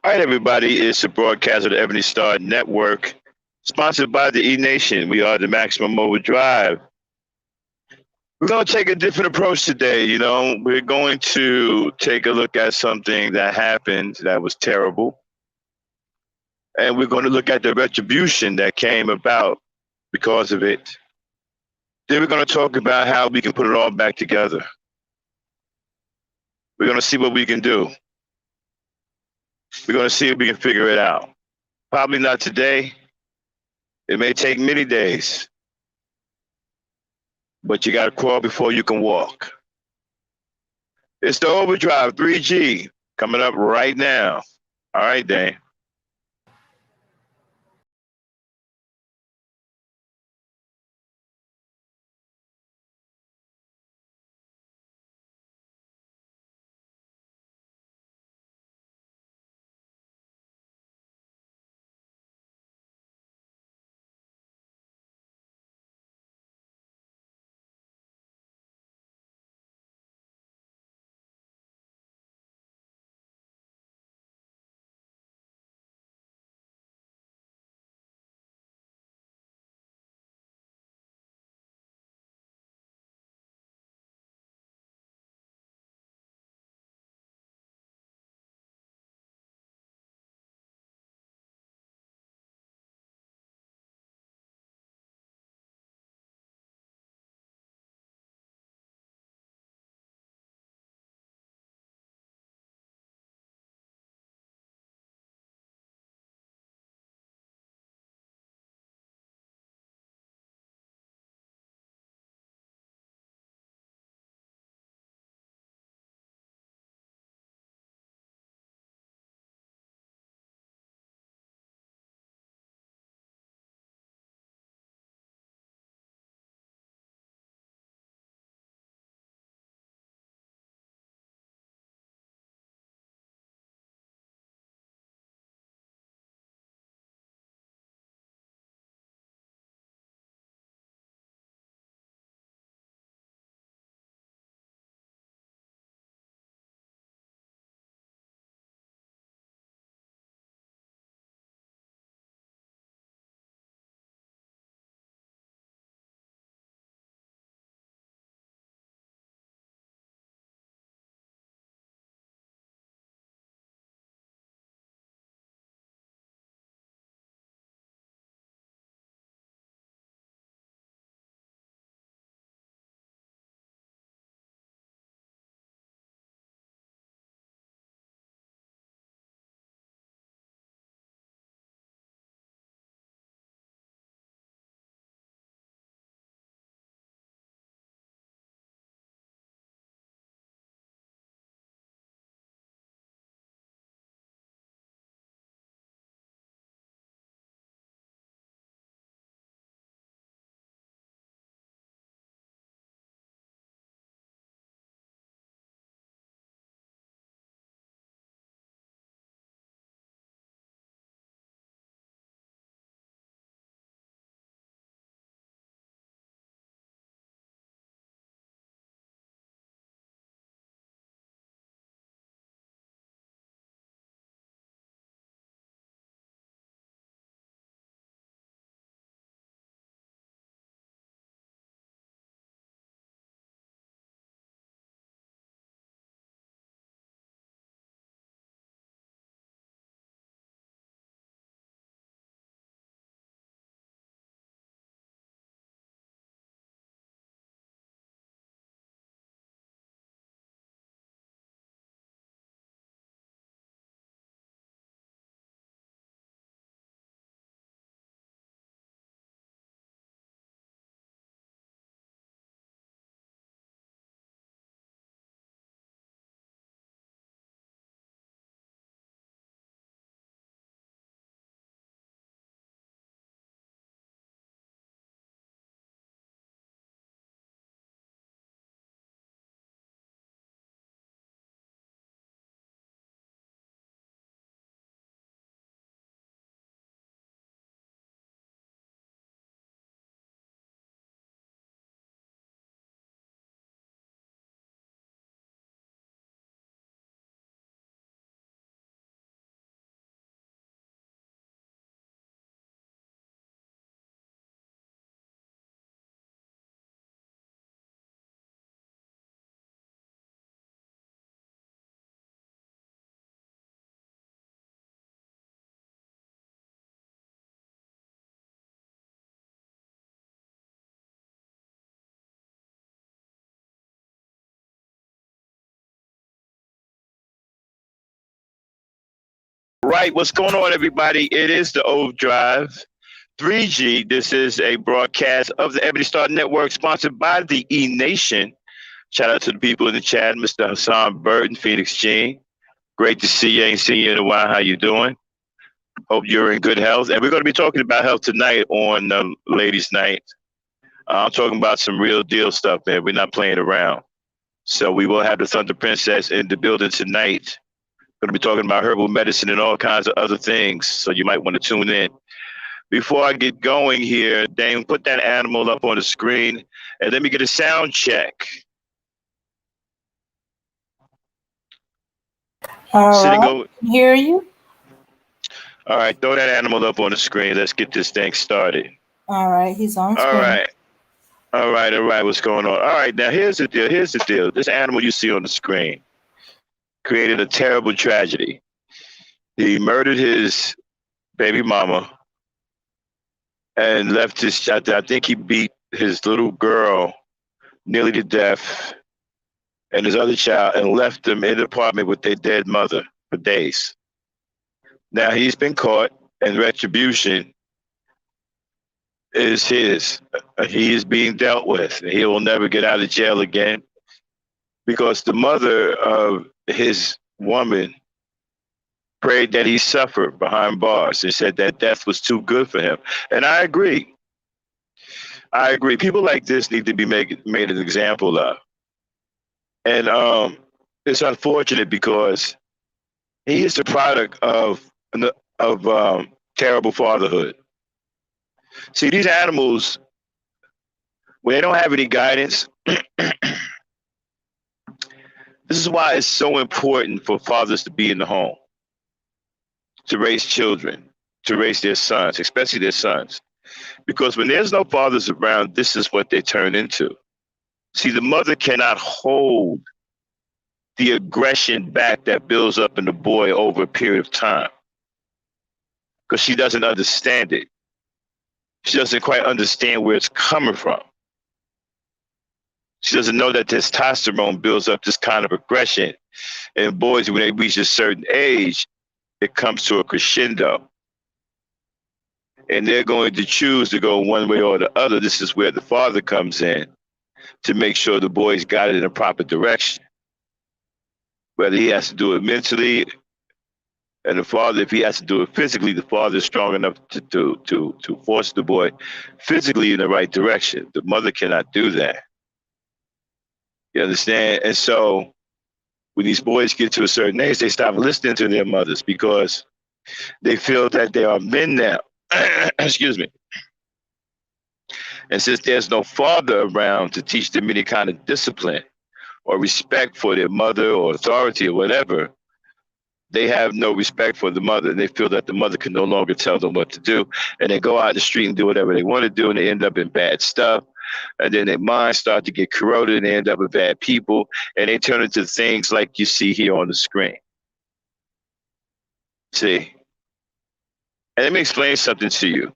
All right, everybody, it's a broadcast of the Ebony Star Network, sponsored by the E Nation. We are the Maximum Overdrive. We're going to take a different approach today. We're going to take a look at something that happened that was terrible, and we're going to look at the retribution that came about because of it. Then we're going to talk about how we can put it all back together. We're going to see what we can do. We're going to see if we can figure it out. Probably not today. It may take many days, but you got to crawl before you can walk. It's the Overdrive 3G coming up right now. All right, Dane. Right, what's going on, everybody? It is the Overdrive 3G. This is a broadcast of the Ebony Star Network, sponsored by the E Nation. Shout out to the people in the chat, Mr. Hassan Burton, Phoenix Gene. Great to see you. Ain't seen you in a while. How you doing? Hope you're in good health. And we're going to be talking about health tonight on Ladies' Night. I'm talking about some real deal stuff, man. We're not playing around. So we will have the Thunder Princess in the building tonight. Going to be talking about herbal medicine and all kinds of other things. So you might want to tune in. Before I get going here, Dane, put that animal up on the screen and let me get a sound check. All right, hear you. All right, throw that animal up on the screen. Let's get this thing started. All right, he's on screen. All right. What's going on? All right, now here's the deal. This animal you see on the screen created a terrible tragedy. He murdered his baby mama and left his child. I think he beat his little girl nearly to death and his other child and left them in the apartment with their dead mother for days. Now he's been caught and retribution is his. He is being dealt with. He will never get out of jail again because the mother of his woman prayed that he suffer behind bars and said that death was too good for him. And I agree. People like this need to be made an example of. And it's unfortunate because he is the product of terrible fatherhood. See, these animals, when they don't have any guidance, this is why it's so important for fathers to be in the home, to raise children, to raise their sons, especially their sons. Because when there's no fathers around, this is what they turn into. See, the mother cannot hold the aggression back that builds up in the boy over a period of time because she doesn't understand it. She doesn't quite understand where it's coming from. She doesn't know that testosterone builds up this kind of aggression. And boys, when they reach a certain age, it comes to a crescendo. And they're going to choose to go one way or the other. This is where the father comes in to make sure the boys got it in a proper direction. Whether he has to do it mentally, and the father, if he has to do it physically, the father is strong enough to force the boy physically in the right direction. The mother cannot do that. You understand? And so when these boys get to a certain age, they stop listening to their mothers because they feel that they are men now. Excuse me. And since there's no father around to teach them any kind of discipline or respect for their mother or authority or whatever, they have no respect for the mother. And they feel that the mother can no longer tell them what to do. And they go out in the street and do whatever they want to do, and they end up in bad stuff. And then their minds start to get corroded, and they end up with bad people. And they turn into things like you see here on the screen. See? And let me explain something to you.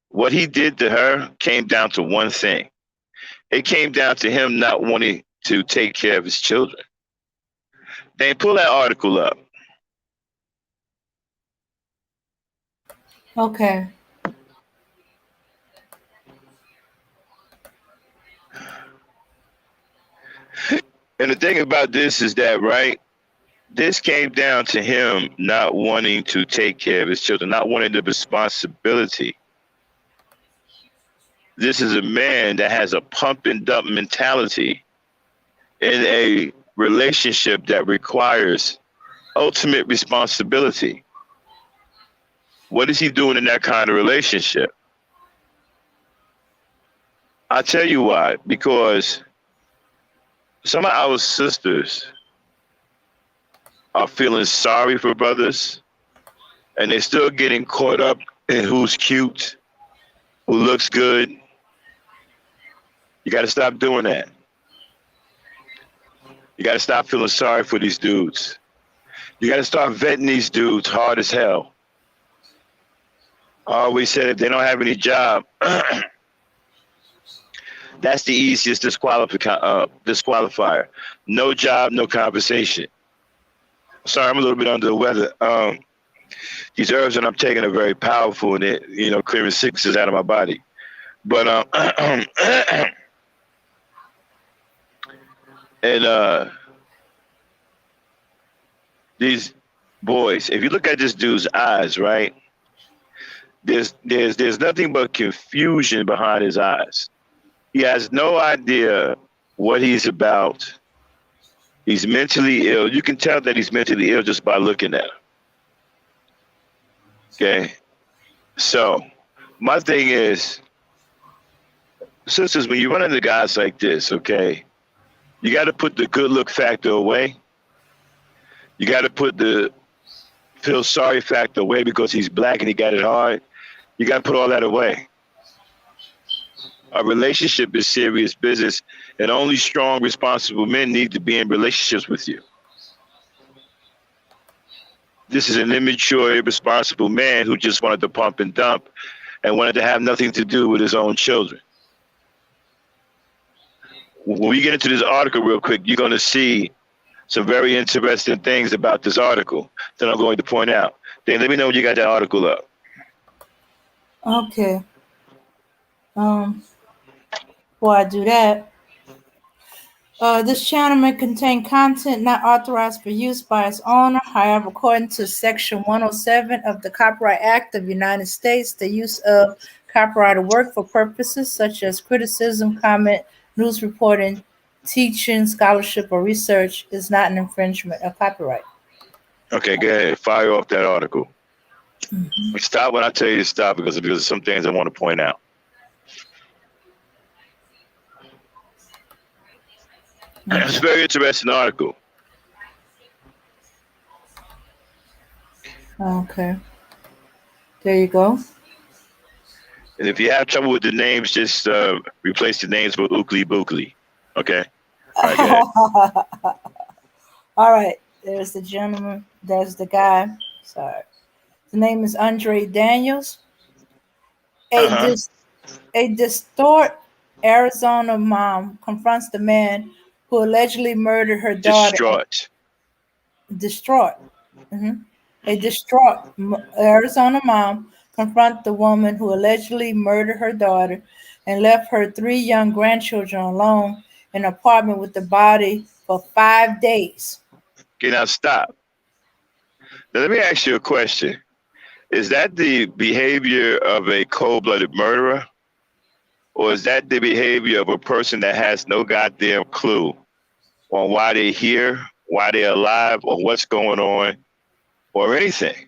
What he did to her came down to one thing. It came down to him not wanting to take care of his children. They pull that article up. Okay. And the thing about this is that, right, this came down to him not wanting to take care of his children, not wanting the responsibility. This is a man that has a pump and dump mentality in a relationship that requires ultimate responsibility. What is he doing in that kind of relationship? I'll tell you why. Because some of our sisters are feeling sorry for brothers, and they're still getting caught up in who's cute, who looks good. You got to stop doing that. You got to stop feeling sorry for these dudes. You got to start vetting these dudes hard as hell. I always said if they don't have any job, that's the easiest disqualifier. No job, no compensation. Sorry, I'm a little bit under the weather. These herbs that I'm taking are very powerful, and it, clearing sicknesses out of my body. But and these boys, if you look at this dude's eyes, right? There's nothing but confusion behind his eyes. He has no idea what he's about. He's mentally ill. You can tell that he's mentally ill just by looking at him. Okay. So my thing is, sisters, when you run into guys like this, okay, you got to put the good look factor away. You got to put the feel sorry factor away because he's black and he got it hard. You got to put all that away. A relationship is serious business, and only strong, responsible men need to be in relationships with you. This is an immature, irresponsible man who just wanted to pump and dump and wanted to have nothing to do with his own children. When we get into this article real quick, you're going to see some very interesting things about this article that I'm going to point out. Then let me know when you got that article up. Okay. Before I do that, this channel may contain content not authorized for use by its owner. However, according to Section 107 of the Copyright Act of the United States, the use of copyrighted work for purposes such as criticism, comment, news reporting, teaching, scholarship, or research is not an infringement of copyright. Okay, go ahead. Fire off that article. Mm-hmm. Stop when I tell you to stop because there's some things I want to point out. It's a very interesting article. Okay. There you go. And if you have trouble with the names, just replace the names with Ookly Bookly. Okay? All right, all right. There's the gentleman. There's the guy. Sorry. The name is Andre Daniels. A distraught Arizona mom confronts the man who allegedly murdered her daughter. Distraught. Mm-hmm. A distraught Arizona mom confronted the woman who allegedly murdered her daughter and left her 3 young grandchildren alone in an apartment with the body for 5 days. Okay, now stop. Now let me ask you a question. Is that the behavior of a cold-blooded murderer? Or is that the behavior of a person that has no goddamn clue on why they're here, why they're alive, or what's going on, or anything?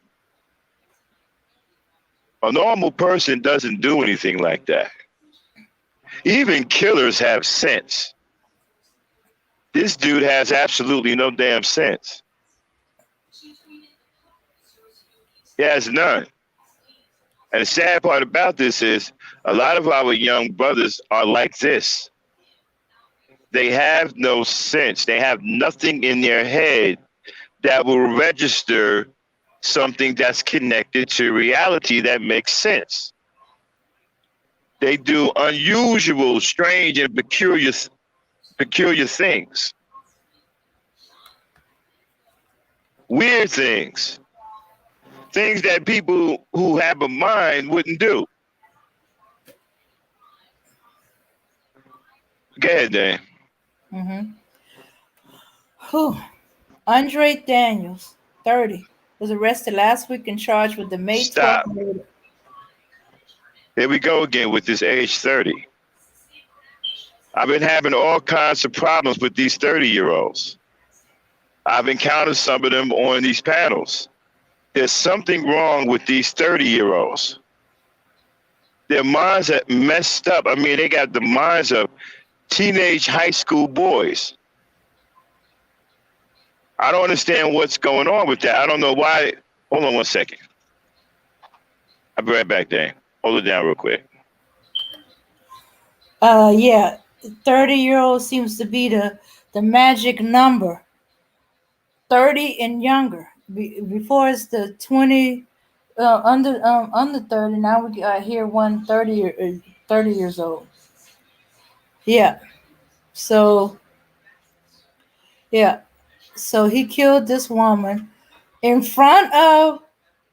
A normal person doesn't do anything like that. Even killers have sense. This dude has absolutely no damn sense. He has none. And the sad part about this is a lot of our young brothers are like this. They have no sense. They have nothing in their head that will register something that's connected to reality that makes sense. They do unusual, strange, and peculiar things. Weird things. Things that people who have a mind wouldn't do. Go ahead, Dan. Andre Daniels, 30, was arrested last week and charged with the May 12th murder. Here we go again with this age 30. I've been having all kinds of problems with these 30-year-olds. I've encountered some of them on these panels. There's something wrong with these 30-year-olds. Their minds are messed up. I mean, they got the minds of teenage high school boys. I don't understand what's going on with that. I don't know why. Hold on one second. I'll be right back, Dan. Hold it down real quick. Yeah, 30-year-old seems to be the magic number. 30 and younger. Before it's the 20 under 30. Now we hear 30 years old. Yeah. So So he killed this woman in front of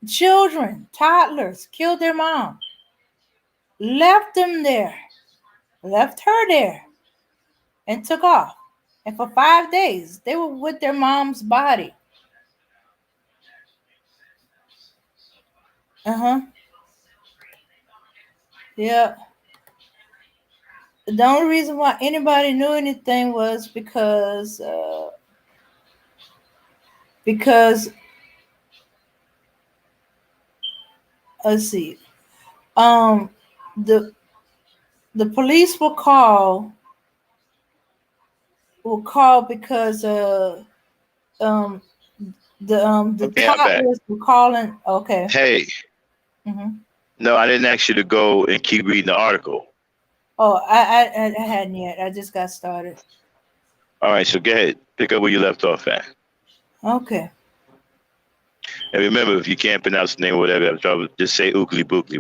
children, toddlers, killed their mom, left them there, left her there, and took off. And for 5 days, they were with their mom's body. Uh huh. Yeah. The only reason why anybody knew anything was because let's see, um, the the police will call because um the Okay, I'm back. toddlers were calling. Okay. Hey, Hmm. no, I didn't ask you to go and keep reading the article. Oh, I hadn't yet. I just got started. All right, so go ahead. Pick up where you left off at. Okay. And remember, if you can't pronounce the name or whatever, just say ookly bookly.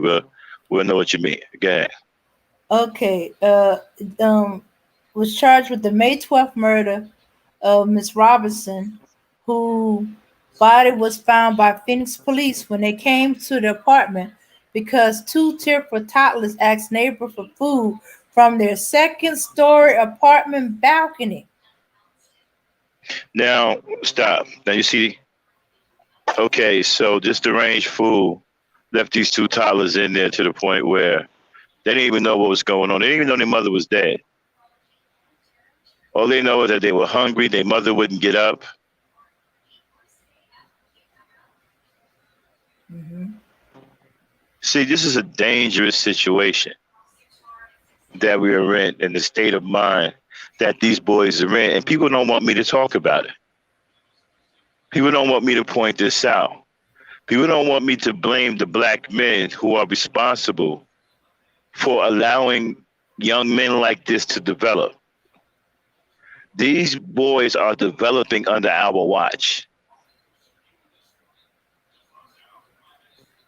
We'll know what you mean. Go ahead. Okay. Was charged with the May 12th murder of Miss Robinson, who body was found by Phoenix police when they came to the apartment because two tearful toddlers asked neighbor for food from their second-story apartment balcony. Now, stop. Now, you see, okay, so this deranged fool left these two toddlers in there to the point where they didn't even know what was going on. They didn't even know their mother was dead. All they know is that they were hungry. Their mother wouldn't get up. Mhm. See, this is a dangerous situation that we are in the state of mind that these boys are in. And people don't want me to talk about it. People don't want me to point this out. People don't want me to blame the black men who are responsible for allowing young men like this to develop. These boys are developing under our watch,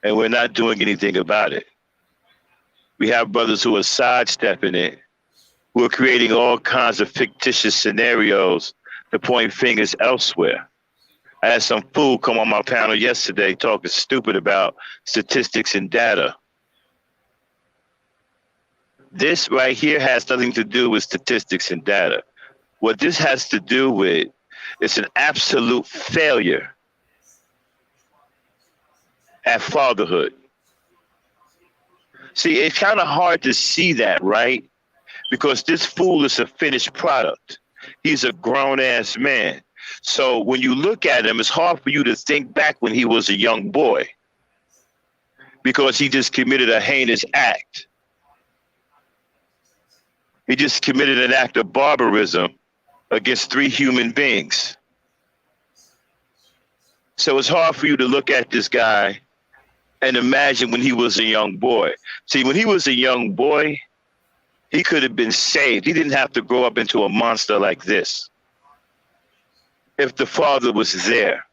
and we're not doing anything about it. We have brothers who are sidestepping it, who are creating all kinds of fictitious scenarios to point fingers elsewhere. I had some fool come on my panel yesterday talking stupid about statistics and data. This right here has nothing to do with statistics and data. What this has to do with is an absolute failure at fatherhood. See, it's kind of hard to see that, right? Because this fool is a finished product. He's a grown ass man. So when you look at him, it's hard for you to think back when he was a young boy because he just committed a heinous act. He just committed an act of barbarism against three human beings. So it's hard for you to look at this guy and imagine when he was a young boy. See, when he was a young boy, he could have been saved. He didn't have to grow up into a monster like this. If the father was there,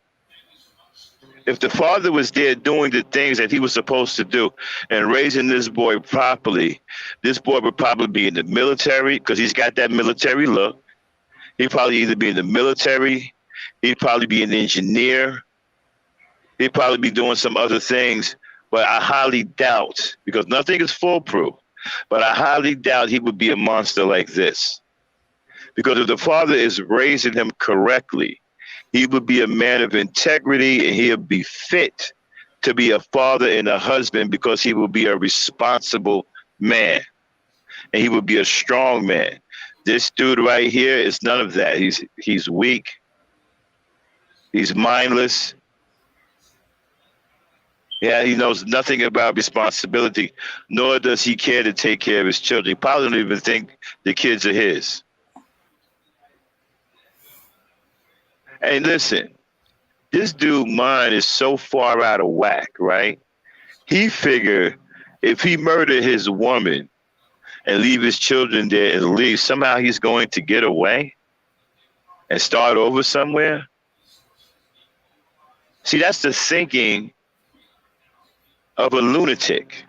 if the father was there doing the things that he was supposed to do and raising this boy properly, this boy would probably be in the military because he's got that military look. He'd probably either be in the military, he'd probably be an engineer, he'd probably be doing some other things, but I highly doubt, because nothing is foolproof, but I highly doubt he would be a monster like this. Because if the father is raising him correctly, he would be a man of integrity and he'll be fit to be a father and a husband because he will be a responsible man and he would be a strong man. This dude right here is none of that. He's weak. He's mindless. Yeah, he knows nothing about responsibility, nor does he care to take care of his children. He probably don't even think the kids are his. And listen, this dude mind is so far out of whack, right? He figured if he murdered his woman and leave his children there and leave, somehow he's going to get away and start over somewhere. See, that's the thinking of a lunatic.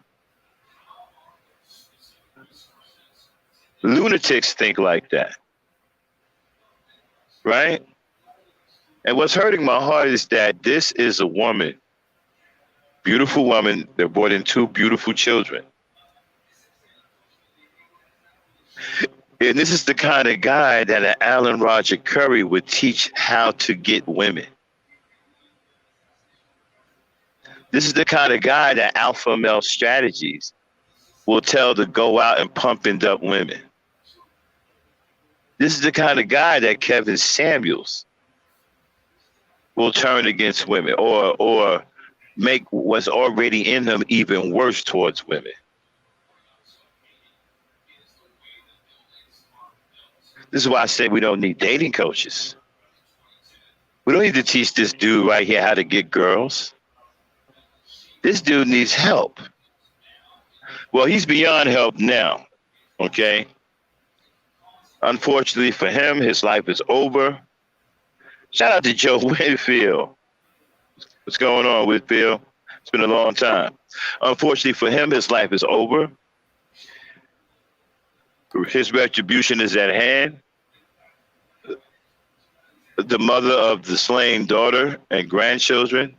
Lunatics think like that, right? And what's hurting my heart is that this is a woman, beautiful woman that brought in two beautiful children. And this is the kind of guy that an Alan Roger Curry would teach how to get women. This is the kind of guy that alpha male strategies will tell to go out and pump and dump women. This is the kind of guy that Kevin Samuels will turn against women or make what's already in them even worse towards women. This is why I say we don't need dating coaches. We don't need to teach this dude right here how to get girls. This dude needs help. Well, he's beyond help now, okay? Unfortunately for him, his life is over. Shout out to Joe Whitfield. What's going on, Whitfield? It's been a long time. Unfortunately for him, his life is over. His retribution is at hand. The mother of the slain daughter and grandchildren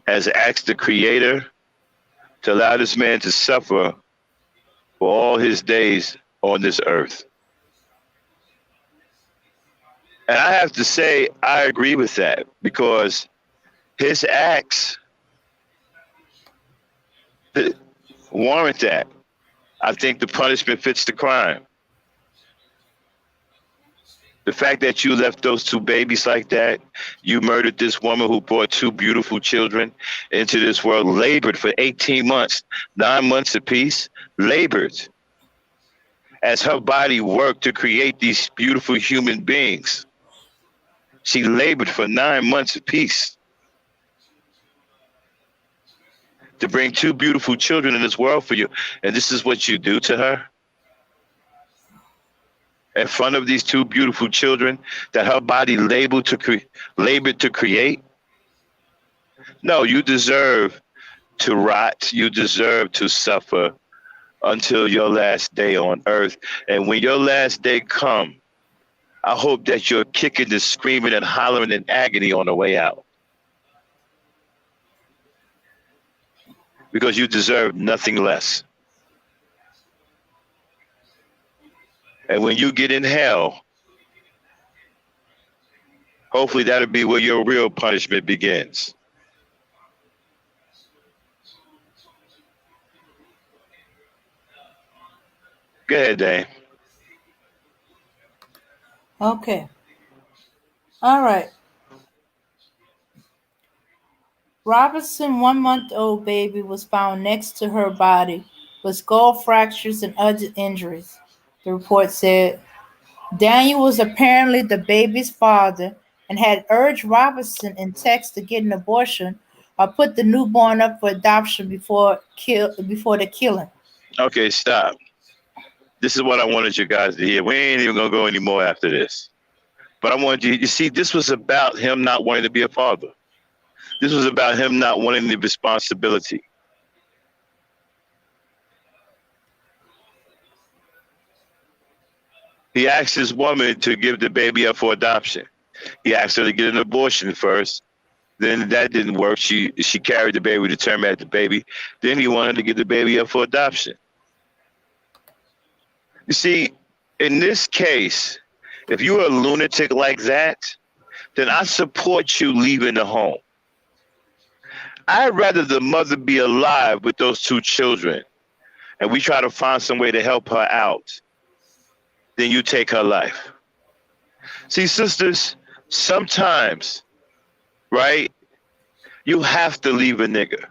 has asked the Creator to allow this man to suffer for all his days on this earth. And I have to say, I agree with that because his acts warrant that. I think the punishment fits the crime. The fact that you left those two babies like that, you murdered this woman who brought two beautiful children into this world, labored for 18 months, 9 months apiece, labored as her body worked to create these beautiful human beings. She labored for 9 months apiece to bring two beautiful children in this world for you. And this is what you do to her? In front of these two beautiful children that her body labored to create? No, you deserve to rot. You deserve to suffer until your last day on earth. And when your last day come, I hope that you're kicking and screaming and hollering in agony on the way out. Because you deserve nothing less. And when you get in hell, hopefully that'll be where your real punishment begins. Go ahead, Dave. Okay. All right. Robertson's 1-month-old baby was found next to her body with skull fractures and other injuries, the report said. Daniel was apparently the baby's father and had urged Robertson in text to get an abortion or put the newborn up for adoption before the killing. Okay, stop. This is what I wanted you guys to hear. We ain't even going to go any more after this. But I wanted you to see this was about him not wanting to be a father. This was about him not wanting the responsibility. He asked his woman to give the baby up for adoption. He asked her to get an abortion first. Then that didn't work. She carried the baby to term at the baby. Then he wanted to get the baby up for adoption. You see, in this case, if you're a lunatic like that, then I support you leaving the home. I'd rather the mother be alive with those two children and we try to find some way to help her out than you take her life. See, sisters, sometimes, right, you have to leave a nigga.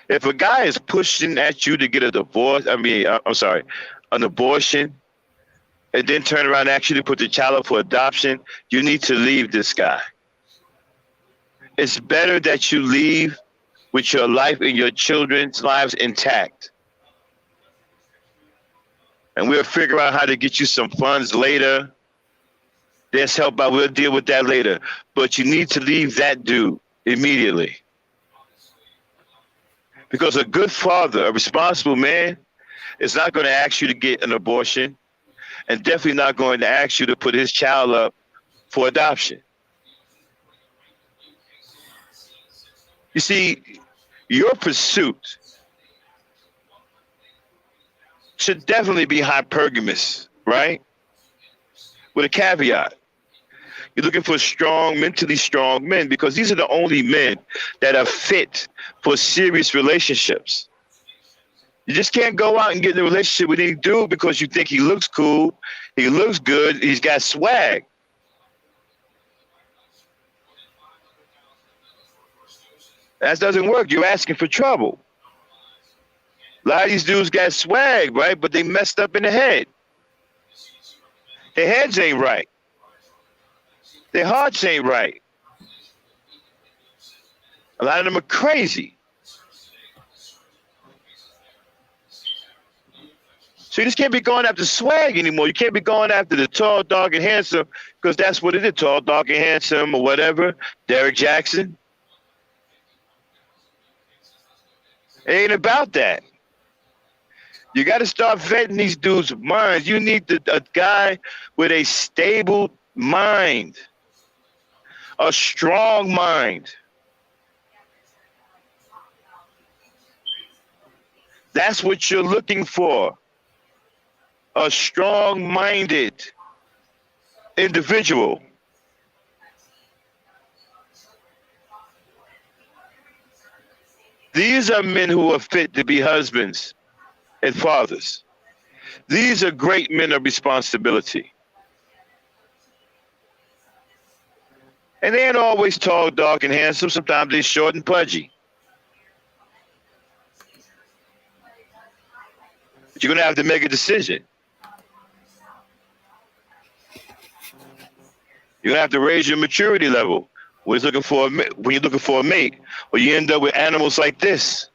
If a guy is pushing at you to get a divorce, an abortion, and then turn around and ask you to put the child up for adoption, you need to leave this guy. It's better that you leave with your life and your children's lives intact. And we'll figure out how to get you some funds later. There's help out. We'll deal with that later. But you need to leave that dude immediately. Because a good father, a responsible man, is not going to ask you to get an abortion and definitely not going to ask you to put his child up for adoption. You see, your pursuit should definitely be hypergamous, right? With a caveat. You're looking for strong, mentally strong men because these are the only men that are fit for serious relationships. You just can't go out and get in a relationship with any dude because you think he looks cool, he looks good, he's got swag. That doesn't work. You're asking for trouble. A lot of these dudes got swag, right? But they messed up in the head. Their heads ain't right. Their hearts ain't right. A lot of them are crazy. So you just can't be going after swag anymore. You can't be going after the tall, dark, and handsome because that's what it is, tall, dark, and handsome or whatever. Derek Jackson. It ain't about that. You got to start vetting these dudes' minds. You need a guy with a stable mind, a strong mind. That's what you're looking for. A strong-minded individual. These are men who are fit to be husbands and fathers. These are great men of responsibility. And they ain't always tall, dark, and handsome. Sometimes they're short and pudgy. But you're going to have to make a decision. You're going to have to raise your maturity level when you're looking for a mate. Or you end up with animals like this.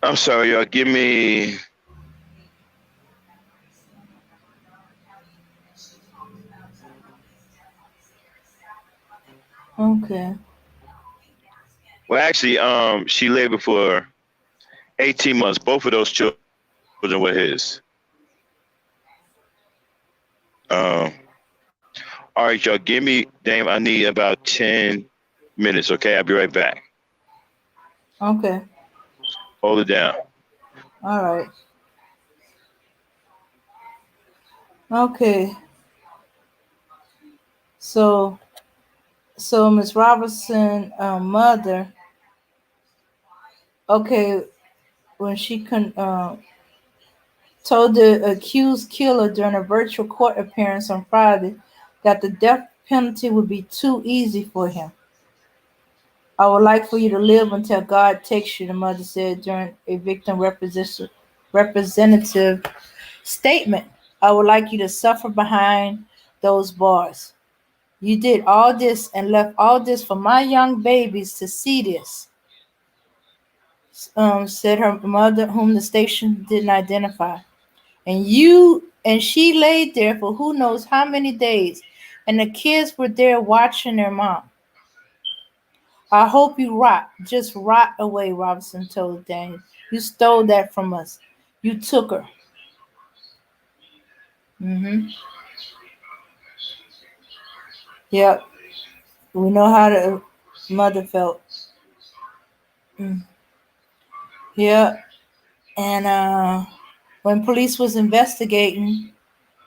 I'm sorry, y'all. Give me. Okay. Well, actually, she labored for 18 months. Both of those children were his. All right, y'all. Give me, damn, I need about 10 minutes. Okay, I'll be right back. Okay. Hold it down. All right. Okay. So Miss Robinson, mother. Okay, when she told the accused killer during a virtual court appearance on Friday that the death penalty would be too easy for him. I would like for you to live until God takes you, the mother said during a victim representative statement. I would like you to suffer behind those bars. You did all this and left all this for my young babies to see this, said her mother, whom the station didn't identify. And she laid there for who knows how many days, and the kids were there watching their mom. I hope you rot, just rot away, Robinson told Daniel. You stole that from us. You took her. Mm-hmm. Yep. We know how the mother felt. Mm. Yep. And when police was investigating,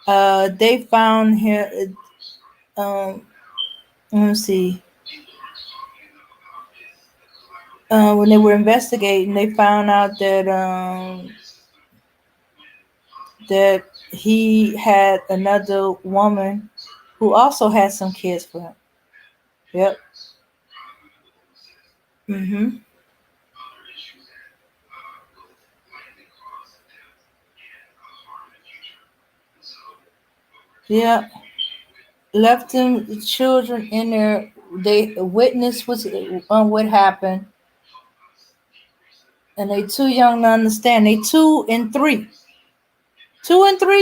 they found here. Um, let me see. When they were investigating, they found out that he had another woman who also had some kids for him. Yep. Mm-hmm. Yep. Left them the children in there. They witness was on what happened, and they too young to understand. They 2 and 3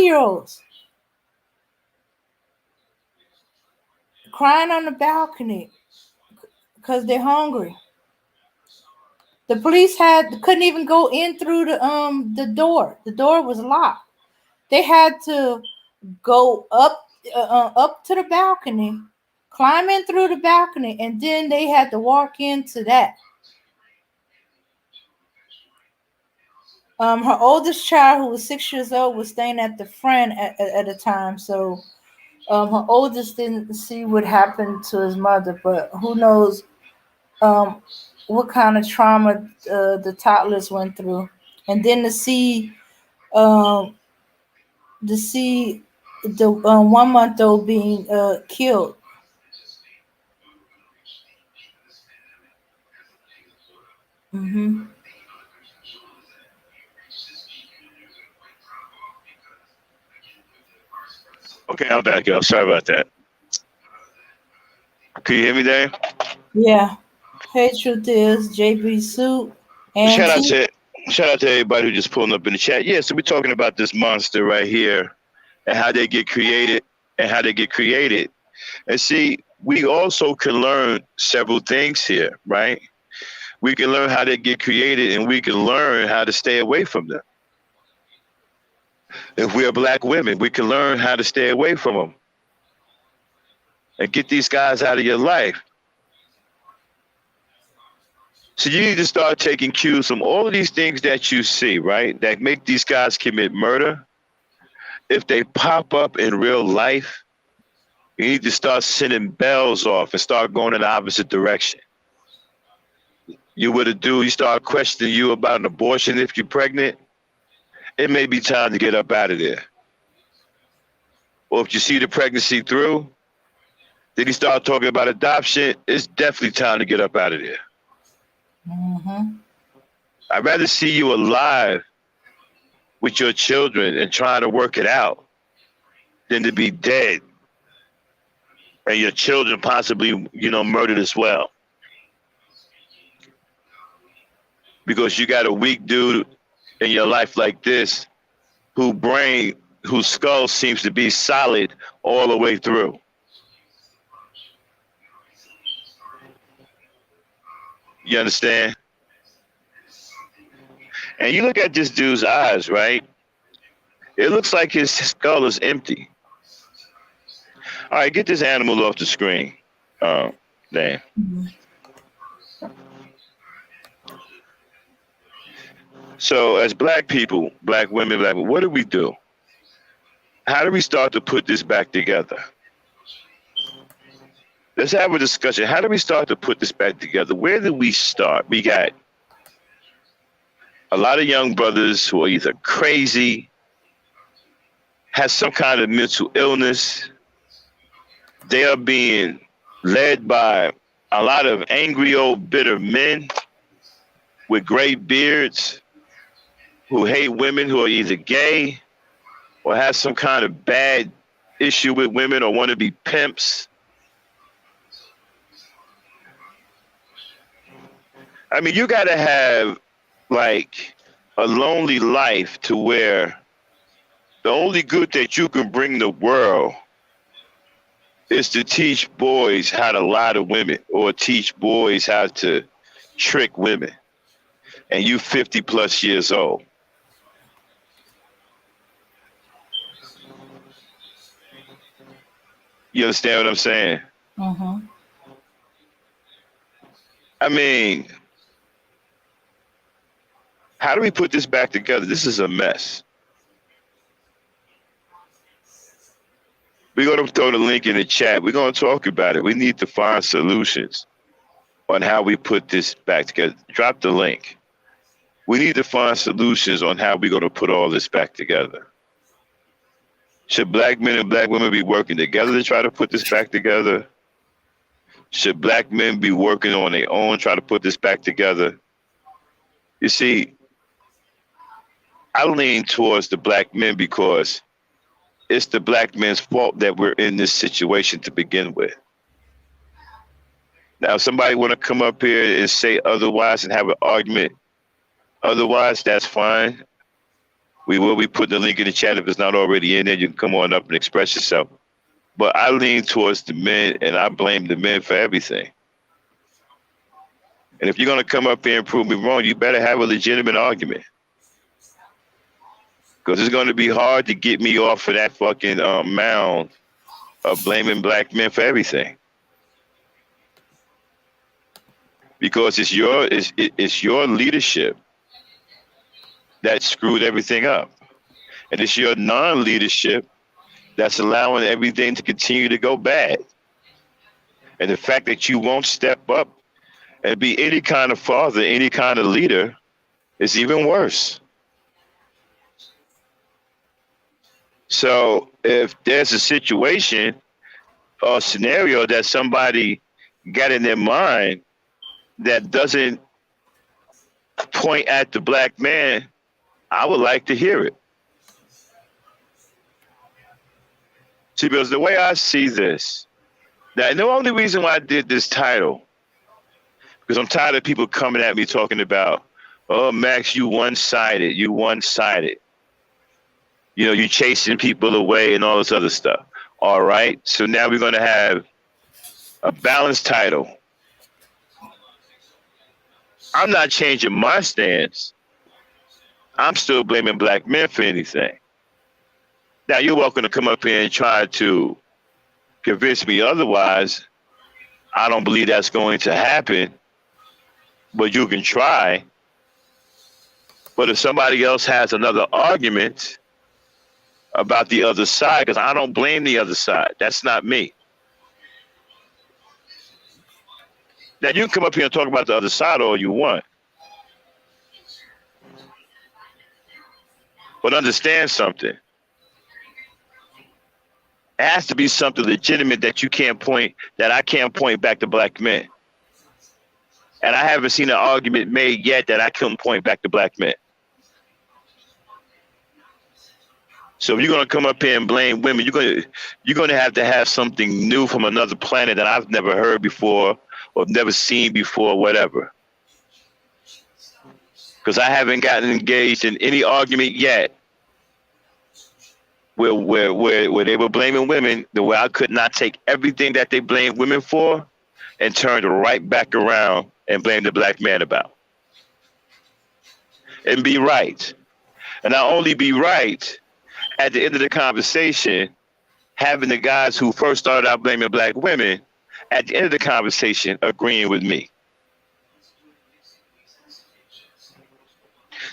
year olds crying on the balcony because they're hungry. The police couldn't even go in through the door. The door was locked. They had to go up to the balcony, climb in through the balcony, and then they had to walk into that. Her oldest child, who was 6 years old, was staying at the friend at the time. So her oldest didn't see what happened to his mother, but who knows um, what kind of trauma the toddlers went through. And then um, to see the 1 month old being killed. Hmm. Okay, I'm back, y'all. Sorry about that. Can you hear me there? Yeah. Hey, truth is, JB Suit, Shout out Auntie. to shout out to everybody who just pulling up in the chat. Yeah, so we're talking about this monster right here and how they get created and how they get created. And see, we also can learn several things here, right? We can learn how they get created and we can learn how to stay away from them. If we are black women, we can learn how to stay away from them and get these guys out of your life. So you need to start taking cues from all of these things that you see, right? That make these guys commit murder. If they pop up in real life, you need to start sending bells off and start going in the opposite direction. You would have do, you start questioning you about an abortion if you're pregnant, it may be time to get up out of there. Or if you see the pregnancy through, then you start talking about adoption, it's definitely time to get up out of there. Mm-hmm. I'd rather see you alive with your children and trying to work it out than to be dead and your children possibly, murdered as well. Because you got a weak dude in your life like this whose skull seems to be solid all the way through. You understand? And you look at this dude's eyes, right? It looks like his skull is empty. All right, get this animal off the screen. Oh, damn. So as black people, black women, what do we do? How do we start to put this back together? Let's have a discussion. How do we start to put this back together? Where do we start? We got a lot of young brothers who are either crazy, has some kind of mental illness. They are being led by a lot of angry old bitter men with gray beards who hate women, who are either gay or have some kind of bad issue with women or want to be pimps. I mean, you got to have like a lonely life to where the only good that you can bring the world is to teach boys how to lie to women or teach boys how to trick women. And you 50 plus years old. You understand what I'm saying? Mm-hmm. I mean, how do we put this back together? This is a mess. We're going to throw the link in the chat. We're going to talk about it. We need to find solutions on how we put this back together. Drop the link. We need to find solutions on how we're going to put all this back together. Should black men and black women be working together to try to put this back together? Should black men be working on their own, try to put this back together? You see, I lean towards the black men because it's the black men's fault that we're in this situation to begin with. Now, if somebody want to come up here and say otherwise and have an argument, otherwise, that's fine. We will be putting the link in the chat if it's not already in there. You can come on up and express yourself. But I lean towards the men, and I blame the men for everything. And if you're going to come up here and prove me wrong, you better have a legitimate argument. because it's going to be hard to get me off of that fucking mound of blaming black men for everything. Because it's your leadership that screwed everything up, and it's your non-leadership that's allowing everything to continue to go bad. And the fact that you won't step up and be any kind of father, any kind of leader, is even worse. So if there's a situation or scenario that somebody got in their mind that doesn't point at the black man, I would like to hear it. See, because the way I see this, now the only reason why I did this title, because I'm tired of people coming at me talking about, oh, Max, you one-sided, you one-sided. You know, you chasing people away and all this other stuff. All right, so now we're going to have a balanced title. I'm not changing my stance. I'm still blaming black men for anything. Now, you're welcome to come up here and try to convince me otherwise. I don't believe that's going to happen, but you can try. But if somebody else has another argument about the other side, because I don't blame the other side. That's not me. Now, you can come up here and talk about the other side all you want. But understand something. It has to be something legitimate that you can't point, that I can't point back to black men. And I haven't seen an argument made yet that I couldn't point back to black men. So if you're going to come up here and blame women, you're going to have something new from another planet that I've never heard before or never seen before, whatever. Because I haven't gotten engaged in any argument yet where they were blaming women the way I could not take everything that they blamed women for and turn it right back around and blame the black man about. And be right. And not only be right, at the end of the conversation, having the guys who first started out blaming black women, at the end of the conversation, agreeing with me.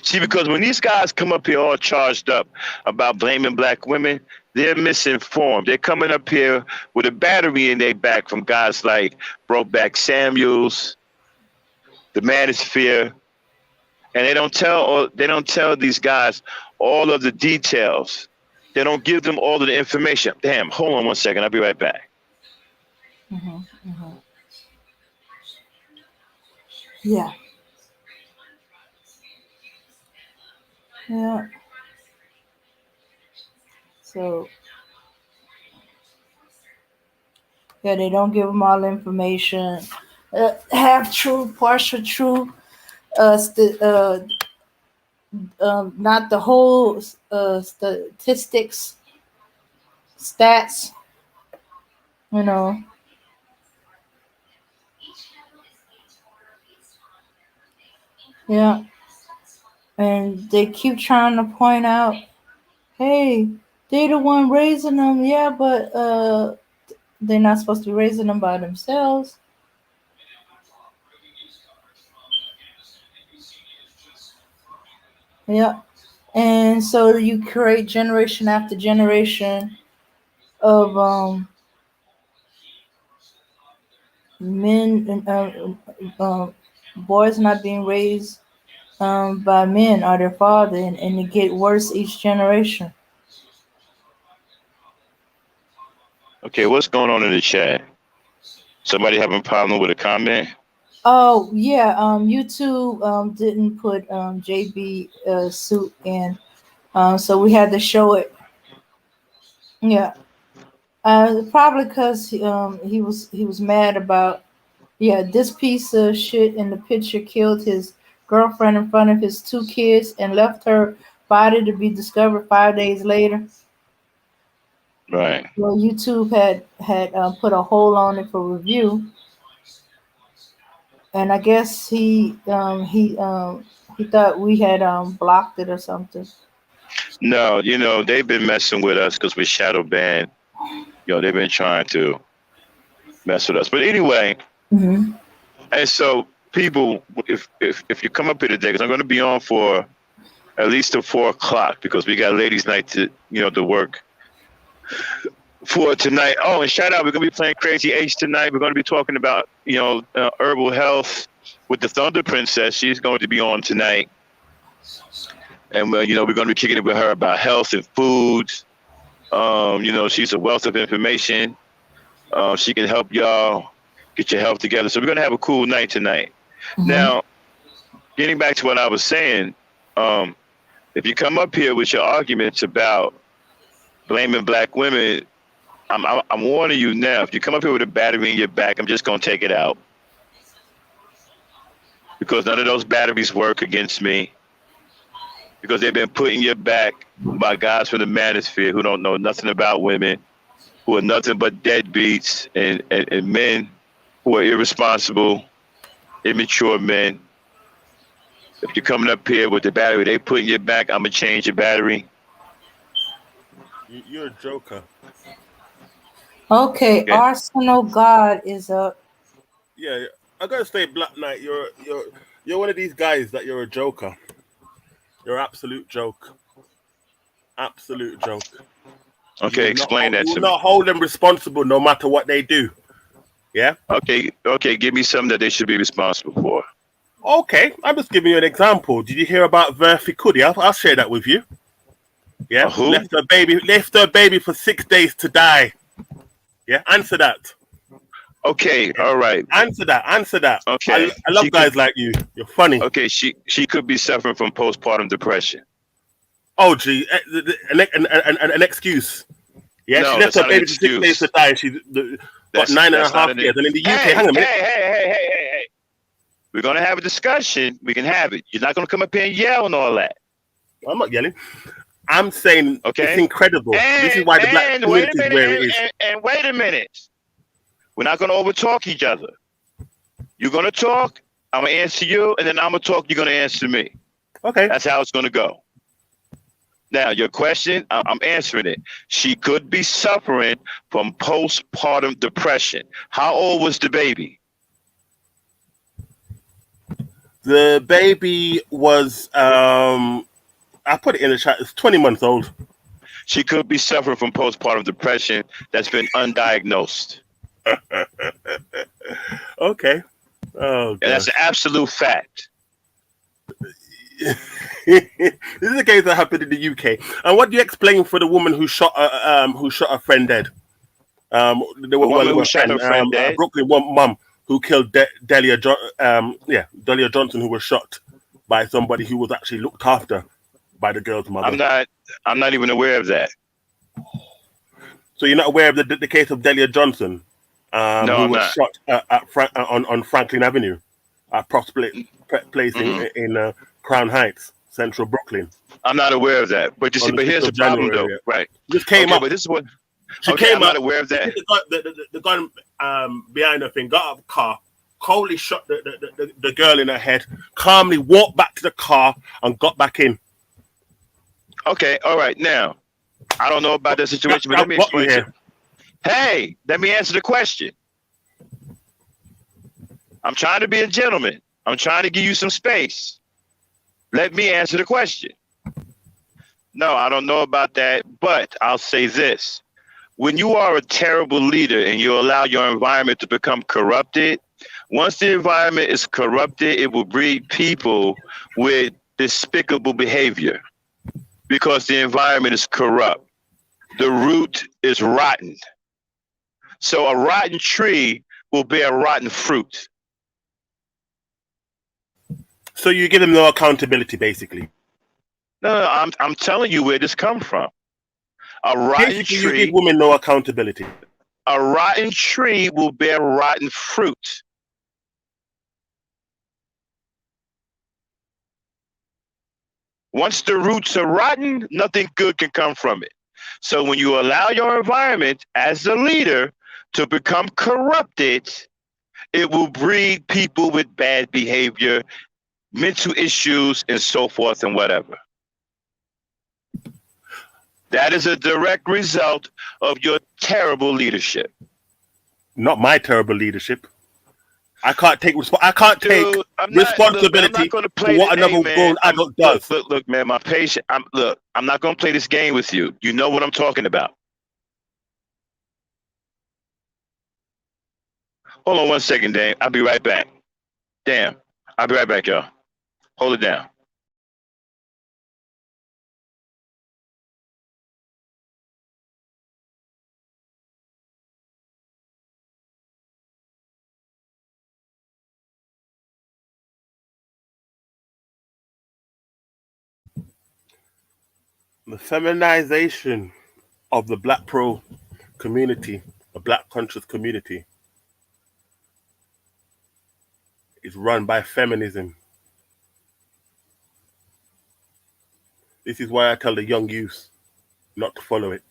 See, because when these guys come up here all charged up about blaming black women, they're misinformed. They're coming up here with a battery in their back from guys like Brokeback Samuels, the Manosphere, and they don't tell these guys all of the details. They don't give them all of the information. Damn, hold on one second. I'll be right back. Yeah. Yeah. So, yeah, they don't give them all the information. Half true, partial true. Not the whole statistics, stats. You know. Yeah. And they keep trying to point out, hey, they're the one raising them. Yeah, but they're not supposed to be raising them by themselves. Yeah. And so you create generation after generation of men and boys not being raised by men or their father, and it get worse each generation. Okay, what's going on in the chat? Somebody having a problem with a comment? Oh yeah, YouTube didn't put JB suit in, so we had to show it. Yeah, probably because he was mad about, yeah, this piece of shit in the picture killed his girlfriend in front of his two kids and left her body to be discovered 5 days later. Right. Well, YouTube had put a hold on it for review, and I guess he thought we had blocked it or something. No, they've been messing with us because we're shadow banned. They've been trying to mess with us. But anyway, Mm-hmm. and so people, if you come up here today, because I'm going to be on for at least till 4 o'clock because we got ladies' night to work for tonight. Oh, and shout out, we're going to be playing Crazy H tonight. We're going to be talking about herbal health with the Thunder Princess. She's going to be on tonight, and we're going to be kicking it with her about health and foods. She's a wealth of information. She can help y'all get your health together. So we're going to have a cool night tonight. Mm-hmm. Now, getting back to what I was saying, if you come up here with your arguments about blaming black women, I'm warning you now. If you come up here with a battery in your back, I'm just going to take it out. Because none of those batteries work against me. Because they've been put in your back by guys from the manosphere who don't know nothing about women, who are nothing but deadbeats and men who are irresponsible, immature men. If you're coming up here with the battery they put in your back, I'm going to change your battery. You're a joker. Okay, Arsenal God is up. Yeah, I gotta say, Black Knight, you're one of these guys that you're a joker. You're an absolute joke. Absolute joke. Okay, explain that to me. You will not hold them responsible no matter what they do. Yeah? Okay, give me something that they should be responsible for. Okay, I'm just giving you an example. Did you hear about Verfi Cuddy? I'll share that with you. Yeah? Who? Left her baby for 6 days to die. Yeah? Answer that. Okay, all right. Answer that. Okay. I love guys like you. You're funny. Okay, she could be suffering from postpartum depression. Oh, gee, an excuse. Yeah, no, she left her baby for 6 days to die. She's got 9.5 years. And in the UK, hang on a minute. Hey. We're going to have a discussion. We can have it. You're not going to come up here and yell and all that. I'm not yelling. I'm saying it's incredible. This is why the black community is where it is. And wait a minute. We're not going to overtalk each other. You're going to talk, I'm going to answer you, and then I'm going to talk, you're going to answer me. Okay. That's how it's going to go. Now, your question, I'm answering it. She could be suffering from postpartum depression. How old was the baby? The baby was, I put it in the chat, it's 20 months old. She could be suffering from postpartum depression that's been undiagnosed. Okay. Oh, and that's an absolute fact. This is a case that happened in the UK. And what do you explain for the woman who shot a friend dead? The woman who shot her friend dead. Brooklyn mum who killed Delia Johnson, who was shot by somebody who was actually looked after by the girl's mother. I'm not even aware of that. So you're not aware of the case of Delia Johnson? No, who was shot on Franklin Avenue, a prospect place in Crown Heights, Central Brooklyn. I'm not aware of that, but but here's the problem, though. Right? This came up. But this is what I'm not aware of that. The gun behind her thing got out of the car, coldly shot the girl in her head, calmly walked back to the car and got back in. Okay, all right. Now, I don't know about that situation, but let me explain it. Hey, let me answer the question. I'm trying to be a gentleman. I'm trying to give you some space. Let me answer the question. No, I don't know about that, but I'll say this. When you are a terrible leader and you allow your environment to become corrupted, once the environment is corrupted, it will breed people with despicable behavior because the environment is corrupt. The root is rotten. So a rotten tree will bear rotten fruit. So you give them no accountability, basically. No, I'm telling you where this comes from. A rotten tree. You give women no accountability. A rotten tree will bear rotten fruit. Once the roots are rotten, nothing good can come from it. So when you allow your environment as a leader to become corrupted, it will breed people with bad behavior, mental issues, and so forth and whatever. That is a direct result of your terrible leadership. Not my terrible leadership. I can't take responsibility for what another grown adult does. Look, man, my patient. I'm not gonna play this game with you. You know what I'm talking about. Hold on one second, Dame. I'll be right back. Damn. I'll be right back, y'all. Hold it down. The feminization of the Black pro community, the Black conscious community, is run by feminism. This is why I tell the young youth not to follow it.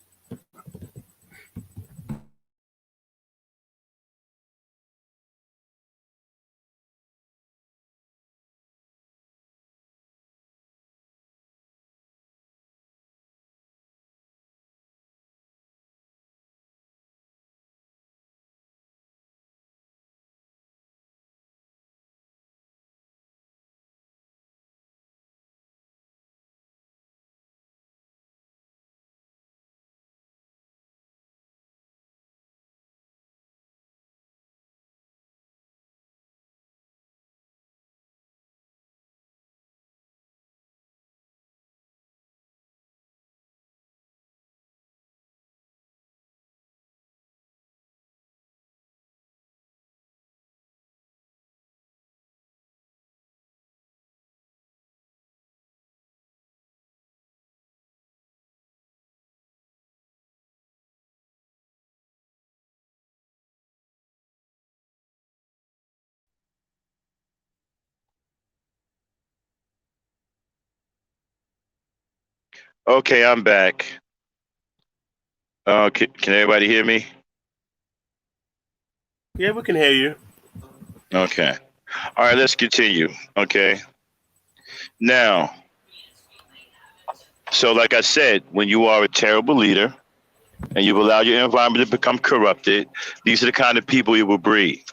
Okay, I'm back. Can everybody hear me? Yeah, we can hear you. Okay. All right, let's continue. Okay. Now, so like I said, when you are a terrible leader and you've allowed your environment to become corrupted, these are the kind of people you will breed.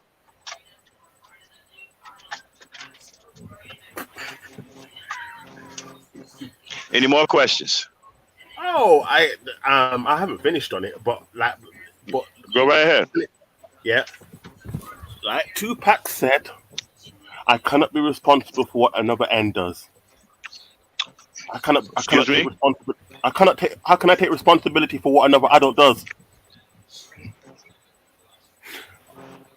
Any more questions? Oh, I haven't finished on it, but go right ahead. Yeah, like Tupac said, I cannot be responsible for what another end does. I cannot take responsibility. How can I take responsibility for what another adult does?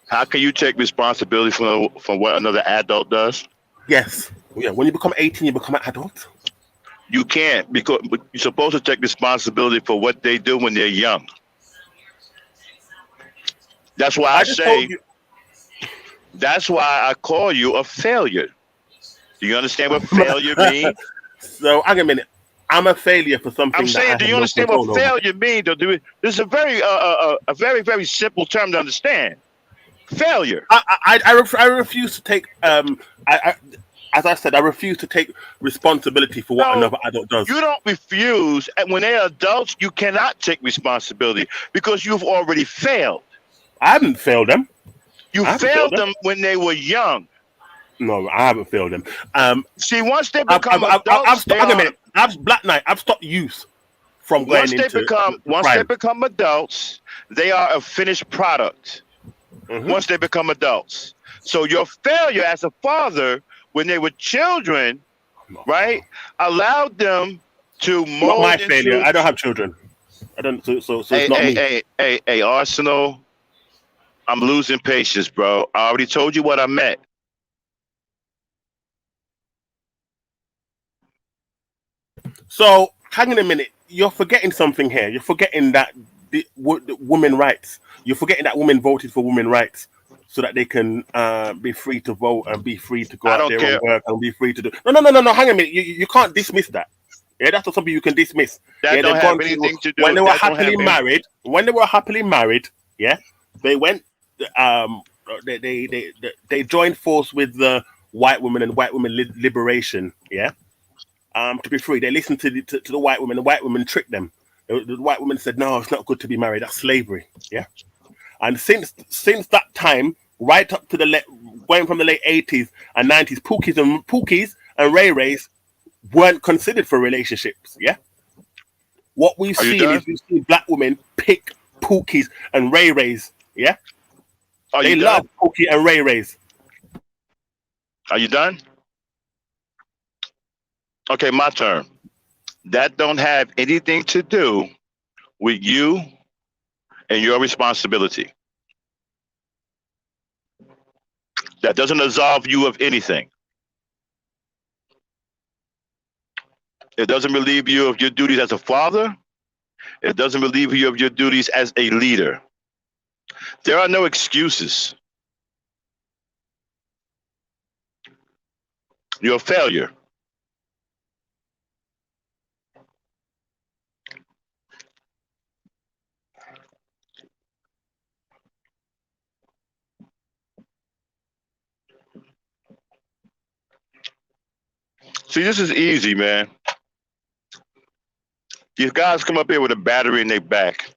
How can you take responsibility for what another adult does? Yes. Yeah. When you become 18, you become an adult. You can't, because you're supposed to take responsibility for what they do when they're young. That's why I say. That's why I call you a failure. Do you understand what failure means? So, hang a minute. I'm a failure for something. I'm saying, do you understand what failure means? This is a very, very simple term to understand. Failure. I refuse to take. As I said, I refuse to take responsibility for what another adult does. You don't refuse. And when they're adults, you cannot take responsibility because you've already failed. I haven't failed them. You failed them when they were young. No, I haven't failed them. See, once they become adults, Black Knight. I've stopped youth from going into. Once they become adults, they are a finished product. Mm-hmm. Once they become adults, so your failure as a father when they were children, right, allowed them to mold. Not my failure. I don't have children. I don't. So it's not me. Hey, Arsenal. I'm losing patience, bro. I already told you what I meant. So, hang on a minute. You're forgetting something here. You're forgetting that the women rights. You're forgetting that women voted for women rights so that they can be free to vote and be free to go out there and work and be free to do. No. Hang on a minute. You can't dismiss that. Yeah, that's not something you can dismiss. That don't have anything to do when they were happily married. When they were happily married, yeah, they went. They joined force with the white women and white women liberation. Yeah, to be free. They listened to the white women. The white women tricked them. The white woman said, no, it's not good to be married. That's slavery. Yeah. And since that time, right up to going from the late 80s and 90s, Pookies and Ray Rays weren't considered for relationships. Yeah. What we've seen black women pick Pookies and Ray Rays. Yeah. They love Pookie and Ray Rays. Are you done? Okay, my turn. That don't have anything to do with you and your responsibility. That doesn't absolve you of anything. It doesn't relieve you of your duties as a father. It doesn't relieve you of your duties as a leader. There are no excuses. You're a failure. See, this is easy, man. These guys come up here with a battery in their back,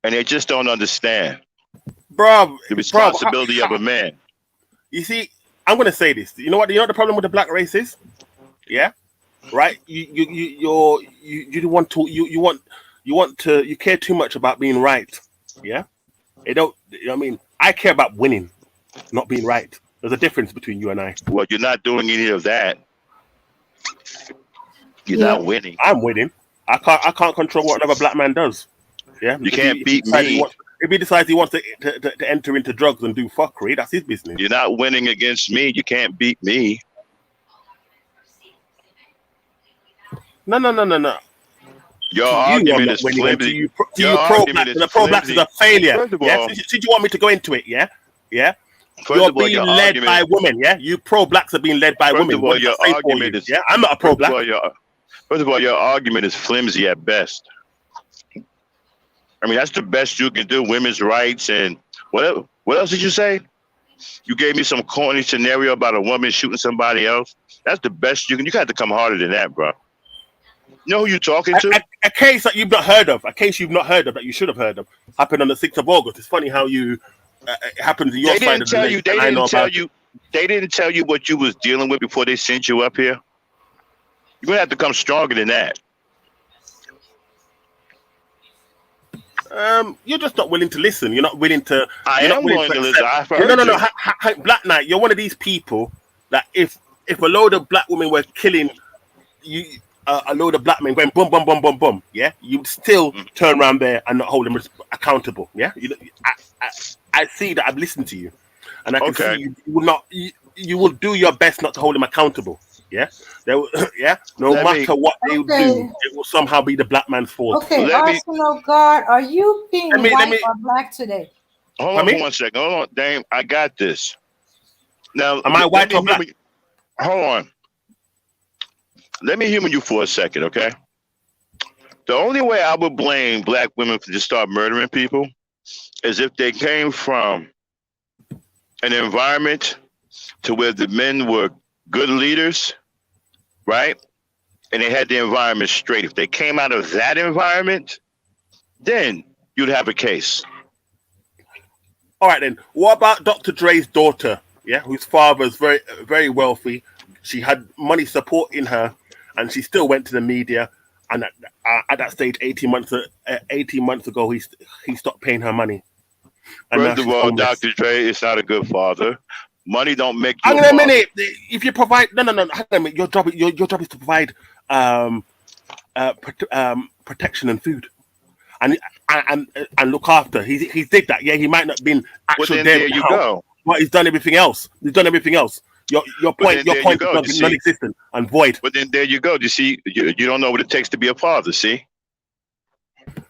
and they just don't understand the responsibility of a man. You see, I'm going to say this. You know what? You know what the problem with the black race is? Yeah, right. You care too much about being right. Yeah, they don't. I mean, I care about winning, not being right. There's a difference between you and I. Well, you're not doing any of that. You're not winning. I'm winning. I can't control what another black man does. Yeah, you can't beat me. If he decides he wants to enter into drugs and do fuckery, that's his business. You're not winning against me. You can't beat me. No. Your argument is flimsy. Your pro-blacks is a failure. Yeah? Did you want me to go into it? Yeah. You're being led by women. Yeah. You pro-blacks are being led by women. First of all, your argument is. Yeah. I'm not a pro-black. First of all, your argument is flimsy at best. I mean, that's the best you can do. Women's rights and whatever. What else did you say? You gave me some corny scenario about a woman shooting somebody else. That's the best you can. You got to come harder than that, bro. You know who you're talking to? A case that you've not heard of. A case you've not heard of that you should have heard of. Happened on the 6th of August. It's funny how it happened to your side of the lake. They didn't tell you what you was dealing with before they sent you up here. You're going to have to come stronger than that. You're just not willing to listen. You're not willing to. I am willing to listen. No. Black Knight, you're one of these people that if a load of black women were killing you, a load of black men going boom, boom, boom, boom, boom, yeah, you'd still turn around there and not hold them accountable. Yeah, I see that. I've listened to you, and I can see you will not. You will do your best not to hold them accountable. Yeah, no matter what they do, it will somehow be the black man's fault. Okay, Arsenal guard, are you being white or black today? Hold on for 1 second. Hold on, Dame. I got this. Now, am I white or black? Hold on. Let me humor you for a second, okay? The only way I would blame black women for just start murdering people is if they came from an environment to where the men were good leaders, right? And they had the environment straight. If they came out of that environment, then you'd have a case. All right, then. What about Dr. Dre's daughter, yeah, whose father is very, very wealthy? She had money supporting her, and she still went to the media. And at that stage, 18 months ago, he stopped paying her money. And first of all, Dr. Dre is not a good father. Money don't make you. Hang on a minute. If you provide, no. Hang on a minute. Your job is to provide protection and food, and look after. He did that. Yeah, he might not have been actually there you go. But he's done everything else. Your point is non-existent and void. But then there you go. You see, you don't know what it takes to be a father. See.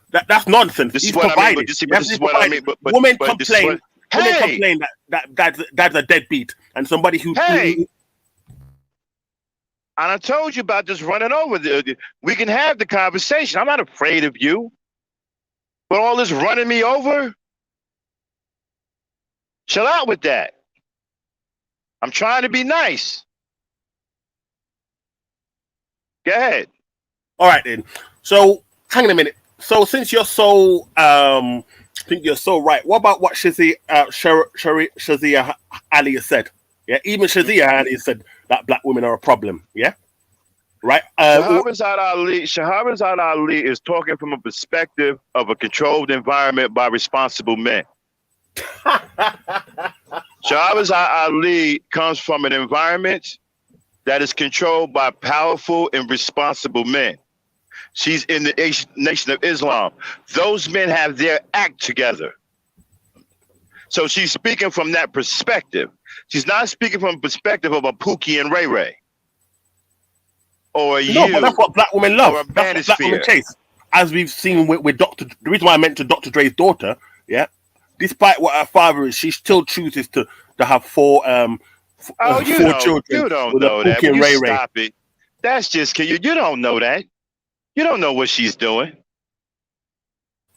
That's nonsense. This is what I mean. This is what I mean. Women complain. Women complain that that's a deadbeat and somebody who. Hey. And I told you about just running over. We can have the conversation. I'm not afraid of you. But all this running me over. Chill out with that. I'm trying to be nice. Go ahead. All right then. So hang on a minute. So since you're so think you're so right. What about what Shazia Ali has said? Yeah, even Shazia Ali has said that black women are a problem. Yeah, right. Shahrazad Ali is talking from a perspective of a controlled environment by responsible men. Shahrazad Ali comes from an environment that is controlled by powerful and responsible men. She's in the Nation of Islam. Those men have their act together. So she's speaking from that perspective. She's not speaking from the perspective of a Pookie and Ray Ray. Or no, but that's what black women love. That's what black women Manosphere. chase. As we've seen with Dr. The reason why I mentioned Dr. Dre's daughter, yeah, despite what her father is, she still chooses to have four children. You don't with know a that. Pookie and Ray Ray. Stop it. That's just you don't know that. You don't know what she's doing.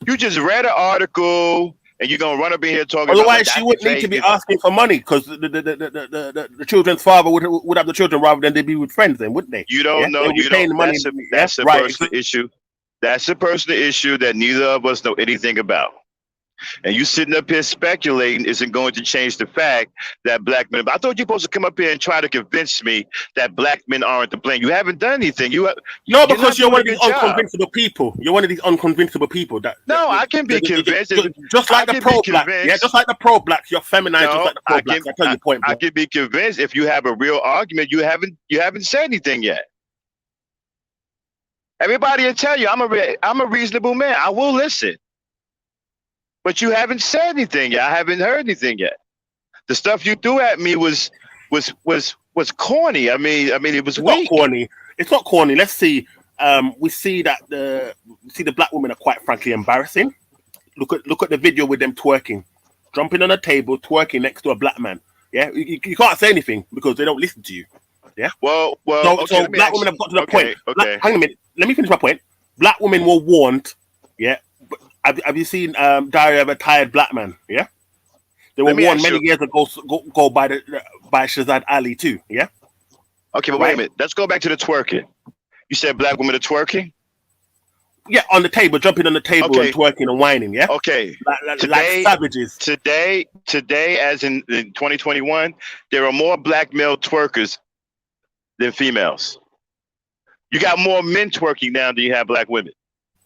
You just read an article and you're gonna run up in here talking. Otherwise, she wouldn't need to be asking for money because the children's father would have the children rather than they be with friends, then wouldn't they? You don't know. You paying don't. the money. That's a right. personal issue. That's a personal issue that neither of us know anything about. And you sitting up here speculating isn't going to change the fact that black men. I thought you were supposed to come up here and try to convince me that black men aren't to blame. You haven't done anything. Because you're one of these unconvincible people. You're one of these unconvincible people. I can be convinced. Just like the pro-black. Yeah, just like the pro-black. You're feminized just like the pro-black. I tell you point. I can be convinced if you have a real argument. You haven't said anything yet. Everybody will tell you I'm a reasonable man. I will listen. But you haven't said anything yet. I haven't heard anything yet. The stuff you threw at me was corny. I mean it was weak. Not corny. It's not corny. Let's see. We see that the black women are quite frankly embarrassing. Look at the video with them twerking, jumping on a table, twerking next to a black man. Yeah, you can't say anything because they don't listen to you. Yeah. Well. So black women have got to the point. Okay. Hang on a minute. Let me finish my point. Black women were warned. Yeah. Have you seen Diary of a Tired Black Man? Yeah, they were warned many years ago. Go by Shahrazad Ali too. Yeah. Okay, but wait a minute. Let's go back to the twerking. You said black women are twerking. Yeah, on the table, jumping on the table and twerking and whining. Yeah. Okay. Like savages. Today, as in 2021, there are more black male twerkers than females. You got more men twerking now than you have black women.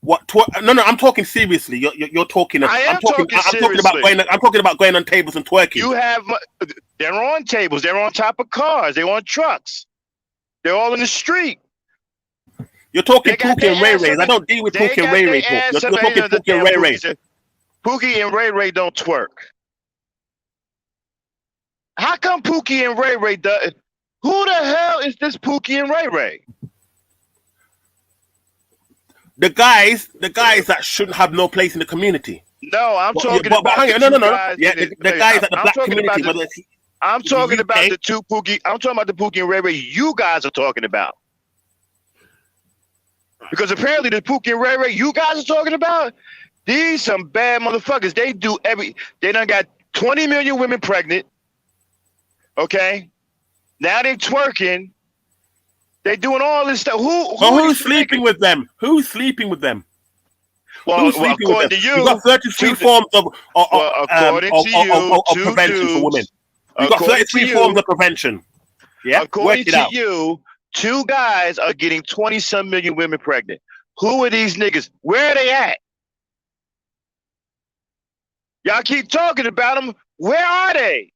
What? No. I'm talking seriously. You're talking. I'm talking about going on tables and twerking. You have. They're on tables. They're on top of cars. They're on trucks. They're all in the street. You're talking Pookie and Ray Rays. I don't deal with Pookie and Ray Ray. You're talking Pookie and Ray Rays. Pookie and Ray Ray don't twerk. How come Pookie and Ray Ray does? Who the hell is this Pookie and Ray Ray? The guys that shouldn't have no place in the community. No, I'm talking about the guys at the black community. I'm talking about the two Pookie. I'm talking about the Pookie and Ray Ray you guys are talking about. Because apparently the Pookie and Ray Ray you guys are talking about, these some bad motherfuckers. They done got 20 million women pregnant. Okay? Now they twerking. They doing all this stuff. Who's sleeping with them? Who's sleeping with them? Well, according to you, got 33 forms of prevention for women. You got 33 forms of prevention. Yeah. According to you, 2 guys are getting 20-some million women pregnant. Who are these niggas? Where are they at? Y'all keep talking about them. Where are they?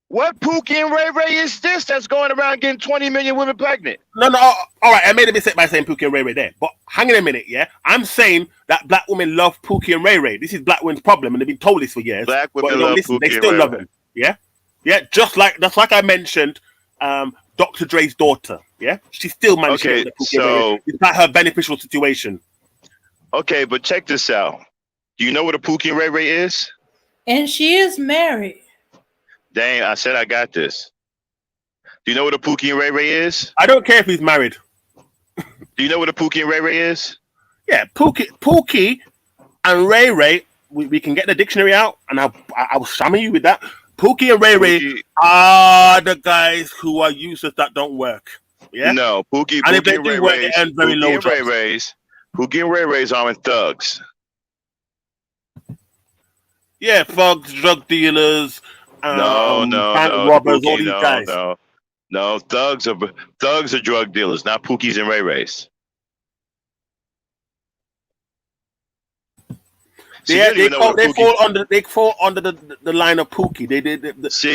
What Pookie and Ray Ray is this that's going around getting 20 million women pregnant? No. All right, I made a mistake by saying Pookie and Ray Ray there. But hang on a minute, yeah? I'm saying that black women love Pookie and Ray Ray. This is black women's problem, and they've been told this for years. Black women love Pookie. They still love him. Yeah? Yeah, just like I mentioned, Dr. Dre's daughter. Yeah? She still managed to get Pookie and Ray Ray. It's not her beneficial situation. Okay, but check this out. Do you know what a Pookie and Ray Ray is? And she is married. Dang, I said I got this. Do you know what a Pookie and Ray Ray is? I don't care if he's married. Do you know what a Pookie and Ray Ray is? Yeah, Pookie and Ray Ray, we can get the dictionary out, and I will summon you with that. Pookie and Ray Ray are the guys who are useless that don't work. Yeah. No, Pookie And if they and do Ray work, they Rays, earn very low jobs. Pookie and Ray Rays aren't thugs. Yeah, thugs, drug dealers, No, bank the robbers, all Pookie, these guys. no. Thugs are drug dealers, not Pookies and Ray Rays. They fall under the line of Pookie.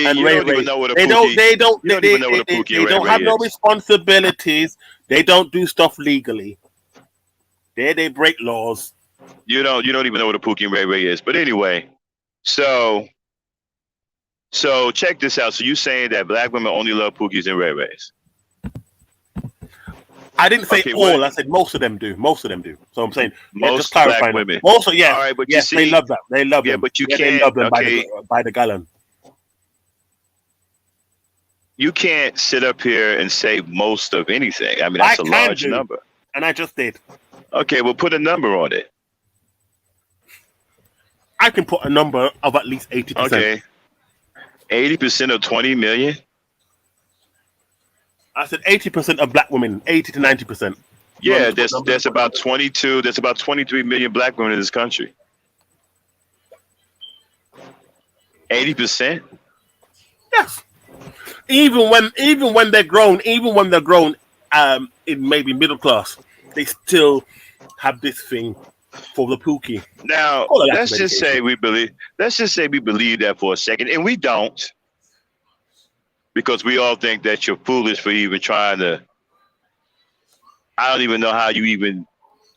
And you Ray don't Ray. even know what a They Pookie. don't Even know what a Pookie and Ray Ray have no is. responsibilities. They don't do stuff legally. They break laws. You don't even know what a Pookie and Ray Ray is. But anyway, so check this out. So you saying that black women only love Pookies and Ray Rays? I didn't say all. I said most of them do. Most of them do. So I'm saying most black women. Also, yes. All right, but yes, you see, they love that. They love them. But you can't. They love them by the gallon. You can't sit up here and say most of anything. I mean, that's a large number. And I just did. Okay, well, put a number on it. I can put a number of at least 80%. Okay. 80% of 20 million? I said 80% of black women, 80 to 90%. Yeah, there's about 23 million black women in this country. 80%? Yes. Even when they're grown, in maybe middle class, they still have this thing for the Pookie. Now, let's just say we believe that for a second, and we don't. Because we all think that you're foolish for even trying to. I don't even know how you even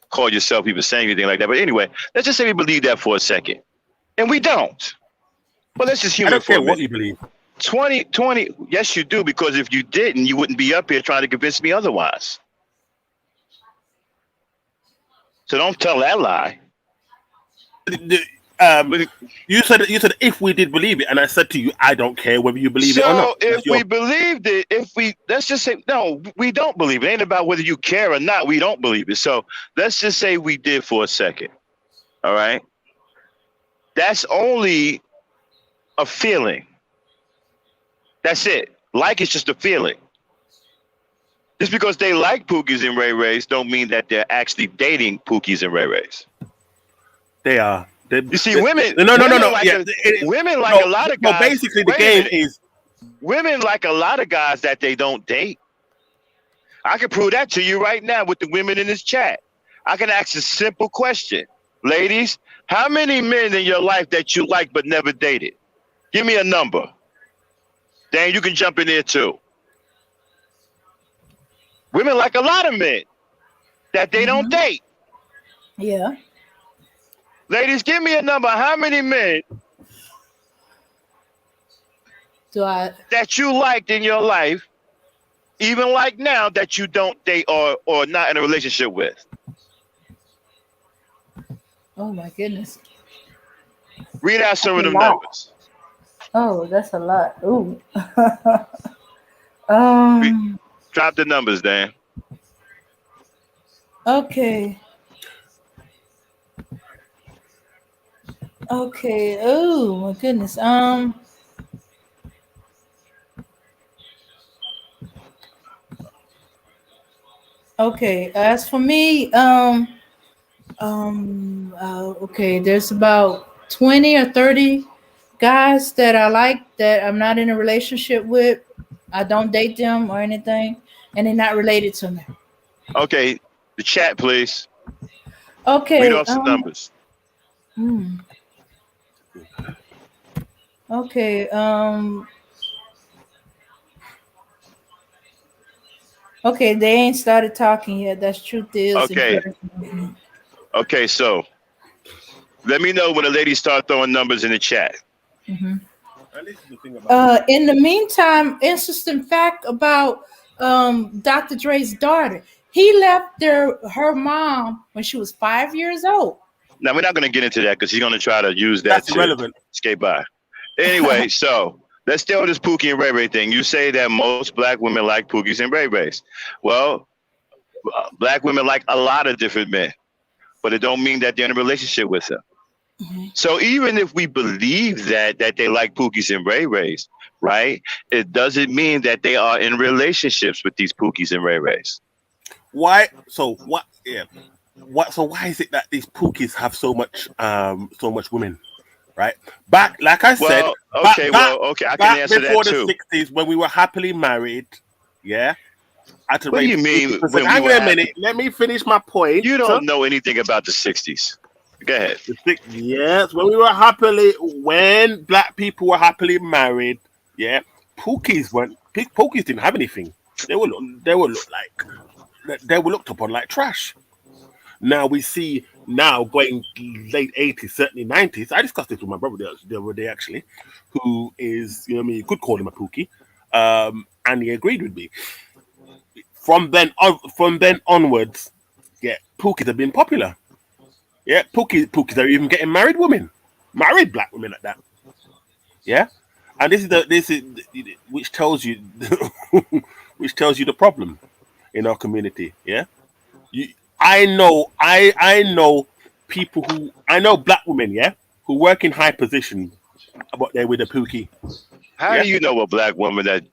call yourself even saying anything like that. But anyway, let's just say we believe that for a second. And we don't. But let's just human for a minute. What you believe. 20, yes, you do. Because if you didn't, you wouldn't be up here trying to convince me otherwise. So don't tell that lie. You said if we did believe it, and I said to you, I don't care whether you believe it or not. So if we believed it, let's just say no, we don't believe it. It ain't about whether you care or not. We don't believe it. So let's just say we did for a second. All right. That's only a feeling. That's it. Like it's just a feeling. Just because they like Pookies and Ray Rays don't mean that they're actually dating Pookies and Ray Rays. They are. You see, women. No. Women like a lot of guys. No, basically, the game is women like a lot of guys that they don't date. I can prove that to you right now with the women in this chat. I can ask a simple question, ladies. How many men in your life that you like but never dated? Give me a number. Dan, you can jump in there too. Women like a lot of men that they don't date. Yeah. Ladies, give me a number. How many men that you liked in your life, even like now, that you don't date or not in a relationship with? Oh my goodness. Read out some of them numbers. Oh, that's a lot. Ooh. Drop the numbers, Dan. Okay. Oh my goodness. Okay. As for me, okay, there's about 20 or 30 guys that I like that I'm not in a relationship with. I don't date them or anything, and they're not related to me. Okay, the chat, please. Okay. Read off some numbers. Okay. Okay, they ain't started talking yet. That's truth is. Okay. Okay, so let me know when the ladies start throwing numbers in the chat. Mm-hmm. In the meantime, interesting fact about Dr. Dre's daughter. He left her mom when she was 5 years old. Now, we're not going to get into that because he's going to try to use that to escape by. Anyway, so let's stay on this Pookie and Ray Ray thing. You say that most black women like Pookies and Ray Rays. Well, black women like a lot of different men, but it don't mean that they're in a relationship with them. So even if we believe that they like Pookies and Ray Rays, right? It doesn't mean that they are in relationships with these Pookies and Ray Rays. Why? So what? Yeah. What? So why is it that these Pookies have so much women? Right? Back, like I said, okay, I can answer that too. Before the 60s, when we were happily married, yeah. What do you mean? Hang on a minute. Let me finish my point. You don't know anything about the 60s. Go ahead. Yes, when black people were happily married, yeah, Pookies didn't have anything. They were looked upon like trash. Now we see going late 80s, certainly 90s. I discussed this with my brother the other day actually, who is, you could call him a Pookie, and he agreed with me. From then onwards, yeah, Pookies have been popular. Yeah, Pookies are even getting married black women at that. Yeah, and this is which tells you the problem in our community. Yeah, I know black women, yeah, who work in high position, but they're with a Pookie. How do you know a black woman that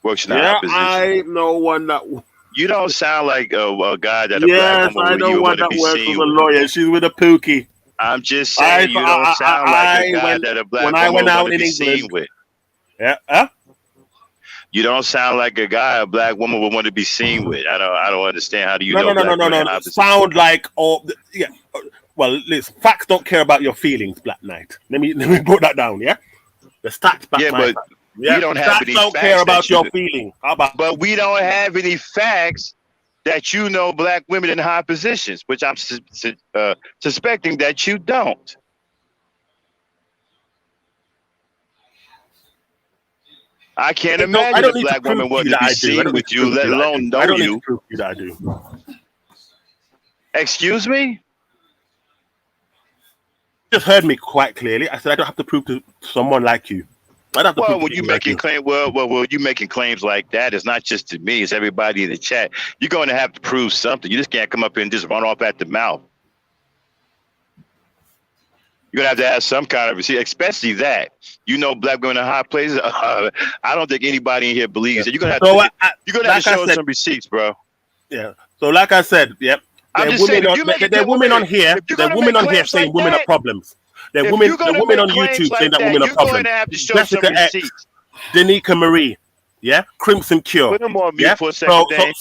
works in high position? I know one that. You don't sound like a guy that a black woman would want to be seen with. A lawyer. She's with a Pookie. I'm just saying you don't sound like a guy that a black woman would want to be seen with. Yeah. Huh? You don't sound like a guy a black woman would want to be seen with. I don't understand. How do you know? No. Sound like yeah. Well, listen. Facts don't care about your feelings, Black Knight. Let me put that down. Yeah. The stats back. Yeah, but. Yeah, we don't have any don't facts care about your feelings. But we don't have any facts that you know black women in high positions, which I'm suspecting that you don't. I can't imagine a black woman wanting to be seen with you, let alone know you. I don't need to prove you that I do. Excuse me? You just heard me quite clearly. I said I don't have to prove to someone like you. Well, when you making you making claims like that, it's not just to me; it's everybody in the chat. You're going to have to prove something. You just can't come up here and just run off at the mouth. You're gonna have some kind of receipt, especially that black women in high places. I don't think anybody in here believes it. You're gonna have to show us some receipts, bro. Yeah. So, like I said, yep. There are women on here saying women are problems. There are women on YouTube saying that women are problems. Jessica X, Danica Marie, yeah, Crimson Cure. Put them on mute for a second.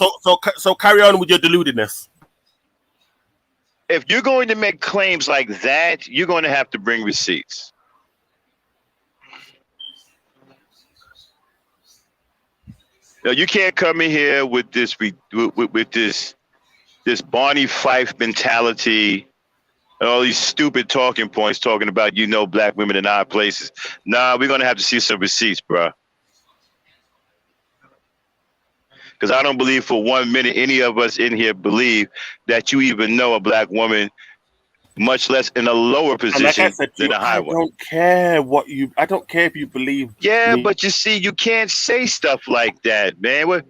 So carry on with your deludedness. If you're going to make claims like that, you're going to have to bring receipts. Now, you can't come in here with this Barney Fife mentality. And all these stupid talking points talking about, black women in high places. Nah, we're going to have to see some receipts, bro. Because I don't believe for 1 minute any of us in here believe that you even know a black woman, much less in a lower position than a high one. I don't care if you believe. Yeah, me. But you see, you can't say stuff like that, man.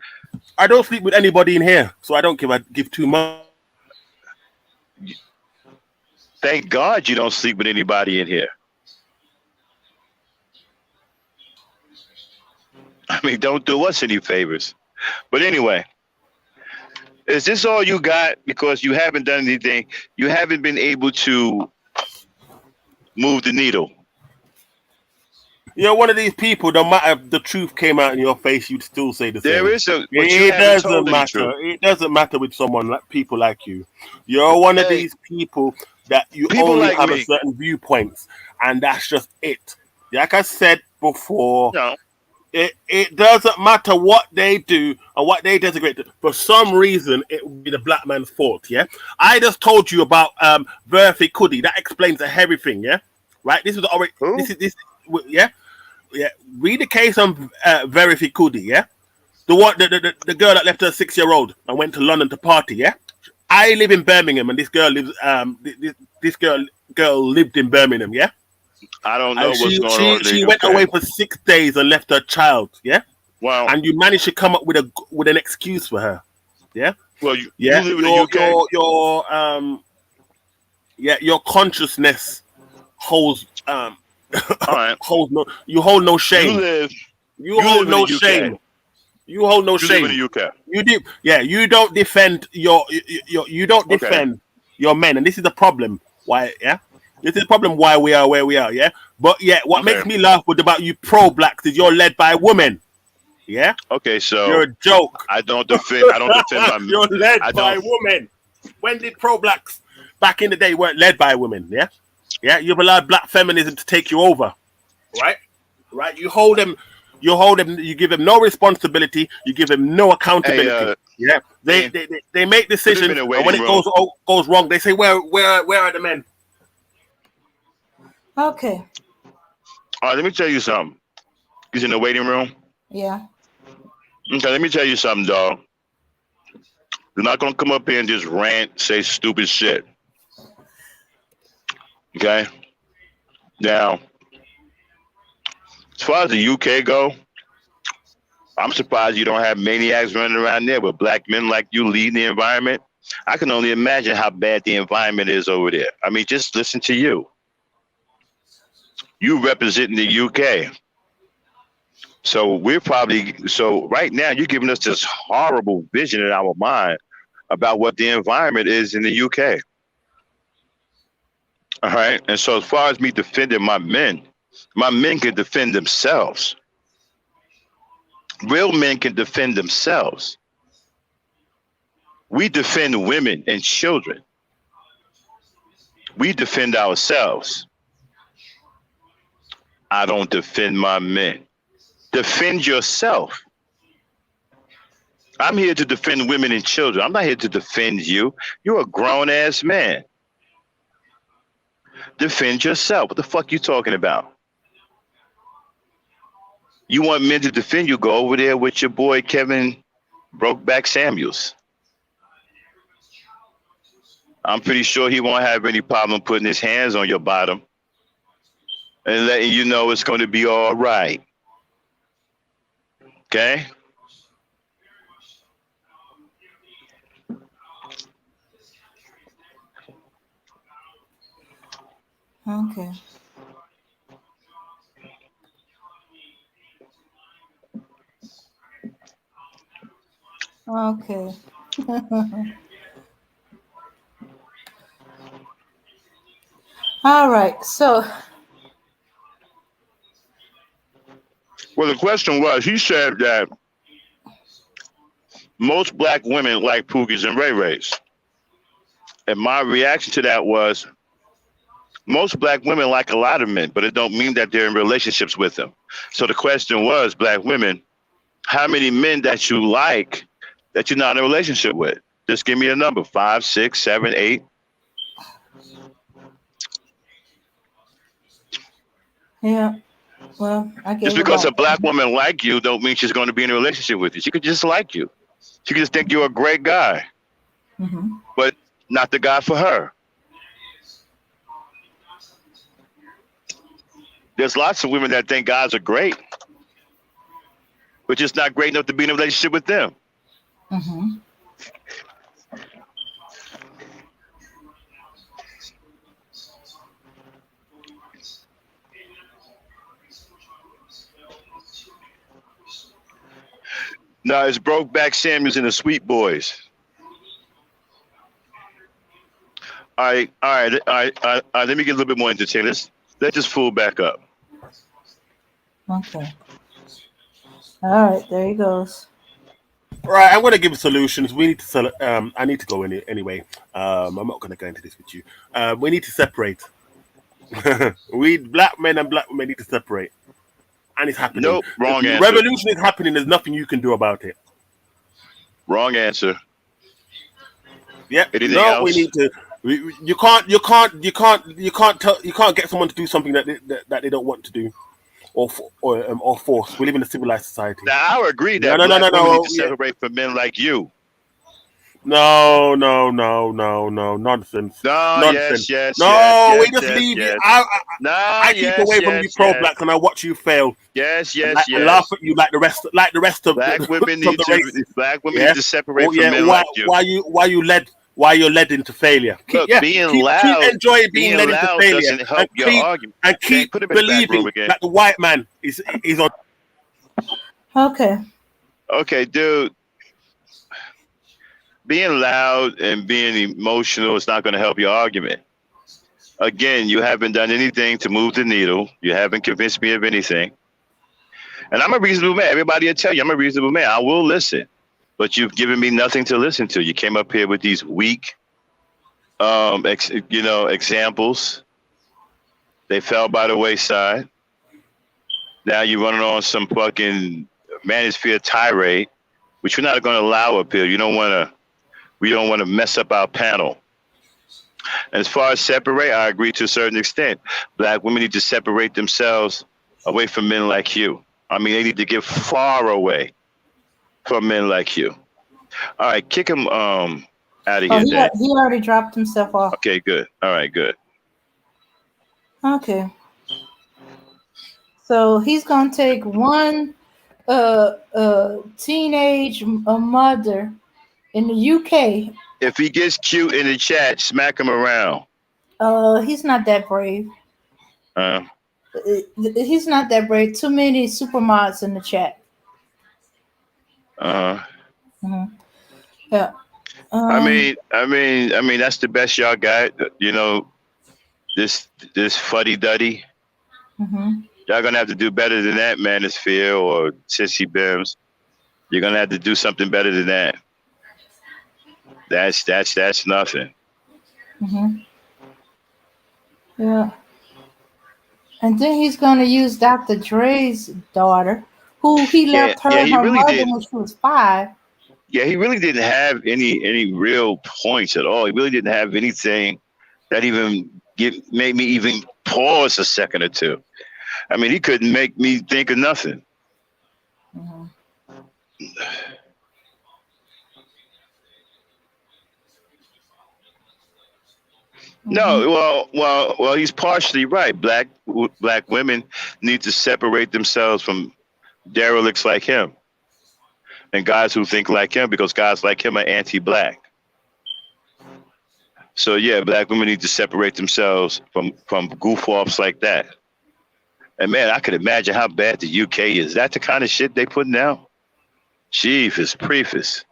I don't sleep with anybody in here, so I don't give too much. Thank God you don't sleep with anybody in here. I mean, don't do us any favors. But anyway, is this all you got? Because you haven't done anything. You haven't been able to move the needle. You're one of these people, no matter if the truth came out in your face, you'd still say the same. It doesn't matter. It doesn't matter with people like you. You're one of these people that you only have a certain viewpoints, and that's just it. Like I said before, it doesn't matter what they do and what they designate. For some reason, it will be the black man's fault. Yeah, I just told you about Verfi Kudi. That explains everything. Yeah, right. This was already. This. Yeah. Read the case on Verfi Kudi. Yeah, the girl that left her 6-year-old and went to London to party. Yeah. I live in Birmingham, and this girl lives. This girl lived in Birmingham. Yeah, I don't know what's going on. She went away for 6 days and left her child. Yeah, wow. And you managed to come up with an excuse for her. Yeah. Well, you live in the UK. Your consciousness holds All right. you hold no shame. You hold no live shame. You hold no shame. You live in the UK. You do. Yeah, you don't defend you don't defend your men, and this is the problem. Why? Yeah, this is the problem why we are where we are. Yeah, but yeah, what makes me laugh about you pro-blacks is you're led by women. Yeah. Okay, so you're a joke. I don't defend my. You're led by women. When did pro-blacks back in the day weren't led by women? Yeah, yeah. You've allowed black feminism to take you over, right? Right. You hold them. You give them no responsibility. You give them no accountability. Yeah. They make decisions, and when it goes wrong, they say, "Where are the men?" Okay. All right. Let me tell you something. He's in the waiting room. Yeah. Okay. Let me tell you something, dog. You're not gonna come up here and just rant, say stupid shit. Okay. Now, as far as the UK go, I'm surprised you don't have maniacs running around there with black men like you leading the environment. I can only imagine how bad the environment is over there. I mean, just listen to you. You representing the UK. So right now you're giving us this horrible vision in our mind about what the environment is in the UK. All right. And so as far as me defending my men can defend themselves. Real men can defend themselves. We defend women and children. We defend ourselves. I don't defend my men. Defend yourself. I'm here to defend women and children. I'm not here to defend you. You're a grown-ass man. Defend yourself. What the fuck you talking about? You want men to defend you, go over there with your boy Kevin Brokeback Samuels. I'm pretty sure he won't have any problem putting his hands on your bottom and letting you know it's going to be all right. Okay? Okay. Okay. All right. So. Well, the question was, he said that most black women like Poogies and Ray Rays. And my reaction to that was, most black women like a lot of men, but it don't mean that they're in relationships with them. So the question was, black women, how many men that you like that you're not in a relationship with? Just give me a number, 5, 6, 7, 8. Yeah. Well, I just because a black woman like you don't mean she's going to be in a relationship with you. She could just like you. She could just think you're a great guy, but not the guy for her. There's lots of women that think guys are great, but just not great enough to be in a relationship with them. No, it's Brokeback Samuels and the Sweet Boys. All right. Let me get a little bit more entertaining. Let's just fool back up. Okay. All right, there he goes. Right, I'm going to give solutions. We need to sell. I need to go anyway. I'm not going to go into this with you. We need to separate. We black men and black women need to separate. And it's happening. Nope, wrong answer. Revolution is happening. There's nothing you can do about it. Wrong answer. Yeah. Anything else? We need to. You can't get someone to do something that they don't want to do, or force. We live in a civilized society. Now I agree that black women need to separate from men like you. No, nonsense. Nonsense. Yes. We just leave you. I keep away from you pro-blacks, and I watch you fail. Yes. I laugh at you like the rest of black women need to separate from men like you. Why you led why you're led into failure. Look, being keep enjoying being led into failure doesn't help your argument. And keep believing that the white man is on. Okay, dude. Being loud and being emotional is not going to help your argument. Again, you haven't done anything to move the needle. You haven't convinced me of anything. And I'm a reasonable man. Everybody will tell you I'm a reasonable man. I will listen. But you've given me nothing to listen to. You came up here with these weak, examples. They fell by the wayside. Now you're running on some fucking manosphere tirade, which we're not going to allow up here. We don't want to mess up our panel. And as far as separate, I agree to a certain extent. Black women need to separate themselves away from men like you. I mean, they need to get far away from men like you. All right, kick him out of here, Dad. He already dropped himself off. Okay, good. All right, good. Okay. So he's going to take one teenage mother in the UK. If he gets cute in the chat, smack him around. He's not that brave. He's not that brave. Too many supermods in the chat. Mm-hmm. Yeah. I mean, that's the best y'all got. This fuddy-duddy. Mm-hmm. Y'all gonna have to do better than that, Manosphere or Sissy Bims. You're gonna have to do something better than that. That's nothing. Mm-hmm. Yeah. And then he's gonna use Dr. Dre's daughter, who he left her and her mother when she was 5. Yeah, he really didn't have any real points at all. He really didn't have anything that even made me even pause a second or two. I mean, he couldn't make me think of nothing. Mm-hmm. No, well, he's partially right. Black women need to separate themselves from derelicts like him and guys who think like him, because guys like him are anti-black. So yeah, black women need to separate themselves from goof-offs like that. And man, I could imagine how bad the UK is. That the kind of shit they putting out? Jeepers creepers.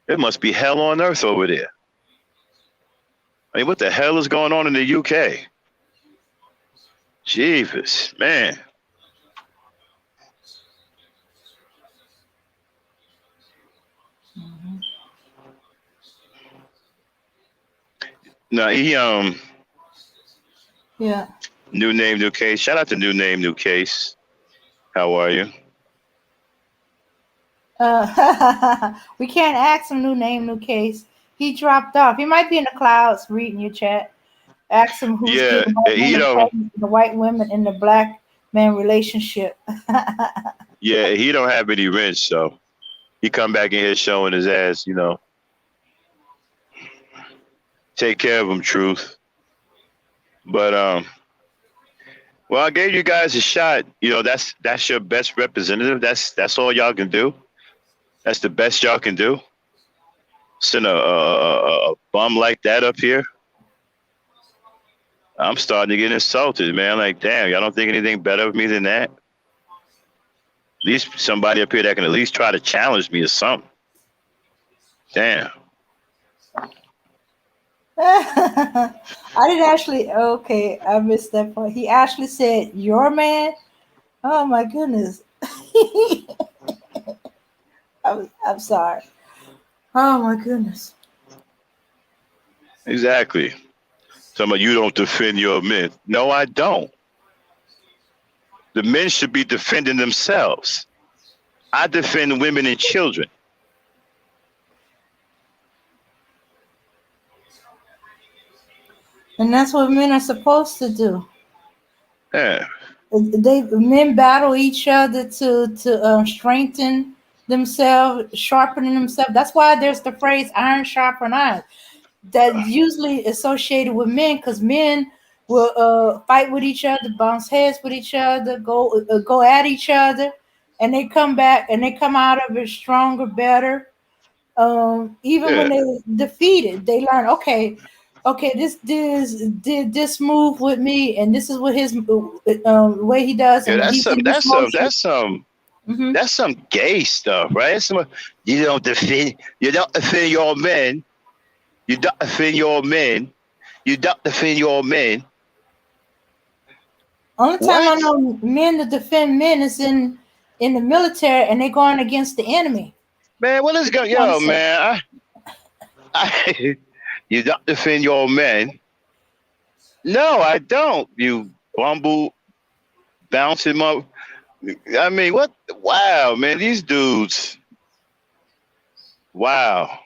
It must be hell on earth over there. I mean, what the hell is going on in the UK? Jeepers, man. Mm-hmm. No, he Yeah. New name, new case. Shout out to New Name, New Case. How are you? We can't ask him New Name, New Case. He dropped off. He might be in the clouds reading your chat. Ask him who's getting the white women in the black man relationship. Yeah, he don't have any wrench, so he come back in here showing his ass, Take care of him, Truth. But well, I gave you guys a shot. That's your best representative. That's all y'all can do. That's the best y'all can do. Send a bum like that up here. I'm starting to get insulted, man. Like, damn, y'all don't think anything better of me than that? At least somebody up here that can at least try to challenge me or something. Damn. I didn't actually. Okay, I missed that part. He actually said, "Your man." Oh my goodness. I'm sorry. Oh my goodness. Exactly. Somebody, you don't defend your men. No, I don't. The men should be defending themselves. I defend women and children. And that's what men are supposed to do. Yeah. Men battle each other to strengthen themselves, sharpening themselves. That's why there's the phrase "iron sharpen iron." That's usually associated with men, because men will fight with each other, bounce heads with each other, go at each other, and they come back and they come out of it stronger, better, Even when they defeated, they learn. Okay, this did this move with me, and this is what his way he does, Yeah, and that's he's some in this motion. that's some gay stuff, right? You don't defend your men. You don't defend your men. You don't defend your men. Only time I know men to defend men is in the military, and they're going against the enemy. Man, what is going? Yo, man, you don't defend your men. No, I don't. You bumble, bounce him up. I mean, what? Wow, man, these dudes. Wow.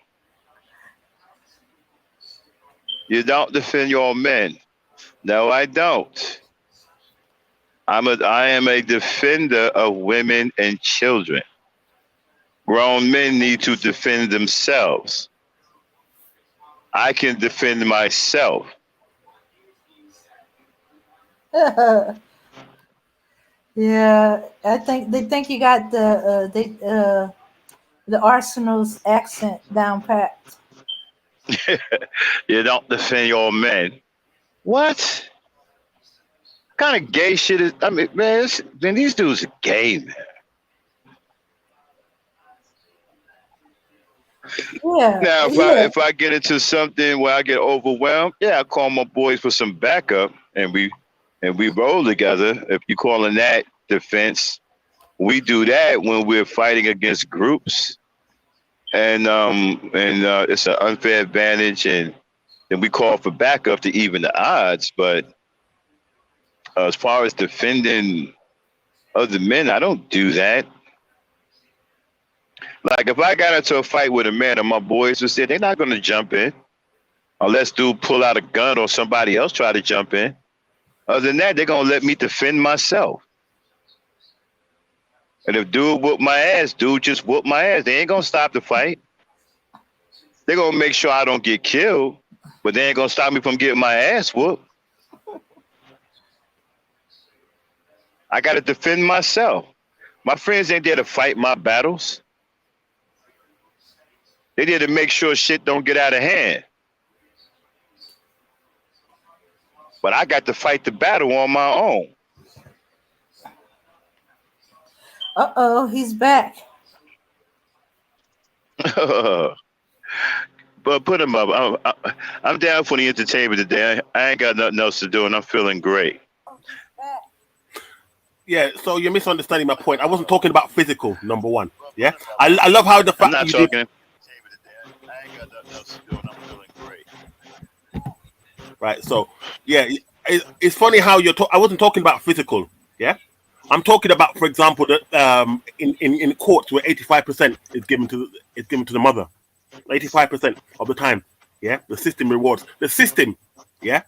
You don't defend your men. No, I don't. I am a defender of women and children. Grown men need to defend themselves. I can defend myself. Yeah, I think they think you got the Arsenal's accent down pat. You don't defend your men. What? Kind of gay shit is? I mean, man, these dudes are gay, man. Yeah. Now, if I get into something where I get overwhelmed, I call my boys for some backup, and we roll together. If you're calling that defense, we do that when we're fighting against groups, and it's an unfair advantage, and then we call for backup to even the odds. But as far as defending other men, I don't do that. Like if I got into a fight with a man and my boys would say they're not going to jump in unless dude pull out a gun or somebody else try to jump in. Other than that, they're going to let me defend myself. And if dude whoop my ass, dude just whoop my ass. They ain't going to stop the fight. They're going to make sure I don't get killed, but they ain't going to stop me from getting my ass whooped. I got to defend myself. My friends ain't there to fight my battles. They there to make sure shit don't get out of hand. But I got to fight the battle on my own. Uh-oh, he's back. But put him up. I'm down for the entertainment today. I ain't got nothing else to do, and I'm feeling great. Yeah, so you're misunderstanding my point. I wasn't talking about physical, number one. Yeah, I love how the fact I'm not talking. Right, so yeah, it's funny how you're. I wasn't talking about physical. Yeah, I'm talking about, for example, that in courts where 85% is given to the mother, 85% of the time. Yeah, the system rewards. The system, yeah,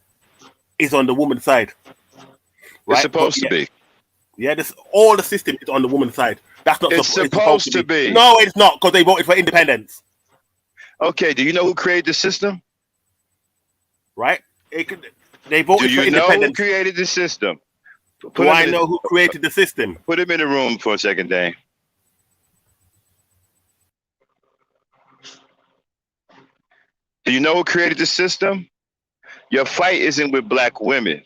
is on the woman's side. Right? It's supposed to be. Yeah, all the system is on the woman's side. That's not. It's supposed to be. No, it's not, because they voted for independence. Okay, do you know who created the system? Right. They voted for independence. Do you know who created the system? Do I know who created the system? Put him in the room for a second, Dane. Do you know who created the system? Your fight isn't with black women.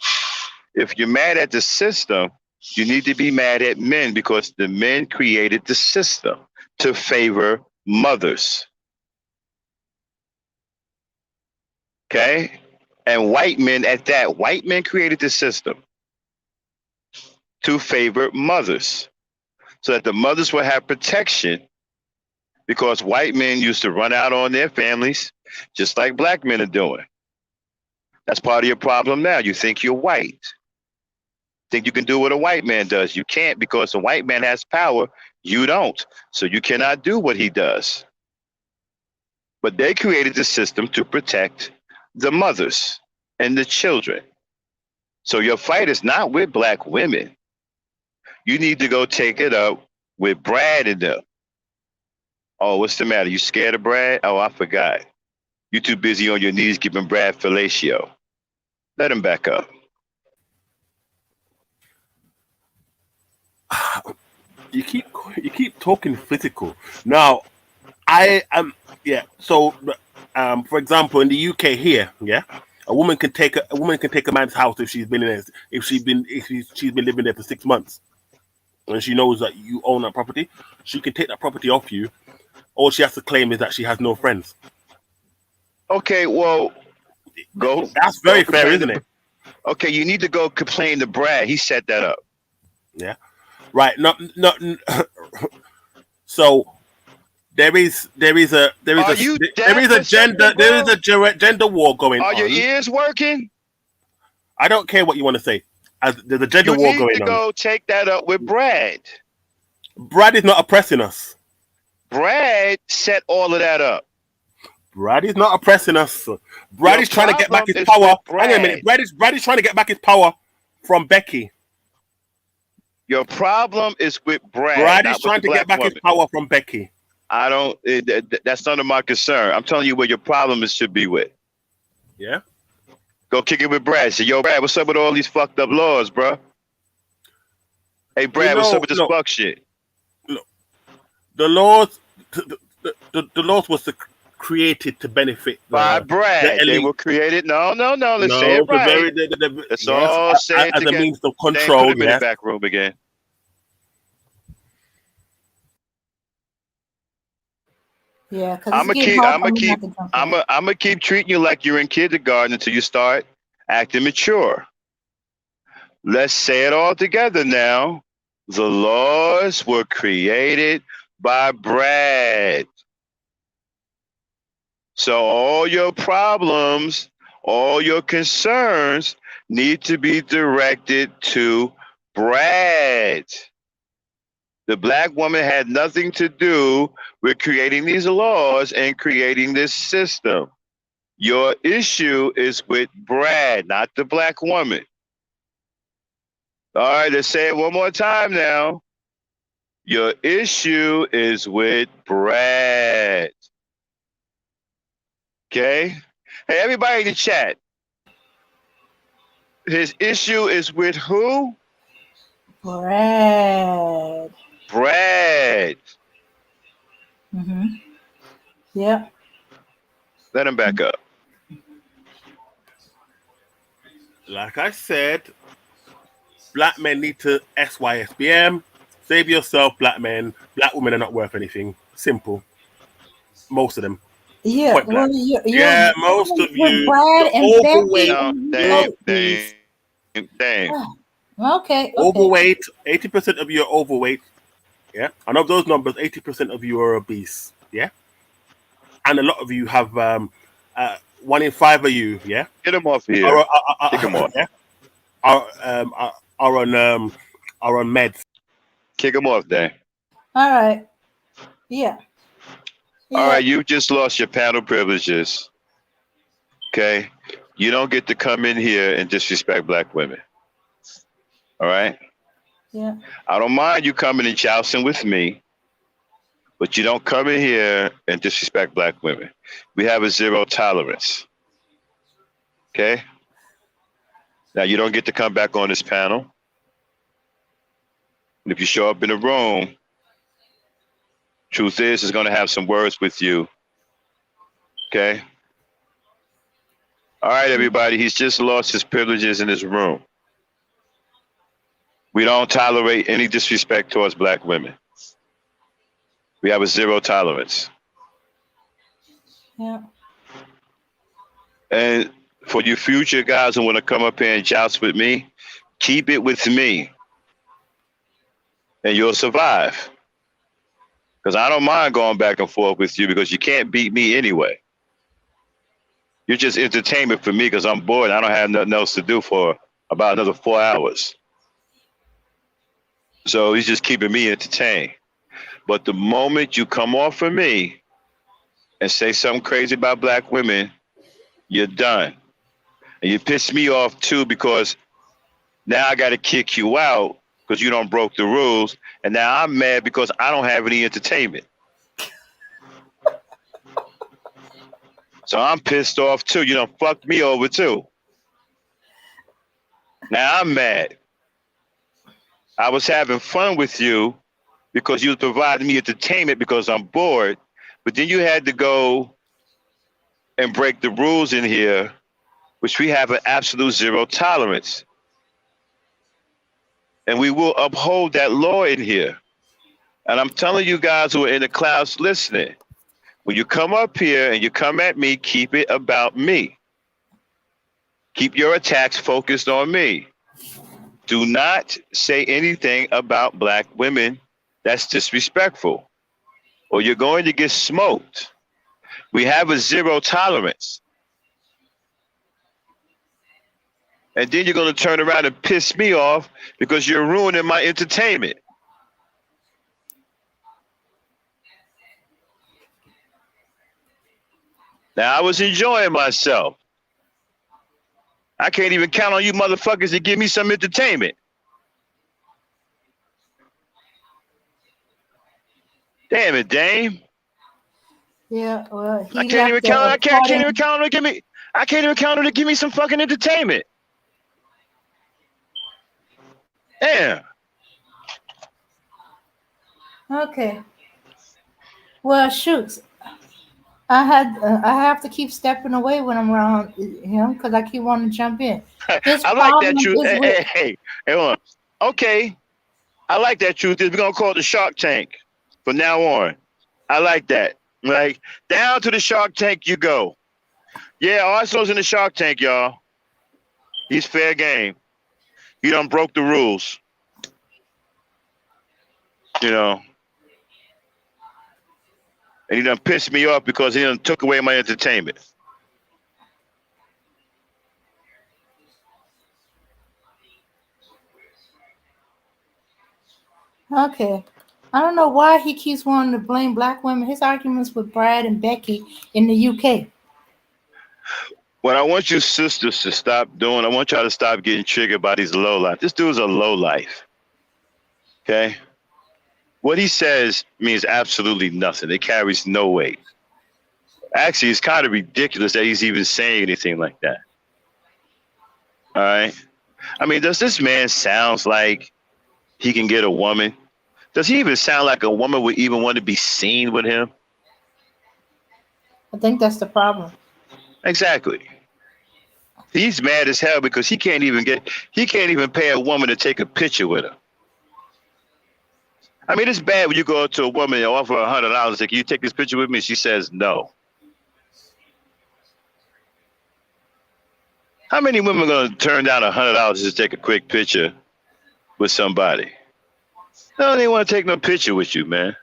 If you're mad at the system, you need to be mad at men, because the men created the system to favor mothers. Okay? And white men at that. White men created the system to favor mothers, so that the mothers will have protection, because white men used to run out on their families just like black men are doing. That's part of your problem now. You think you're white. Think you can do what a white man does. You can't, because a white man has power. You don't. So you cannot do what he does. But they created the system to protect the mothers and the children. So your fight is not with black women. You need to go take it up with Brad and them. Oh, what's the matter? You scared of Brad? Oh, I forgot. You too busy on your knees giving Brad fellatio. Let him back up. You keep talking physical. Now, So, for example, in the UK here, a woman can take a man's house if she's been living there for 6 months, and she knows that you own that property. She can take that property off you. All she has to claim is that she has no friends. Okay, well, go. That's very fair, isn't it? Okay, you need to go complain to Brad. He set that up. Yeah, right. Not. So there is a gender war going on. Are your ears working? I don't care what you want to say. There's a gender war going on. You need to go take that up with Brad. Brad is not oppressing us. Brad set all of that up. Brad is not oppressing us. Brad is trying to get back his power. Hang on a minute. Brad is trying to get back his power from Becky. Your problem is with Brad. Brad is trying to get back his power from Becky. I don't. That's none of my concern. I'm telling you where your problem should be with. Yeah. Go kick it with Brad. Say, yo, Brad, what's up with all these fucked up laws, bro? Hey, Brad, what's up with this fuck shit? Look, the laws was created to benefit by Brad. They were created. No. Let's say it right. Let's all say it as together. A means of control. In the back room again. Yeah, I'm gonna keep treating you like you're in kindergarten until you start acting mature. Let's say it all together now. The laws were created by Brad. So all your problems, all your concerns need to be directed to Brad. The black woman had nothing to do with creating these laws and creating this system. Your issue is with Brad, not the black woman. All right, let's say it one more time now. Your issue is with Brad. Okay? Hey, everybody in the chat. His issue is with who? Brad. Mm-hmm. Yeah. Let him back up. Like I said, black men need to SYSBM. Save yourself, black men. Black women are not worth anything. Simple. Most of them. Yeah. Well, most of you. Brad and overweight. Damn. Okay. Overweight. 80% of you are overweight. Yeah. And of those numbers, 80% of you are obese. Yeah. And a lot of you have 1 in 5 of you. Yeah. Get him off here. Kick him off. Yeah. Are on meds. Kick him off, Dan. All right. Yeah. All right, you just lost your panel privileges. Okay? You don't get to come in here and disrespect black women. All right? Yeah. I don't mind you coming and jousting with me, but you don't come in here and disrespect black women. We have a 0 tolerance. Okay? Now, you don't get to come back on this panel. And if you show up in the room, truth is going to have some words with you. Okay? All right, everybody. He's just lost his privileges in this room. We don't tolerate any disrespect towards black women. We have a 0 tolerance. Yeah. And for you future guys who want to come up here and joust with me, keep it with me. And you'll survive. Because I don't mind going back and forth with you because you can't beat me anyway. You're just entertainment for me because I'm bored. I don't have nothing else to do for about another 4 hours. So he's just keeping me entertained. But the moment you come off of me and say something crazy about black women, you're done. And you piss me off too because now I got to kick you out because you don't broke the rules. And now I'm mad because I don't have any entertainment. So I'm pissed off too. You done fucked me over too. Now I'm mad. I was having fun with you because you was providing me entertainment because I'm bored. But then you had to go and break the rules in here, which we have an absolute zero tolerance. And we will uphold that law in here. And I'm telling you guys who are in the class listening, when you come up here and you come at me, keep it about me. Keep your attacks focused on me. Do not say anything about black women that's disrespectful, or you're going to get smoked. We have a zero tolerance. And then you're going to turn around and piss me off because you're ruining my entertainment. Now, I was enjoying myself. I can't even count on you motherfuckers to give me some entertainment. Damn it, Dame. Yeah, well, I can't even count on to give me. I can't even count on to give me some fucking entertainment. Damn. Okay. Well, shoot. I have to keep stepping away when I'm around him because I keep wanting to jump in. I like that truth. Hey, hold on. Okay. I like that truth. We're gonna call it the Shark Tank from now on. I like that. Like, down to the Shark Tank you go. Yeah, Arsenal's in the Shark Tank, y'all. He's fair game. He done broke the rules. You know. And he done pissed me off because he done took away my entertainment. Okay. I don't know why he keeps wanting to blame black women. His arguments with Brad and Becky in the UK. What I want you sisters to stop doing, I want y'all to stop getting triggered by these lowlife. This dude's a lowlife. Okay? What he says means absolutely nothing. It carries no weight. Actually, it's kind of ridiculous that he's even saying anything like that. All right? I mean, does this man sound like he can get a woman? Does he even sound like a woman would even want to be seen with him? I think that's the problem. Exactly. He's mad as hell because he can't even pay a woman to take a picture with her. I mean, it's bad when you go to a woman and offer $100, like, can you take this picture with me? She says no. How many women are going to turn down $100 to take a quick picture with somebody? No, they want to take no picture with you, man.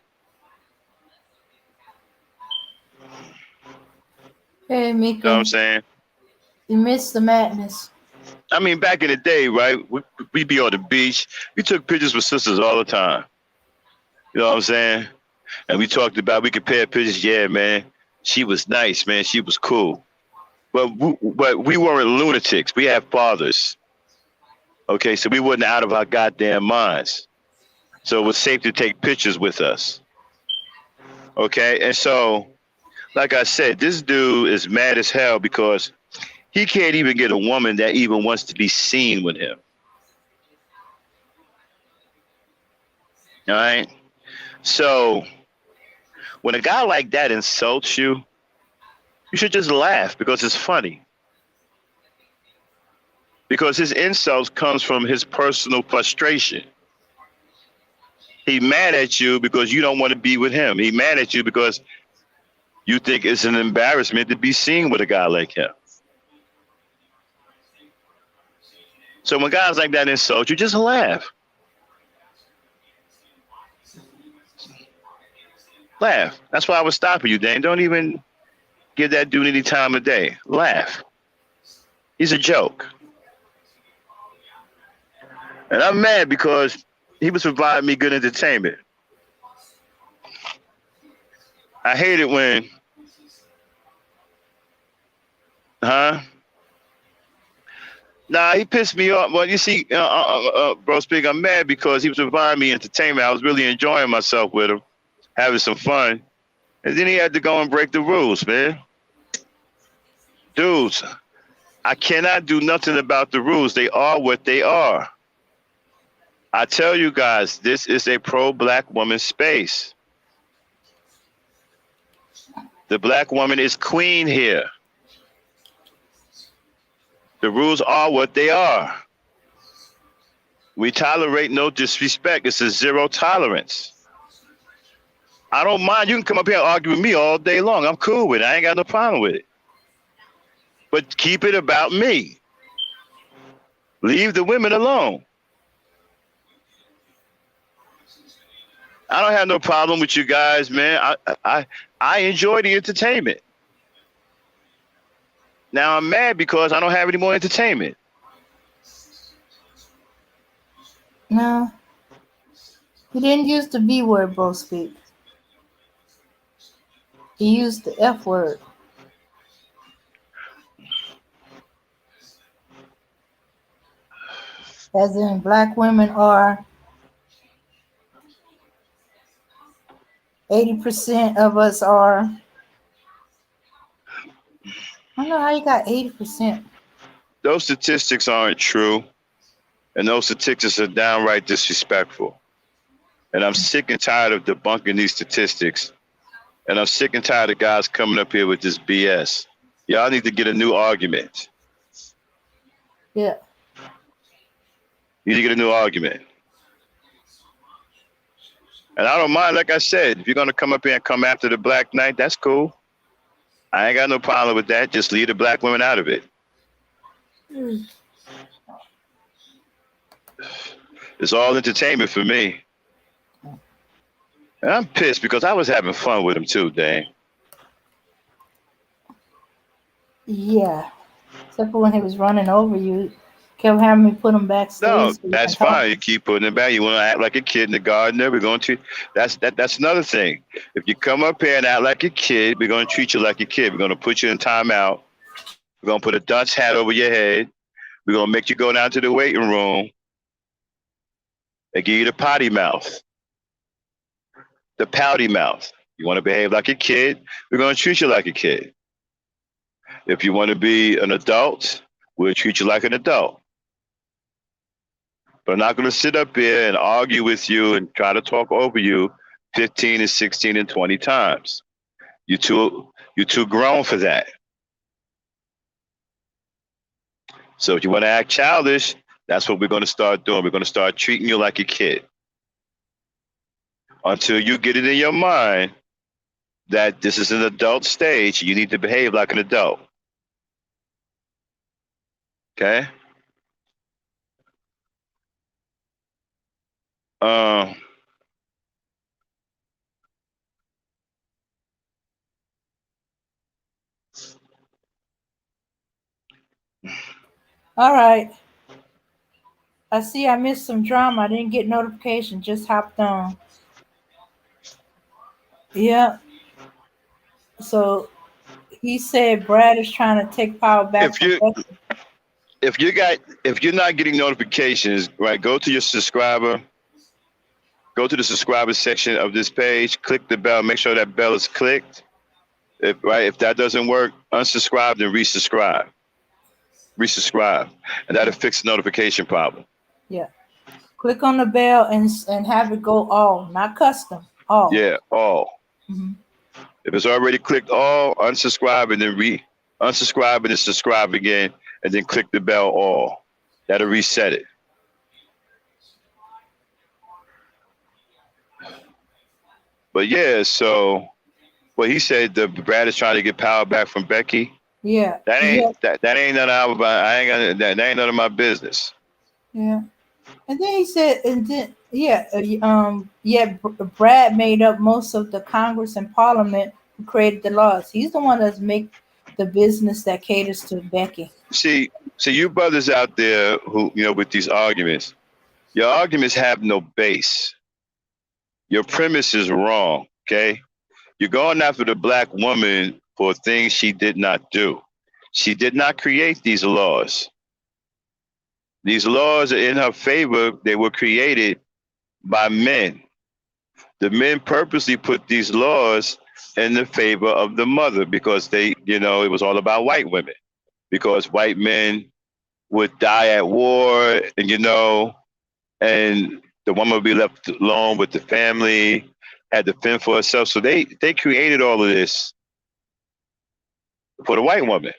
Hey, Mika. You know what I'm saying? You missed the madness. I mean, back in the day, right? We'd be on the beach. We took pictures with sisters all the time. You know what I'm saying? And we talked about, we compared pictures. Yeah, man. She was nice, man. She was cool. But we weren't lunatics. We had fathers. Okay, so we wasn't out of our goddamn minds. So it was safe to take pictures with us. Okay, and so, like I said, this dude is mad as hell because he can't even get a woman that even wants to be seen with him. All right? So, when a guy like that insults you, you should just laugh because it's funny. Because his insults comes from his personal frustration. He's mad at you because you don't want to be with him. He's mad at you because you think it's an embarrassment to be seen with a guy like him. So when guys like that insult you, just laugh. Laugh. That's why I was stopping you, Dan. Don't even give that dude any time of day. Laugh. He's a joke. And I'm mad because he was providing me good entertainment. I hate it when, Nah, he pissed me off. Well, you see, bro, speak, I'm mad because he was providing me entertainment. I was really enjoying myself with him, having some fun. And then he had to go and break the rules, man. Dudes, I cannot do nothing about the rules. They are what they are. I tell you guys, this is a pro-black woman space. The black woman is queen here. The rules are what they are. We tolerate no disrespect. It's a zero tolerance. I don't mind. You can come up here and argue with me all day long. I'm cool with it. I ain't got no problem with it. But keep it about me. Leave the women alone. I don't have no problem with you guys, man. I enjoy the entertainment. Now I'm mad because I don't have any more entertainment. No. He didn't use the B word, bro speak. He used the F word. As in, black women are 80% of us are. I don't know how you got 80%. Those statistics aren't true, and those statistics are downright disrespectful. And I'm sick and tired of debunking these statistics. And I'm sick and tired of guys coming up here with this BS. Y'all need to get a new argument. Yeah. You need to get a new argument. And I don't mind, like I said, if you're going to come up here and come after the Black Knight, that's cool. I ain't got no problem with that. Just leave the black women out of it. It's all entertainment for me. And I'm pissed because I was having fun with him too, dang. Yeah. Except for when he was running over you. Kept having me put him backstage. No, that's fine. You keep putting it back. You want to act like a kid in the garden. We're going to. That's another thing. If you come up here and act like a kid, we're going to treat you like a kid. We're going to put you in timeout. We're going to put a dunce hat over your head. We're going to make you go down to the waiting room and give you the potty mouth, the pouty mouth. You want to behave like a kid, we're going to treat you like a kid. If you want to be an adult, we'll treat you like an adult. But I'm not going to sit up here and argue with you and try to talk over you 15 and 16 and 20 times. You're too grown for that. So if you want to act childish, that's what we're going to start doing. We're going to start treating you like a kid. Until you get it in your mind that this is an adult stage, you need to behave like an adult. Okay? All right. I see I missed some drama. I didn't get notification. Just hopped on. Yeah. So he said Brad is trying to take power back from Becky. If you're not getting notifications, right, go to your subscriber. Go to the subscriber section of this page, click the bell, make sure that bell is clicked. If that doesn't work, unsubscribe and resubscribe. And that'll fix the notification problem. Yeah. Click on the bell and have it go all, not custom, all. Yeah, all. Mm-hmm. If it's already clicked all, unsubscribe and then unsubscribe and then subscribe again, and then click the bell all. That'll reset it. But yeah, so he said the Brad is trying to get power back from Becky. Yeah. That ain't none of that ain't none of my business. Yeah. And then he said, Brad made up most of the Congress and Parliament who created the laws. He's the one that's make the business that caters to Becky. See, you brothers out there who, with these arguments, your arguments have no base. Your premise is wrong, okay? You're going after the black woman for things she did not do. She did not create these laws. These laws are in her favor. They were created by men. The men purposely put these laws in the favor of the mother because it was all about white women. Because white men would die at war, and the woman would be left alone with the family, had to fend for herself. So they created all of this for the white woman.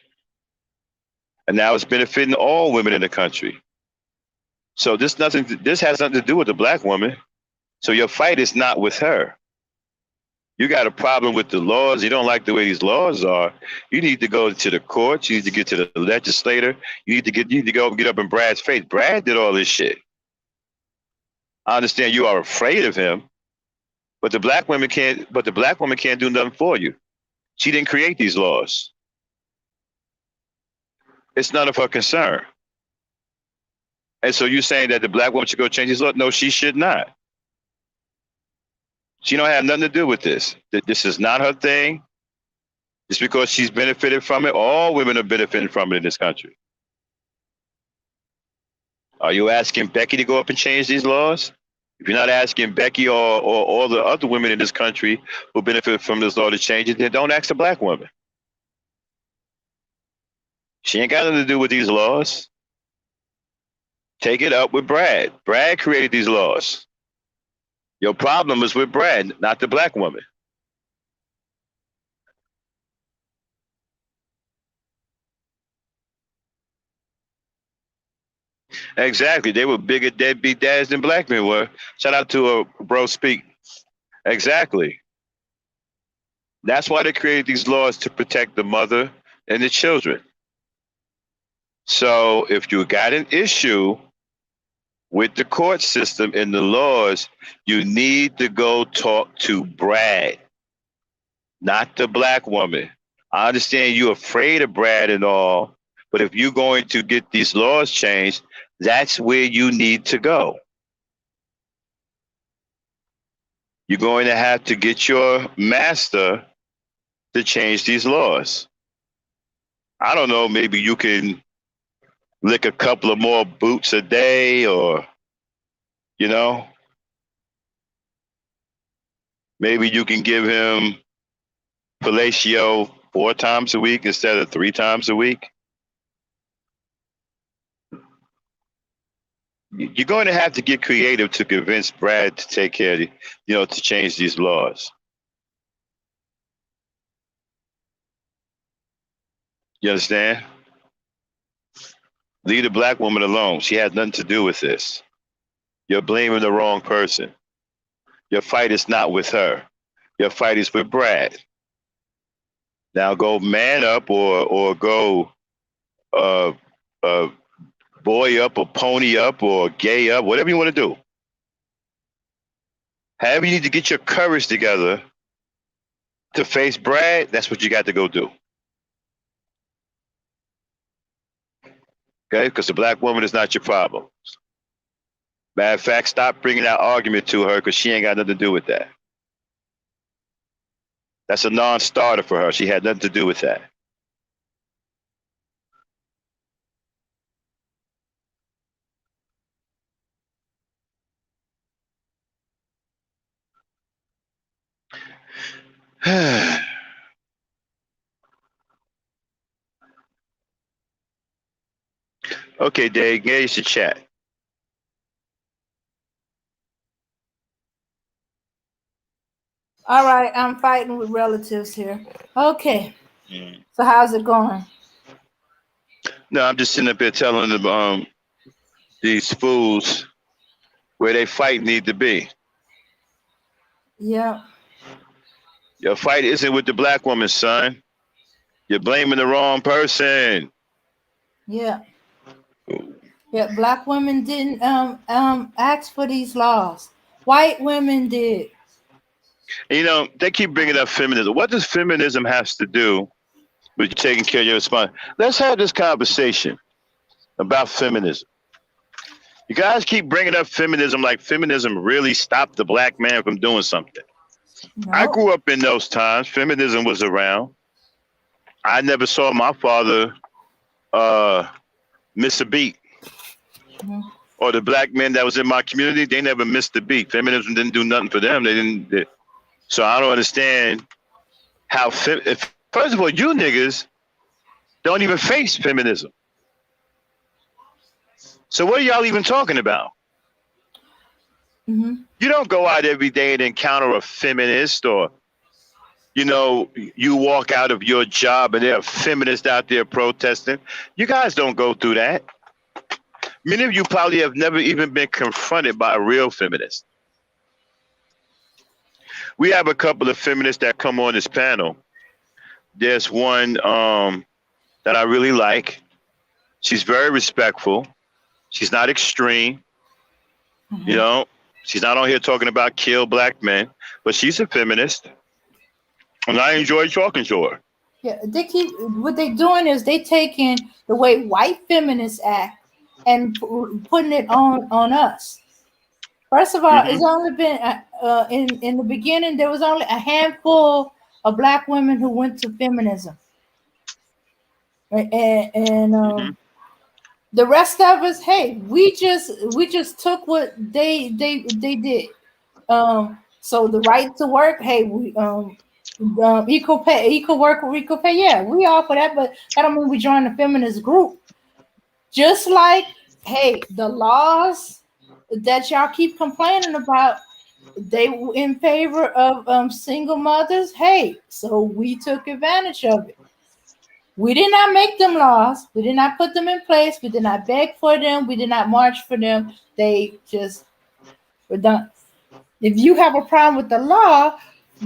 And now it's benefiting all women in the country. So this has nothing to do with the black woman. So your fight is not with her. You got a problem with the laws. You don't like the way these laws are. You need to go to the courts. You need to get to the legislator. You need to get up in Brad's face. Brad did all this shit. I understand you are afraid of him, but the black woman can't. But the black woman can't do nothing for you. She didn't create these laws. It's none of her concern. And so you're saying that the black woman should go change these laws? No, she should not. She don't have nothing to do with this. This is not her thing. Just because she's benefited from it, all women are benefiting from it in this country. Are you asking Becky to go up and change these laws? If you're not asking Becky or all the other women in this country who benefit from this law to change it, then don't ask the black woman. She ain't got nothing to do with these laws. Take it up with Brad. Brad created these laws. Your problem is with Brad, not the black woman. Exactly. They were bigger deadbeat dads than black men were. Shout out to Bro Speak. Exactly. That's why they created these laws, to protect the mother and the children. So if you got an issue with the court system and the laws, you need to go talk to Brad, not the black woman. I understand you're afraid of Brad and all, but if you're going to get these laws changed, that's where you need to go. You're going to have to get your master to change these laws. I don't know, maybe you can lick a couple of more boots a day, or, you know, maybe you can give him fellatio 4 times a week instead of 3 times a week. You're going to have to get creative to convince Brad to take care of to change these laws. You understand? Leave the black woman alone. She has nothing to do with this. You're blaming the wrong person. Your fight is not with her. Your fight is with Brad. Now go man up or go boy up or pony up or gay up, whatever you want to do. However you need to get your courage together to face Brad, that's what you got to go do. Okay, because the black woman is not your problem. Matter of fact, stop bringing that argument to her, because she ain't got nothing to do with that. That's a non-starter for her. She had nothing to do with that. Okay, Dave, engage the chat. All right, I'm fighting with relatives here. Okay. So how's it going? No, I'm just sitting up here telling them these fools where they fight need to be. Yeah. Your fight isn't with the black woman, son. You're blaming the wrong person. Yeah. Yeah, black women didn't ask for these laws. White women did. They keep bringing up feminism. What does feminism have to do with taking care of your response? Let's have this conversation about feminism. You guys keep bringing up feminism like feminism really stopped the black man from doing something. No. I grew up in those times. Feminism was around. I never saw my father miss a beat. Mm-hmm. Or the black men that was in my community, they never missed a beat. Feminism didn't do nothing for them. So I don't understand how, first of all, you niggas don't even face feminism. So what are y'all even talking about? Mm-hmm. You don't go out every day and encounter a feminist or You know, you walk out of your job and there are feminists out there protesting. You guys don't go through that. Many of you probably have never even been confronted by a real feminist. We have a couple of feminists that come on this panel. There's one that I really like. She's very respectful. She's not extreme. Mm-hmm. You know, she's not on here talking about kill black men, but she's a feminist. And I enjoy talking to her. Yeah, what they're doing is they taking the way white feminists act and putting it on us. First of all, it's only been in the beginning there was only a handful of black women who went to feminism, and the rest of us, hey, we just took what they did. So the right to work, hey, we equal pay, equal work, equal pay. Yeah, we all for that, but that don't mean we join the feminist group. Just like, hey, the laws that y'all keep complaining about, they were in favor of single mothers. Hey, so we took advantage of it. We did not make them laws. We did not put them in place. We did not beg for them. We did not march for them. They just were done. If you have a problem with the law,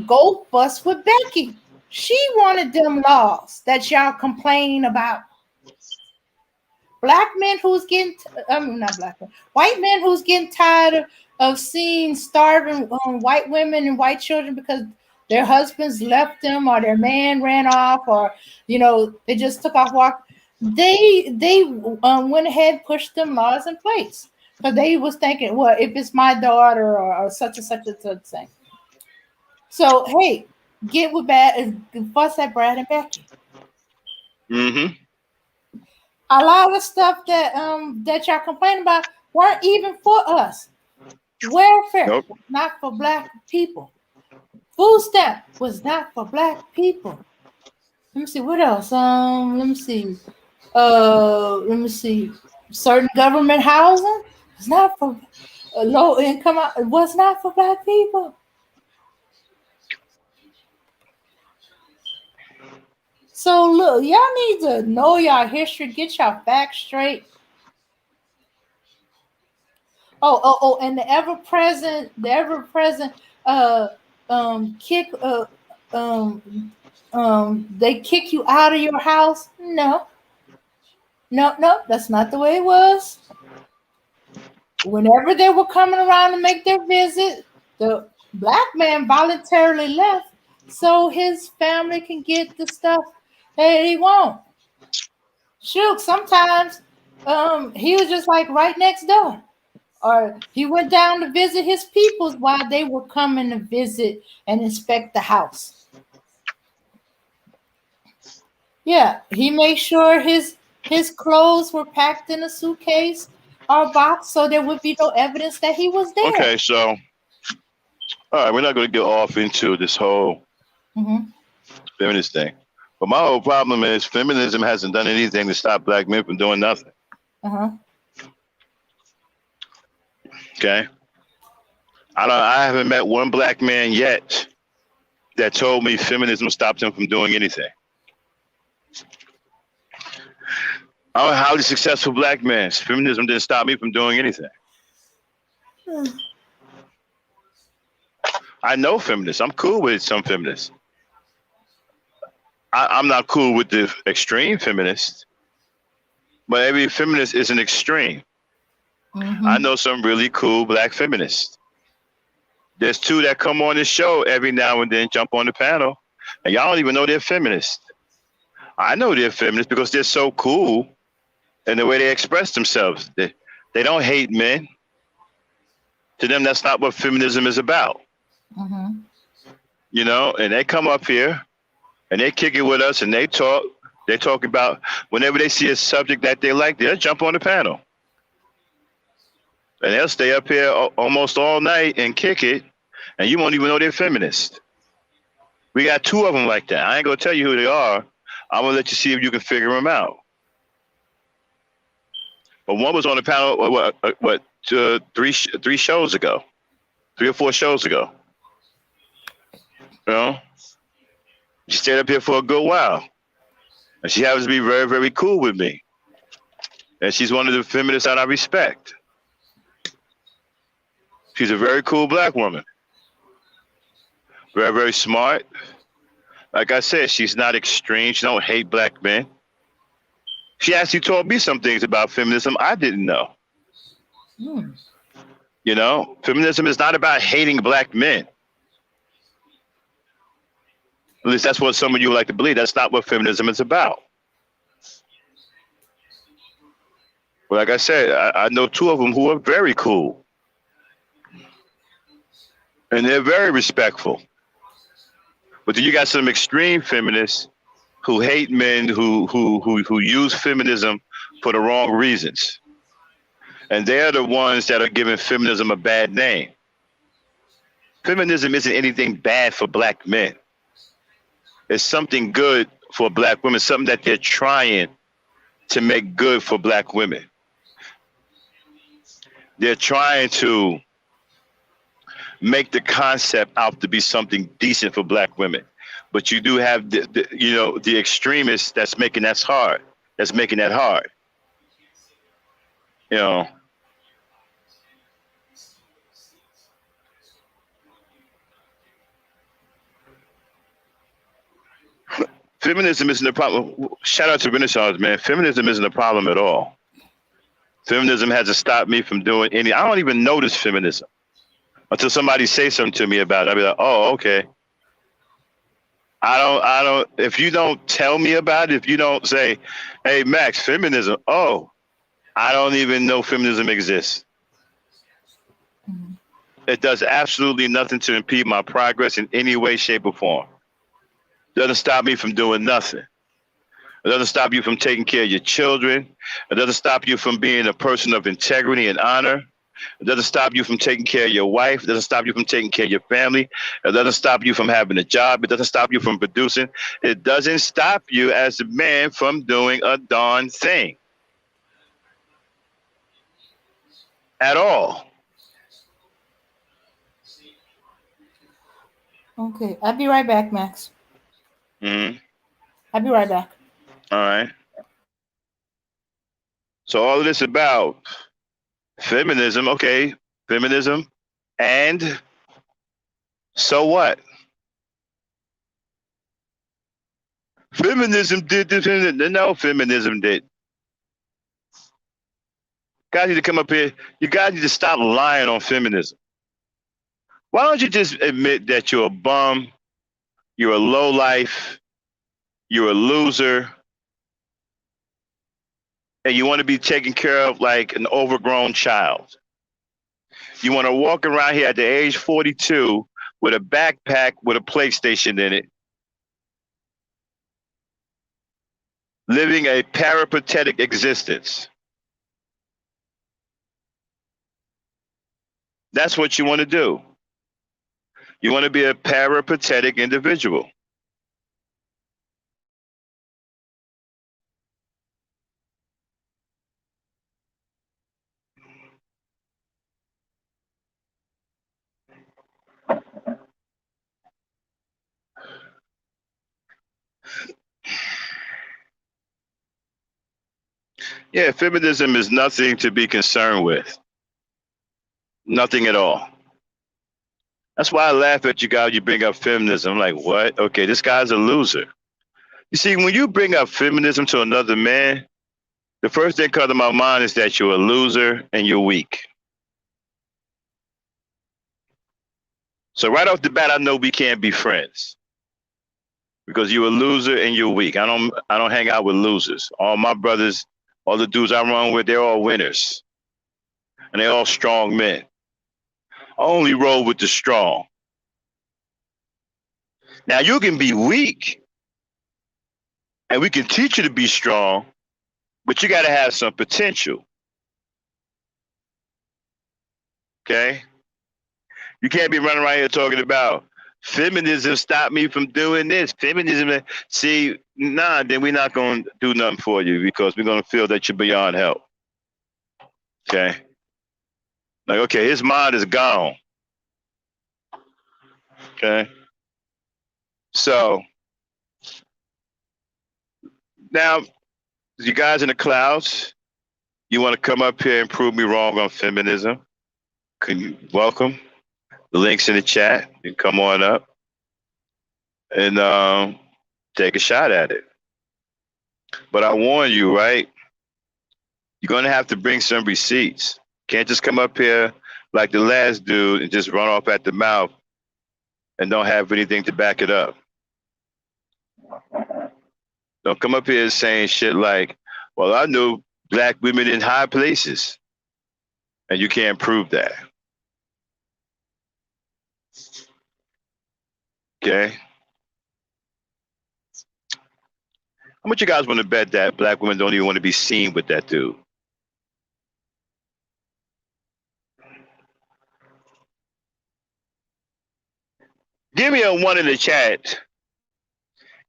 go fuss with Becky. She wanted them laws that y'all complain about. Black men who's getting, not black men, white men who's getting tired of seeing starving white women and white children because their husbands left them or their man ran off or, you know, they just took off walk. They went ahead and pushed them laws in place because they was thinking, well, if it's my daughter or such and such thing. So, hey, get with fuss at Brad and Becky. Mm-hmm. A lot of stuff that y'all complain about weren't even for us. Welfare was not for black people. Food stamp was not for black people. Let me see what else. Let me see. Certain government housing was not for low income. It was not for black people. So look, y'all need to know y'all history, get y'all facts straight. Oh, and the ever present kick they kick you out of your house. No, that's not the way it was. Whenever they were coming around to make their visit, the black man voluntarily left so his family can get the stuff that he wants. Shoot, sometimes he was just like right next door. Or he went down to visit his peoples while they were coming to visit and inspect the house. Yeah, he made sure his clothes were packed in a suitcase or box so there would be no evidence that he was there. Okay, so, all right, we're not going to get off into this whole feminist thing. But my whole problem is feminism hasn't done anything to stop black men from doing nothing. Okay. I haven't met one black man yet that told me feminism stopped him from doing anything. I'm a highly successful black man. Feminism didn't stop me from doing anything. I know feminists. I'm cool with some feminists. I'm not cool with the extreme feminists, but every feminist is an extreme. I know some really cool black feminists. There's two that come on this show every now and then, jump on the panel, and y'all don't even know they're feminists. I know they're feminists because they're so cool in the way they express themselves. They don't hate men. To them, that's not what feminism is about. You know, and they come up here and they kick it with us and they talk. They talk about whenever they see a subject that they like, they'll jump on the panel. And they'll stay up here almost all night and kick it, and you won't even know they're feminists. We got two of them like that. I ain't gonna tell you who they are. I'm gonna let you see if you can figure them out. But one was on the panel, three shows ago, 3 or 4 shows ago. You know, She stayed up here for a good while. And she happens to be very, very cool with me. And she's one of the feminists that I respect. She's a very cool black woman. Very, very smart. Like I said, she's not extreme. She don't hate black men. She actually taught me some things about feminism I didn't know. You know, feminism is not about hating black men. At least that's what some of you like to believe. That's not what feminism is about. But like I said, I know two of them who are very cool. And they're very respectful. But then you got some extreme feminists who hate men, who use feminism for the wrong reasons. And they're the ones that are giving feminism a bad name. Feminism isn't anything bad for black men. It's something good for black women, something that they're trying to make good for black women. They're trying to make the concept out to be something decent for black women. But you do have the extremists that's making that hard. That's making that hard. You know. Feminism isn't a problem. Shout out to Renaissance, man. Feminism isn't a problem at all. Feminism hasn't stopped me from doing any. I don't even notice feminism until somebody say something to me about it. I'll be like, oh, okay. I don't, if you don't tell me about it, if you don't say, hey, Max, feminism, oh, I don't even know feminism exists. It does absolutely nothing to impede my progress in any way, shape, or form. It doesn't stop me from doing nothing. It doesn't stop you from taking care of your children. It doesn't stop you from being a person of integrity and honor. It doesn't stop you from taking care of your wife. It doesn't stop you from taking care of your family. It doesn't stop you from having a job. It doesn't stop you from producing. It doesn't stop you as a man from doing a darn thing. At all. Okay, I'll be right back, Max. I'll be right back. All right. So all of this about feminism, okay, feminism, and so what? Feminism did this, no, feminism did. Guys need to come up here. You guys need to stop lying on feminism. Why don't you just admit that you're a bum, you're a lowlife, you're a loser, and you want to be taken care of like an overgrown child. You want to walk around here at the age 42 with a backpack with a PlayStation in it, living a peripatetic existence. That's what you want to do. You want to be a peripatetic individual. Yeah, feminism is nothing to be concerned with. Nothing at all. That's why I laugh at you guys. You bring up feminism. I'm like, what? Okay, this guy's a loser. You see, when you bring up feminism to another man, the first thing that comes to my mind is that you're a loser and you're weak. So right off the bat, I know we can't be friends because you're a loser and you're weak. I don't hang out with losers. All my brothers, all the dudes I run with, they're all winners, and they're all strong men. I only roll with the strong. Now you can be weak, and we can teach you to be strong, but you got to have some potential. Okay? You can't be running around here talking about feminism stopped me from doing this. Feminism, see, nah, then we're not going to do nothing for you because we're going to feel that you're beyond help. Okay? Like, okay, his mind is gone. Okay? So, Now, you guys in the clouds, you want to come up here and prove me wrong on feminism? Can you welcome? The link's in the chat. You can come on up and take a shot at it. But I warn you, right? You're going to have to bring some receipts. Can't just come up here like the last dude and just run off at the mouth and don't have anything to back it up. Don't come up here saying shit like, well, I knew black women in high places. And you can't prove that. Okay? How much you guys want to bet that black women don't even want to be seen with that dude? Give me a 1 in the chat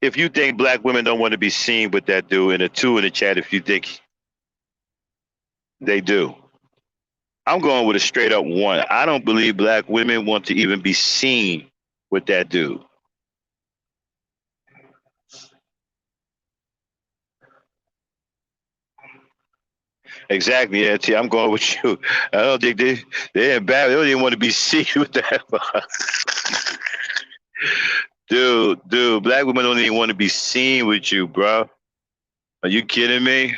if you think black women don't want to be seen with that dude, and a 2 in the chat if you think they do. I'm going with a straight up 1. I don't believe black women want to even be seen with that dude. Exactly, yeah, T. I'm going with you. I don't think they're bad. They don't even want to be seen with that. Dude, black women don't even want to be seen with you, bro. Are you kidding me?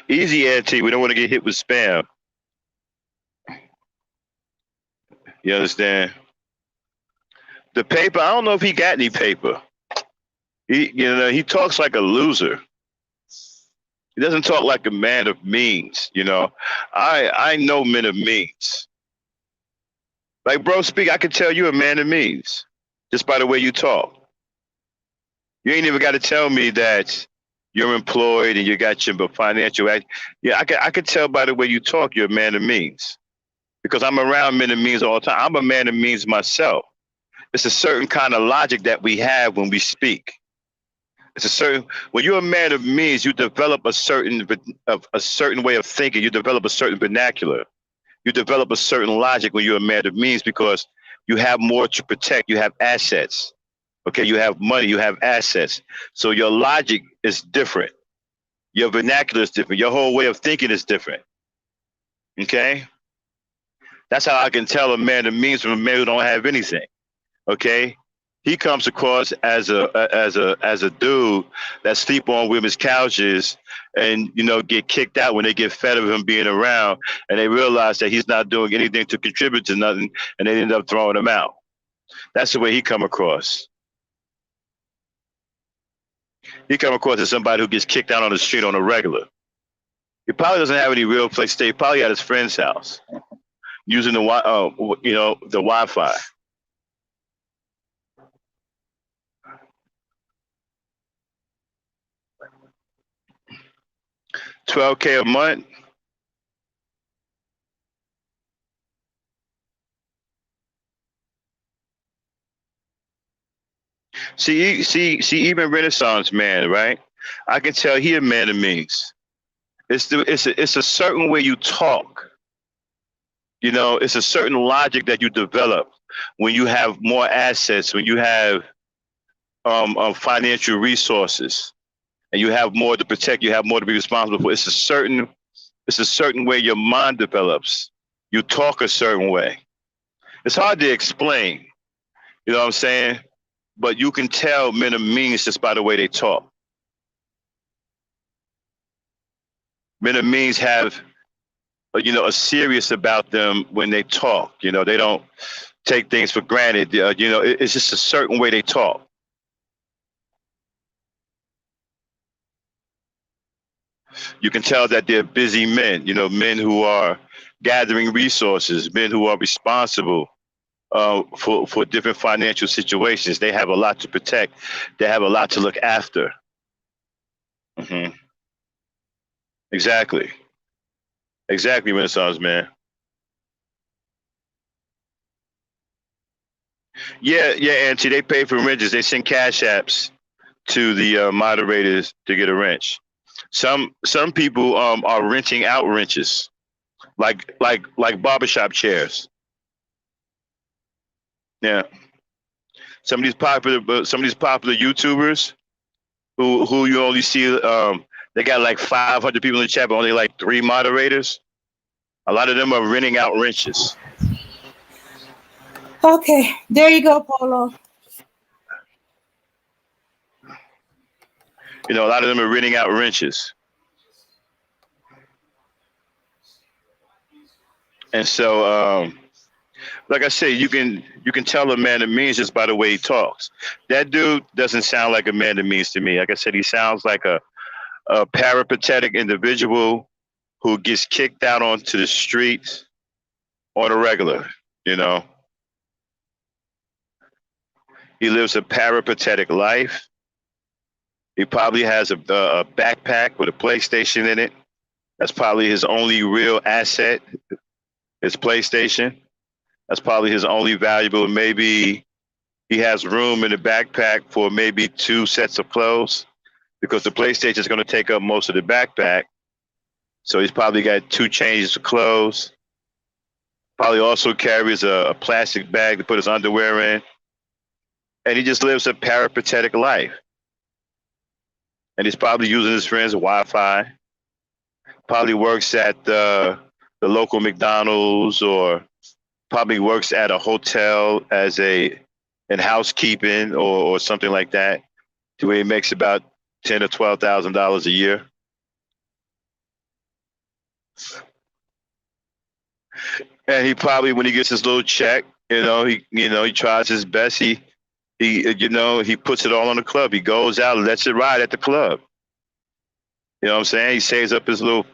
Easy, Auntie. We don't want to get hit with spam. You understand? The paper, I don't know if he got any paper. He talks like a loser. He doesn't talk like a man of means, I know men of means. Like, bro, speak, I can tell you a man of means just by the way you talk. You ain't even got to tell me that you're employed and you got your financial act. Yeah, I could tell by the way you talk you're a man of means. Because I'm around men of means all the time. I'm a man of means myself. It's a certain kind of logic that we have when we speak. When you're a man of means, you develop a certain way of thinking. You develop a certain vernacular. You develop a certain logic when you're a man of means because you have more to protect. You have assets. Okay, you have money. You have assets. So your logic is different. Your vernacular is different. Your whole way of thinking is different. Okay, that's how I can tell a man of means from a man who don't have anything. Okay. He comes across as a dude that sleep on women's couches and get kicked out when they get fed of him being around, and they realize that he's not doing anything to contribute to nothing, and they end up throwing him out. That's the way he come across. He come across as somebody who gets kicked out on the street on a regular. He probably doesn't have any real place to stay. Probably at his friend's house, using the Wi-Fi. $12K a month. See, even Renaissance man, right? I can tell he a man of means. It's a certain way you talk. It's a certain logic that you develop when you have more assets, when you have financial resources, and you have more to protect. You have more to be responsible for. It's a certain way your mind develops. You talk a certain way. It's hard to explain. You know what I'm saying? But you can tell men of means just by the way they talk. Men of means have, a serious about them when they talk. They don't take things for granted. It's just a certain way they talk. You can tell that they're busy men, men who are gathering resources, men who are responsible for different financial situations. They have a lot to protect. They have a lot to look after. Mm-hmm. Exactly, Renaissance man. Yeah, Auntie, they pay for wrenches. They send cash apps to the moderators to get a wrench. Some people are renting out wrenches, like barbershop chairs. Yeah. Some of these popular YouTubers who you only see they got like 500 people in the chat, but only like 3 moderators. A lot of them are renting out wrenches. Okay, there you go, Polo. You know, a lot of them are renting out wrenches. And so, like I say, you can tell a man of means just by the way he talks. That dude doesn't sound like a man of means to me. Like I said, he sounds like a peripatetic individual who gets kicked out onto the streets on a regular. You know, he lives a peripatetic life. He probably has a backpack with a PlayStation in it. That's probably his only real asset, his PlayStation. That's probably his only valuable. Maybe he has room in the backpack for maybe 2 sets of clothes because the PlayStation is going to take up most of the backpack. So he's probably got 2 changes of clothes. Probably also carries a plastic bag to put his underwear in. And he just lives a peripatetic life. And he's probably using his friend's Wi-Fi. Probably works at the local McDonald's, or probably works at a hotel as in housekeeping or something like that, to where he makes about $10,000 or $12,000 a year. And he probably, when he gets his little check, he tries his best. He puts it all on the club. He goes out and lets it ride at the club. You know what I'm saying? He saves up his little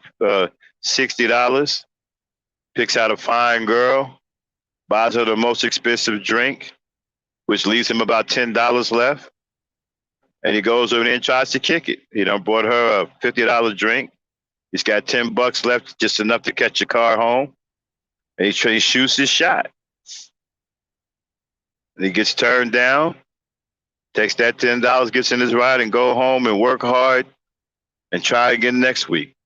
$60, picks out a fine girl, buys her the most expensive drink, which leaves him about $10 left. And he goes over there and tries to kick it. He done bought her a $50 drink. He's got $10 left, just enough to catch a car home. And he shoots his shot. And he gets turned down, takes that $10, gets in his ride, and go home and work hard and try again next week.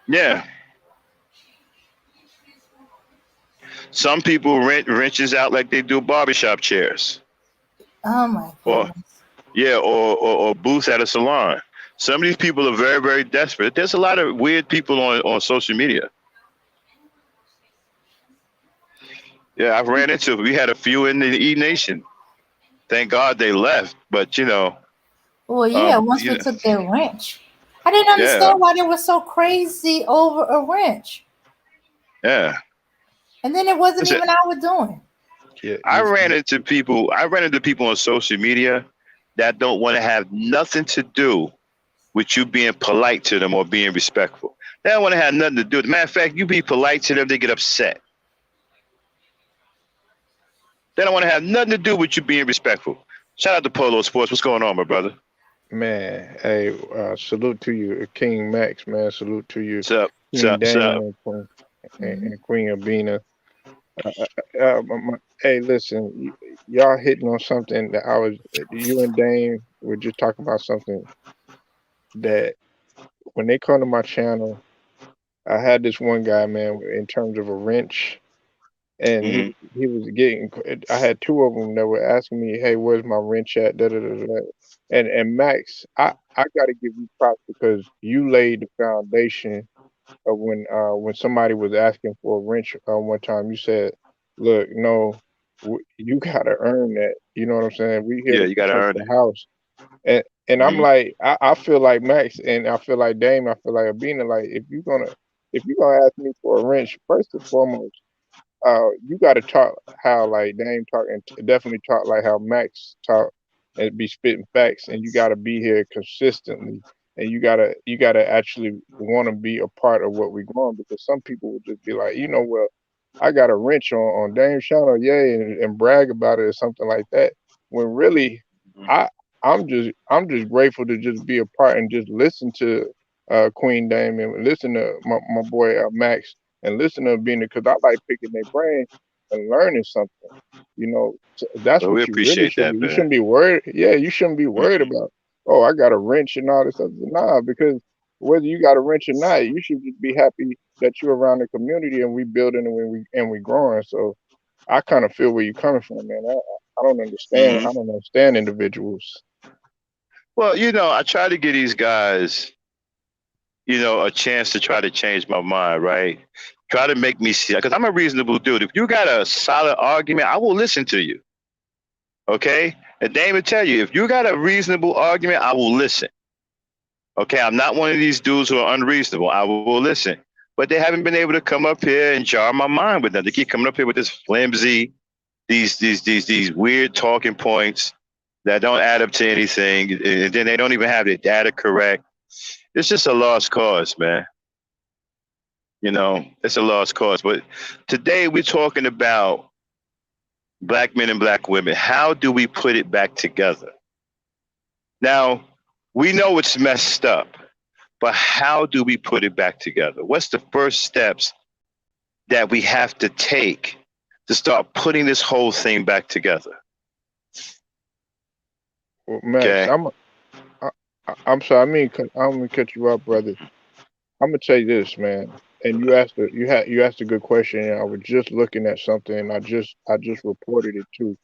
Yeah. Some people rent wrenches out like they do barbershop chairs. Oh my goodness. Or booths at a salon. Some of these people are very, very desperate. There's a lot of weird people on social media. Yeah, I've ran into. We had a few in the E Nation. Thank God they left. But Well, yeah. Once they took their wrench, I didn't understand why they were so crazy over a wrench. Yeah. And then it wasn't even our doing. Yeah, I ran into people on social media that don't want to have nothing to do with you being polite to them or being respectful. They don't want to have nothing to do. As a matter of fact, you be polite to them, they get upset. They don't want to have nothing to do with you being respectful. Shout out to Polo Sports. What's going on, my brother? Man, hey, salute to you, King Max, man. Salute to you. What's up? What's up? And Queen Abina. Hey, listen, y'all hitting on something that you and Dame were just talking about something that when they come to my channel, I had this one guy, man, in terms of a wrench, and he was getting. I had 2 of them that were asking me, "Hey, where's my wrench at?" Da, da, da, da. And Max, I got to give you props because you laid the foundation of when somebody was asking for a wrench one time. You said, "Look, no, you got to earn that." You know what I'm saying? We here you got to earn the house. And I'm like, I feel like Max, and I feel like Dame, I feel like Abina. Like, if you're gonna ask me for a wrench, first and foremost, you got to talk how like Dame talk, and definitely talk like how Max talk, and be spitting facts. And you got to be here consistently, and you gotta actually want to be a part of what we're going. Because some people would just be like, well, I got a wrench on Dame's channel, yay, and brag about it or something like that. When really, I'm just grateful to just be a part and just listen to Queen Dame and listen to my boy Max and listen to Abina, because I like picking their brain and learning something. So that's what you really should be. You shouldn't be worried. Yeah, you shouldn't be worried about oh, I got a wrench and all this stuff. Nah, because whether you got a wrench or not, you should just be happy that you're around the community and we building and we growing. So I kind of feel where you're coming from, man. I don't understand. Mm-hmm. I don't understand individuals. Well, I try to give these guys, a chance to try to change my mind, right? Try to make me see, because I'm a reasonable dude. If you got a solid argument, I will listen to you. Okay? And Dame will tell you, if you got a reasonable argument, I will listen. Okay? I'm not one of these dudes who are unreasonable. I will listen. But they haven't been able to come up here and jar my mind with them. They keep coming up here with this flimsy, these weird talking points that don't add up to anything. And then they don't even have their data correct. It's just a lost cause, man. It's a lost cause. But today we're talking about black men and black women. How do we put it back together? Now, we know it's messed up, but how do we put it back together? What's the first steps that we have to take to start putting this whole thing back together? Well, Max, okay. I'm sorry. I'm gonna cut you up, brother. I'm gonna tell you this, man. And you asked a good question. And I was just looking at something, and I just reported it too.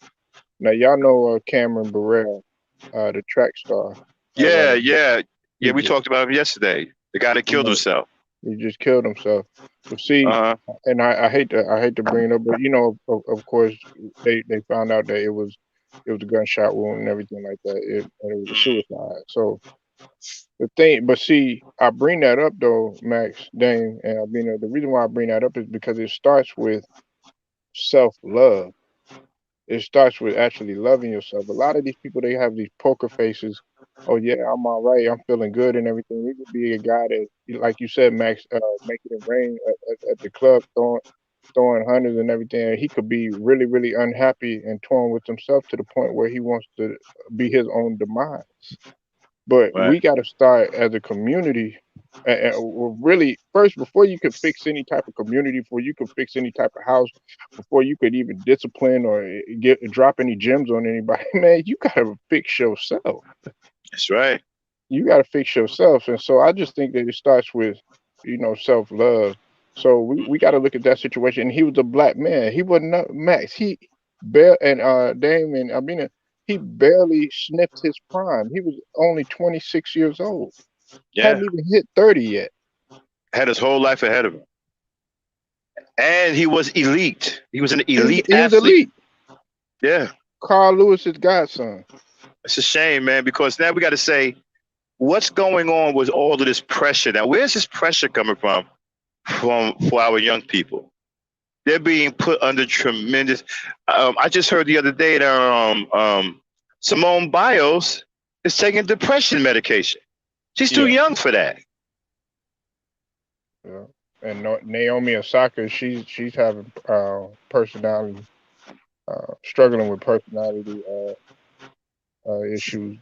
Now y'all know Cameron Burrell, the track star. Yeah. We talked about him yesterday. The guy that killed himself. He just killed himself. Well, see, and I hate to bring it up, but of course they found out that it was a gunshot wound and everything like that. And it was a suicide. So but see, I bring that up though, Max, Dame, and the reason why I bring that up is because it starts with self-love. It starts with actually loving yourself. A lot of these people, they have these poker faces. Oh yeah, I'm all right. I'm feeling good and everything. You could be a guy that, like you said, Max, making it rain at the club, throwing hundreds and everything. He could be really, really unhappy and torn with himself to the point where he wants to be his own demise. But we got to start as a community. Really, first, before you could fix any type of community, before you could fix any type of house, before you could even discipline or drop any gems on anybody, man, you got to fix yourself. That's right. You got to fix yourself. And so I just think that it starts with, self-love. So we got to look at that situation. And he was a black man. He wasn't Max. Dame and Abina, he barely sniffed his prime. He was only 26 years old. Yeah. Hadn't even hit 30 yet. Had his whole life ahead of him. And he was elite. He was an elite athlete. Elite. Yeah. Carl Lewis's godson. It's a shame, man, because now we got to say, what's going on with all of this pressure? Now, where's this pressure coming from for our young people? They're being put under tremendous. I just heard the other day that Simone Biles is taking depression medication. She's too young for that. Yeah, and Naomi Osaka, she's having personality, struggling with personality issues.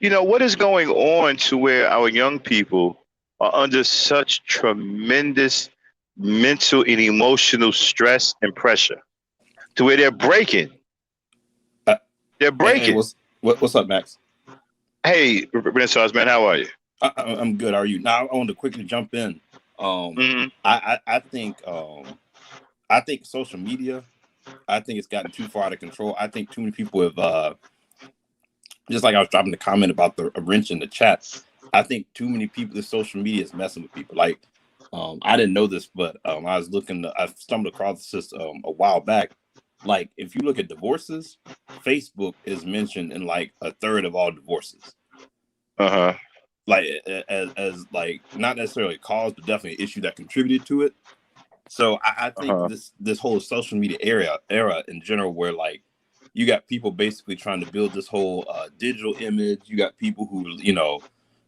What is going on to where our young people are under such tremendous mental and emotional stress and pressure to where they're breaking. They're breaking. Hey, what's up, Max? Hey, Renaissance man, how are you? I'm good. How are you? Now I want to quickly jump in. I think social media, I think it's gotten too far out of control. I think too many people have just like I was dropping the comment about the wrench in the chat. I think too many people, the social media is messing with people. Like, I didn't know this, but I stumbled across this a while back. Like, if you look at divorces, Facebook is mentioned in like a third of all divorces. Like as like not necessarily a cause, but definitely an issue that contributed to it. So I think this whole social media era in general, where like you got people basically trying to build this whole digital image. You got people who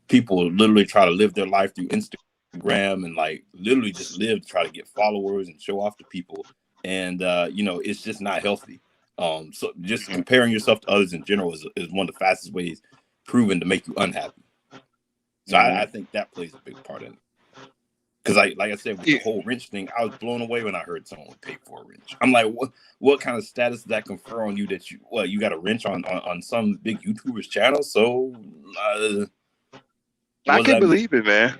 people literally try to live their life through Instagram and like literally just live to try to get followers and show off to people. And it's just not healthy. So just comparing yourself to others in general is one of the fastest ways proven to make you unhappy. So I think that plays a big part in it. Because like I said, with the whole wrench thing, I was blown away when I heard someone would pay for a wrench. I'm like, what kind of status does that confer on you that you got a wrench on some big YouTuber's channel? So I can believe it, man.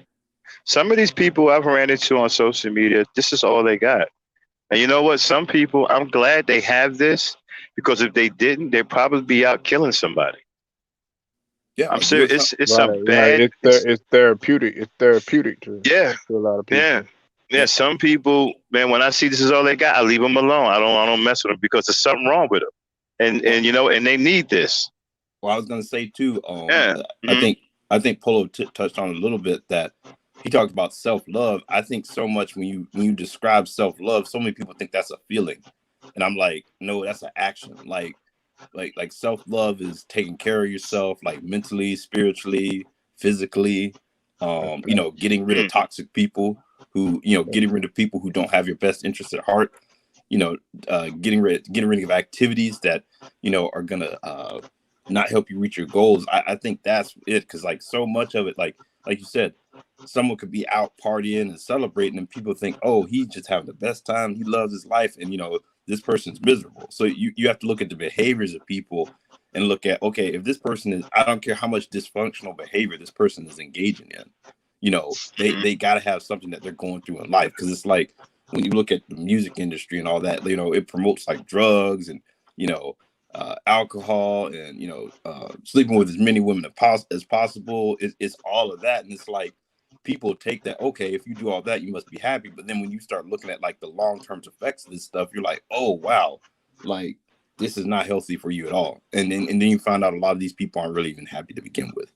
Some of these people I've ran into on social media, this is all they got. And you know what? Some people, I'm glad they have this, because if they didn't, they'd probably be out killing somebody. Yeah, I'm serious. It's right, a bad. Right. It's therapeutic. It's therapeutic to a lot of people. Yeah. Some people, man, when I see this is all they got, I leave them alone. I don't mess with them, because there's something wrong with them, and you know, and they need this. Well, I was gonna say too. I think Polo touched on a little bit that he talked about self-love. I think so much when you describe self-love, so many people think that's a feeling, and I'm like, no, that's an action. Like self-love is taking care of yourself, like mentally, spiritually, physically. You know, getting rid of toxic people who, you know, getting rid of people who don't have your best interest at heart. You know, getting rid of activities that, you know, are gonna not help you reach your goals. I think that's it, because like so much of it, like you said, someone could be out partying and celebrating, and people think, oh, he's just having the best time, he loves his life, and you know, this person's miserable. So you have to look at the behaviors of people and look at, okay, if this person is, I don't care how much dysfunctional behavior this person is engaging in, you know, they got to have something that they're going through in life. Because it's like when you look at the music industry and all that, you know, it promotes like drugs and, you know, alcohol and, you know, sleeping with as many women as possible. It's all of that. And it's like people take that, okay, if you do all that, you must be happy. But then when you start looking at like the long-term effects of this stuff, you're like, oh, wow, like this is not healthy for you at all. And then you find out a lot of these people aren't really even happy to begin with.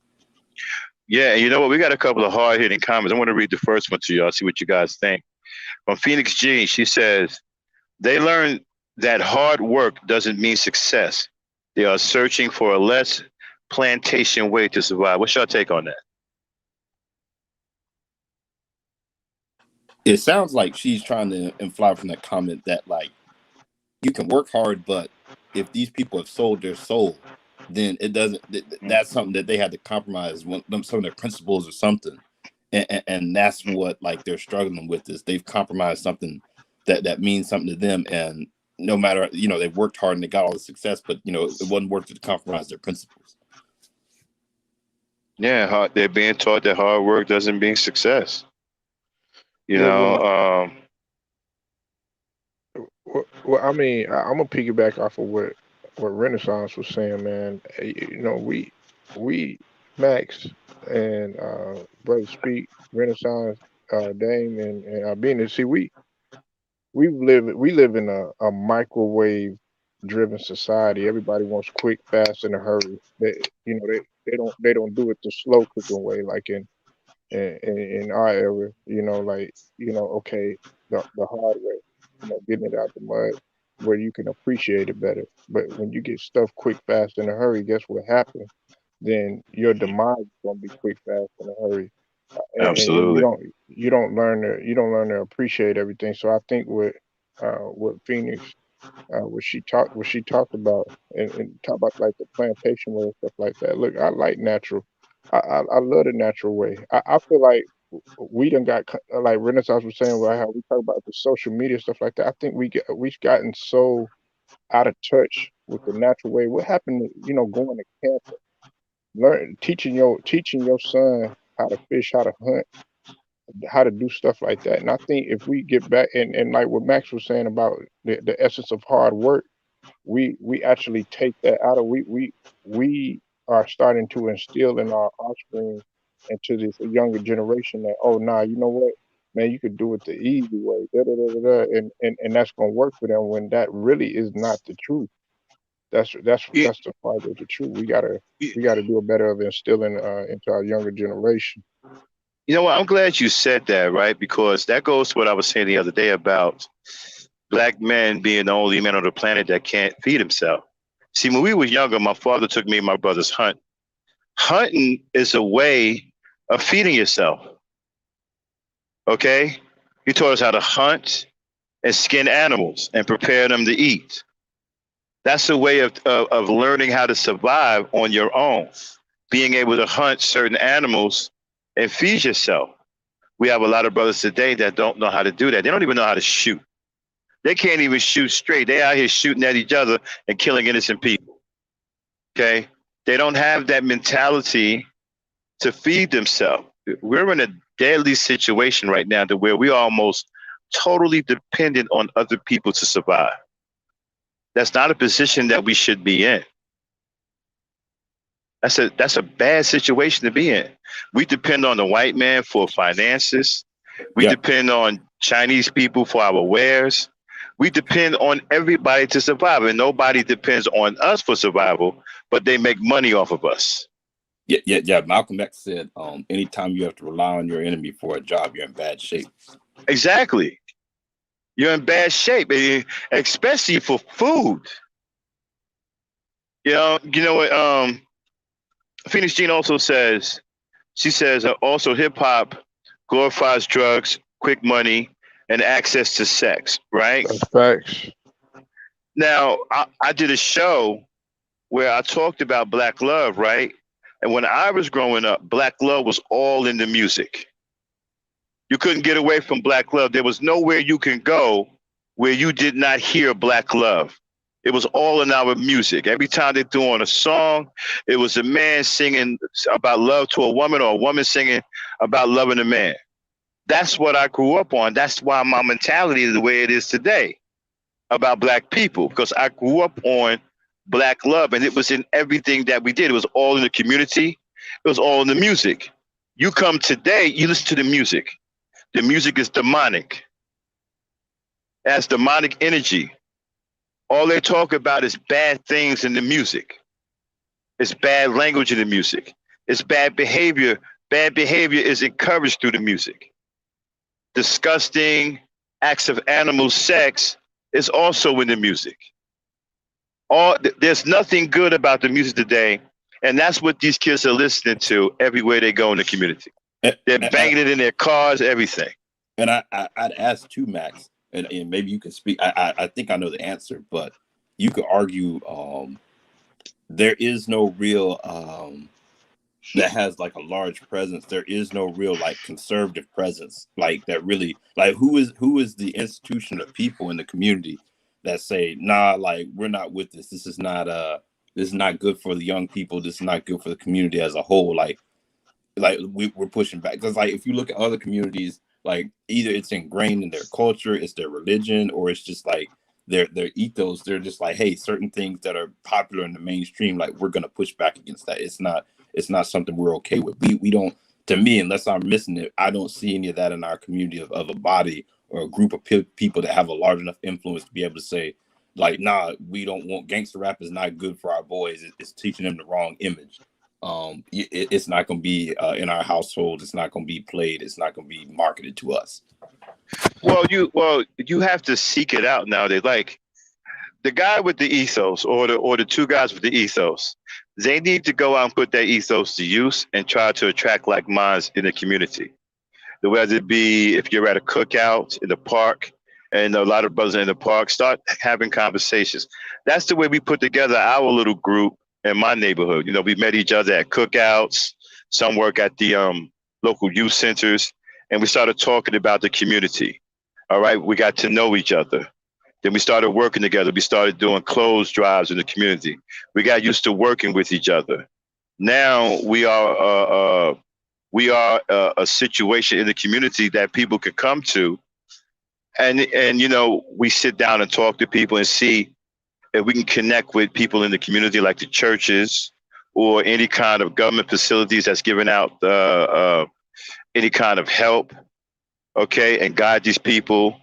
Yeah, and you know what? We got a couple of hard-hitting comments. I want to read the first one to y'all, see what you guys think. From Phoenix G, she says, they learned that hard work doesn't mean success. They are searching for a less plantation way to survive. What's your take on that? It sounds like she's trying to imply from that comment that like you can work hard, but if these people have sold their soul, then it doesn't. That's something that they had to compromise some of their principles or something, and that's what like they're struggling with, is they've compromised something that means something to them, and no matter, you know, they've worked hard and they got all the success, but you know, it wasn't worth it to compromise their principles. Yeah, they're being taught that hard work doesn't mean success. You know. Well, I mean, I'm gonna piggyback off of what Renaissance was saying, man. You know, we Max and Brother Speak, Renaissance, Dame, and Beanie. See, we live in a microwave driven society. Everybody wants quick, fast, in a hurry. They don't do it the slow cooking way, like in our era. Okay, the hard way. Getting it out the mud where you can appreciate it better. But when you get stuff quick, fast, in a hurry, guess what happens? Then your demise is gonna be quick, fast, in a hurry. Absolutely. And you don't learn to appreciate everything. So I think what Phoenix what she talked about and talk about like the plantation way and stuff like that. Look, I like natural. I love the natural way. I feel like we done got, like Renaissance was saying, about how we talk about the social media stuff like that. I think we've gotten so out of touch with the natural way. What happened to, going to camp, teaching your son how to fish, how to hunt, how to do stuff like that. And I think if we get back and like what Max was saying about the essence of hard work, we actually take that out of we are starting to instill in our offspring and to this younger generation that, oh, nah, you know what, man, you could do it the easy way, and that's gonna work for them, when that really is not the truth. That's the part of the truth. We gotta do a better of instilling into our younger generation. You know what? I'm glad you said that, right? Because that goes to what I was saying the other day about Black men being the only men on the planet that can't feed himself. See, when we were younger, my father took me and my brothers hunt. Hunting is a way of feeding yourself. Okay? He taught us how to hunt and skin animals and prepare them to eat. That's a way of learning how to survive on your own, being able to hunt certain animals and feed yourself. we have a lot of brothers today that don't know how to do that. They don't even know how to shoot. They can't even shoot straight. They out here shooting at each other and killing innocent people. Okay? They don't have that mentality to feed themselves. We're in a deadly situation right now to where we're almost totally dependent on other people to survive. That's not a position that we should be in. That's a bad situation to be in. We depend on the white man for finances. We depend on Chinese people for our wares. We depend on everybody to survive, and nobody depends on us for survival, but they make money off of us. Yeah. Malcolm X said, anytime you have to rely on your enemy for a job, you're in bad shape. Exactly. You're in bad shape, especially for food. You know what? Phoenix Jean also says, she says, also hip hop glorifies drugs, quick money, and access to sex, right? That's facts. Now, I did a show where I talked about Black love, right? And when I was growing up, Black love was all in the music. You couldn't get away from Black love. There was nowhere you can go where you did not hear Black love. It was all in our music. Every time they threw on a song, it was a man singing about love to a woman or a woman singing about loving a man. That's what I grew up on. That's why my mentality is the way it is today about Black people, because I grew up on Black love, and it was in everything that we did. It was all in the community. It was all in the music. You come today, you listen to the music. The music is demonic. It has demonic energy. All they talk about is bad things in the music. It's bad language in the music. It's bad behavior. Bad behavior is encouraged through the music. Disgusting acts of animal sex is also in the music. There's nothing good about the music today, and that's what these kids are listening to everywhere they go in the community. They're banging it in their cars, everything. And I'd ask too, Max, and maybe you can speak. I think I know the answer, but you could argue there is no real that has like a large presence. There is no real like conservative presence like that really like who is the institution of people in the community that say, nah, like we're not with this. This is not good for the young people. This is not good for the community as a whole. Like we're pushing back because like if you look at other communities, like either it's ingrained in their culture, it's their religion, or it's just like their ethos. They're just like, hey, certain things that are popular in the mainstream, like we're gonna push back against that. It's not something we're okay with. We don't, to me, unless I'm missing it, I don't see any of that in our community of a body or a group of people that have a large enough influence to be able to say, like, nah, we don't want gangster rap is not good for our boys. It's teaching them the wrong image. It's not going to be in our household. It's not going to be played. It's not going to be marketed to us. Well, you have to seek it out nowadays. Like the guy with the ethos, or the two guys with the ethos, they need to go out and put their ethos to use and try to attract like minds in the community. Whether it be if you're at a cookout in the park, and a lot of brothers in the park, start having conversations. That's the way we put together our little group in my neighborhood. You know, we met each other at cookouts. Some work at the local youth centers, and we started talking about the community. All right, we got to know each other. Then we started working together. We started doing clothes drives in the community. We got used to working with each other. Now we are a situation in the community that people can come to, and you know, we sit down and talk to people and see if we can connect with people in the community, like the churches or any kind of government facilities that's giving out any kind of help, okay, and guide these people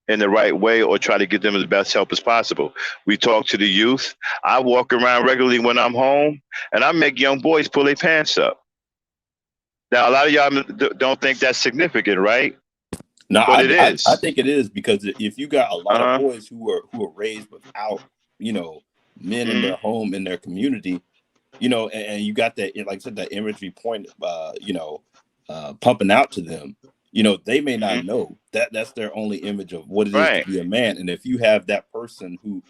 in the right way, or try to get them the best help as possible. We talk to the youth. I walk around regularly when I'm home, and I make young boys pull their pants up. Now, a lot of y'all don't think that's significant, right? No, but it is. I think it is, because if you got a lot of boys who are raised without, you know, men in their home, in their community, you know, and you got that, like I said, that imagery point, you know, pumping out to them, you know, they may not know that that's their only image of what it is to be a man. And if you have that person who,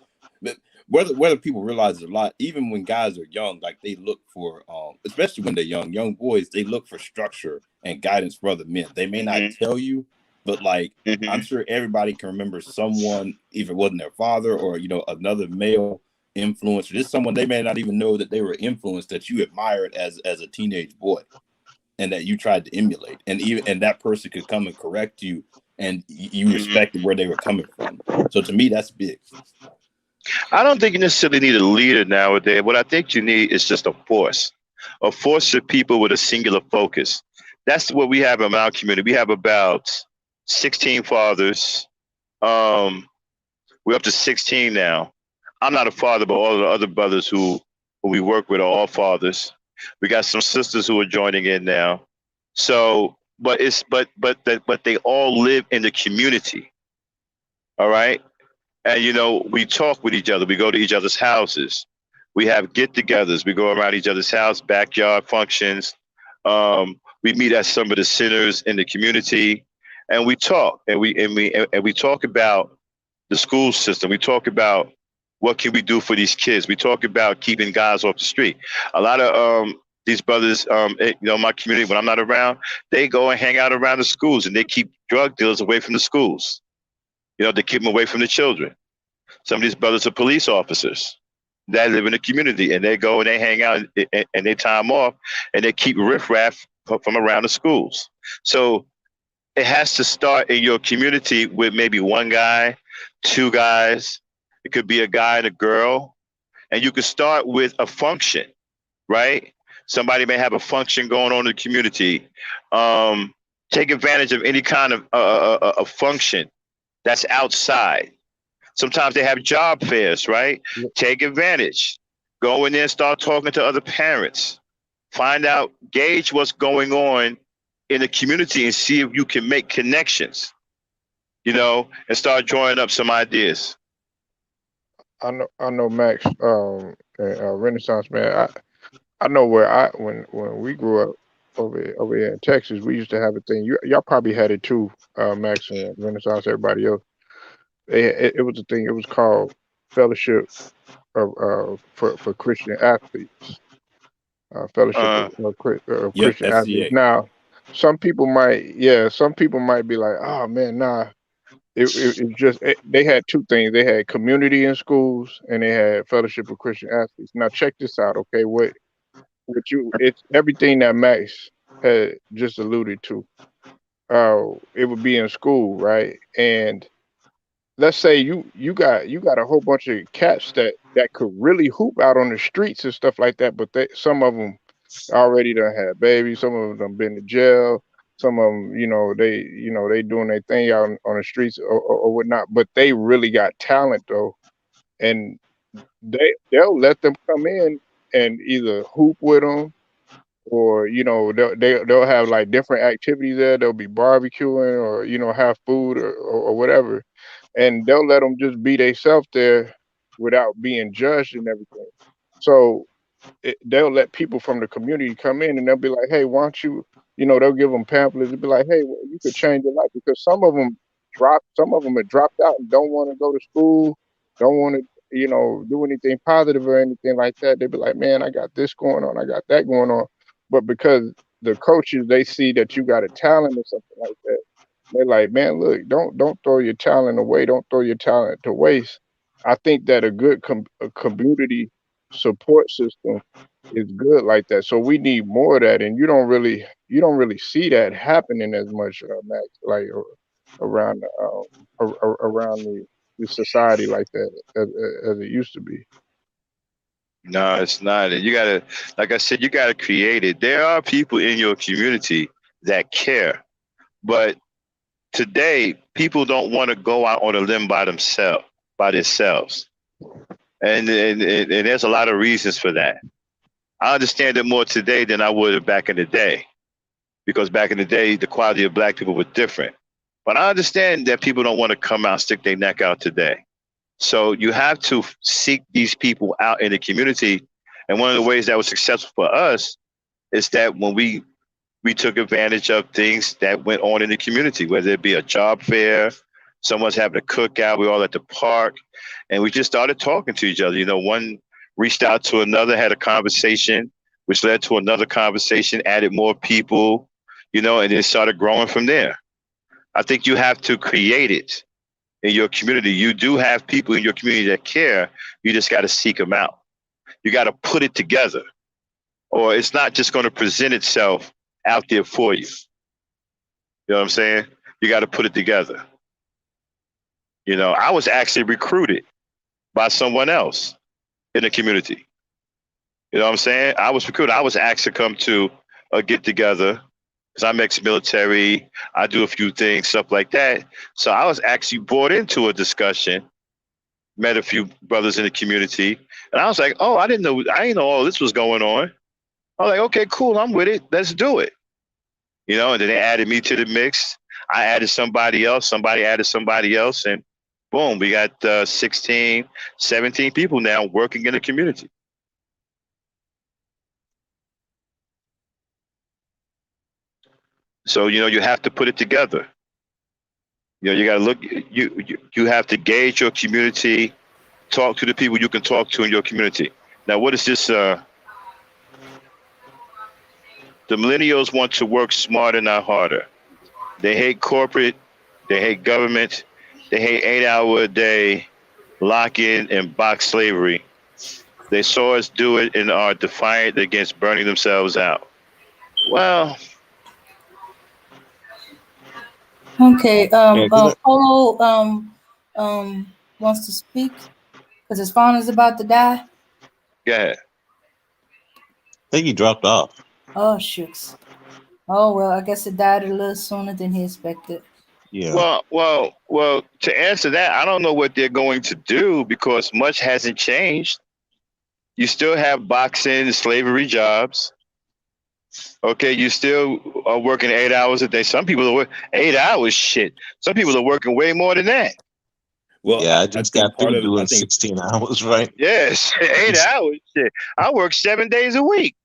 whether people realize it a lot, even when guys are young, like they look for, especially when they're young boys, they look for structure and guidance for other men. They may not tell you, but like I'm sure everybody can remember someone, if it wasn't their father or another male influencer, just someone they may not even know that they were influenced, that you admired as a teenage boy, and that you tried to emulate, and that person could come and correct you, and you respected where they were coming from. So to me, that's big. I don't think you necessarily need a leader nowadays. What I think you need is just a force of people with a singular focus. That's what we have in our community. We have about 16 fathers. We're up to 16 now. I'm not a father, but all of the other brothers who we work with are all fathers. We got some sisters who are joining in now. So, but they all live in the community. All right. And we talk with each other. We go to each other's houses. We have get-togethers. We go around each other's house, backyard functions. We meet at some of the centers in the community, and we talk. And we talk about the school system. We talk about what can we do for these kids. We talk about keeping guys off the street. A lot of these brothers, my community, when I'm not around, they go and hang out around the schools, and they keep drug dealers away from the schools. They keep them away from the children. Some of these brothers are police officers that live in the community, and they go and they hang out and they time off, and they keep riffraff from around the schools. So it has to start in your community with maybe one guy, two guys. It could be a guy and a girl, and you could start with a function, right? Somebody may have a function going on in the community. Take advantage of any kind of a function that's outside. Sometimes they have job fairs, right? Take advantage. Go in there and start talking to other parents. Find out, gauge what's going on in the community and see if you can make connections, and start drawing up some ideas. I know Max, Renaissance man. I know when we grew up over here in Texas, we used to have a thing. Y'all probably had it too, Max and Renaissance, everybody else. It was a thing. It was called Fellowship for Christian Athletes. Fellowship of Christian Athletes. Now, some people might be like, oh man, nah. They had two things. They had community in schools, and they had Fellowship of Christian Athletes. Now check this out, okay? It's everything that Max had just alluded to. It would be in school, right? And let's say you got a whole bunch of cats that could really hoop out on the streets and stuff like that, but some of them already done had babies, some of them done been to jail, some of them, they doing their thing out on the streets or whatnot, but they really got talent though, and they'll let them come in and either hoop with them, or they'll have like different activities there. They'll be barbecuing, or have food or whatever, and they'll let them just be themselves there without being judged and everything. So they'll let people from the community come in, and they'll be like, hey, why don't you, they'll give them pamphlets and be like, hey, well, you could change your life, because some of them have dropped out and don't want to go to school, don't want to do anything positive or anything like that. They'll be like, man, I got this going on, I got that going on. But because the coaches, they see that you got a talent or something like that, they're like, man, look, don't throw your talent away. Don't throw your talent to waste. I think that a good community support system is good like that. So we need more of that, and you don't really see that happening as much, Max, like around the society like that as it used to be. No, it's not. And you gotta, like I said, you gotta create it. There are people in your community that care, but today people don't want to go out on a limb by themselves, and there's a lot of reasons for that. I understand it more today than I would back in the day, because back in the day the quality of black people was different. But I understand that people don't want to come out, stick their neck out today. So you have to seek these people out in the community. And one of the ways that was successful for us is that when we took advantage of things that went on in the community, whether it be a job fair, Someone's having a cookout. We're all at the park, and we just started talking to each other. One reached out to another, had a conversation, which led to another conversation, added more people, and it started growing from there. I think you have to create it in your community. You do have people in your community that care. You just got to seek them out. You got to put it together, or it's not just going to present itself out there for you. You know what I'm saying? You got to put it together. I was actually recruited by someone else in the community. You know what I'm saying? I was recruited. I was asked to come to a get together because I'm ex-military. I do a few things, stuff like that. So I was actually brought into a discussion, met a few brothers in the community, and I was like, oh, I didn't know all this was going on. I was like, okay, cool, I'm with it. Let's do it. And then they added me to the mix. I added somebody else. Somebody added somebody else. And boom, we got 16, 17 people now working in the community. So, you have to put it together. You got to look, you have to gauge your community, talk to the people you can talk to in your community. Now, what is this? The millennials want to work smarter, not harder. They hate corporate. They hate government. They hate 8-hour-a-day lock-in and box slavery. They saw us do it and are defiant against burning themselves out. Well. Okay. Polo wants to speak because his phone is about to die. Go ahead. I think he dropped off. Oh, shucks. Oh, well, I guess it died a little sooner than he expected. Yeah. Well, to answer that, I don't know what they're going to do because much hasn't changed. You still have boxing, slavery jobs. Okay, you still are working 8 hours a day. Some people are working 8 hours. Shit. Some people are working way more than that. Well, yeah, I just got through doing 16 hours, right? Yes, 8 hours. Shit. I work 7 days a week.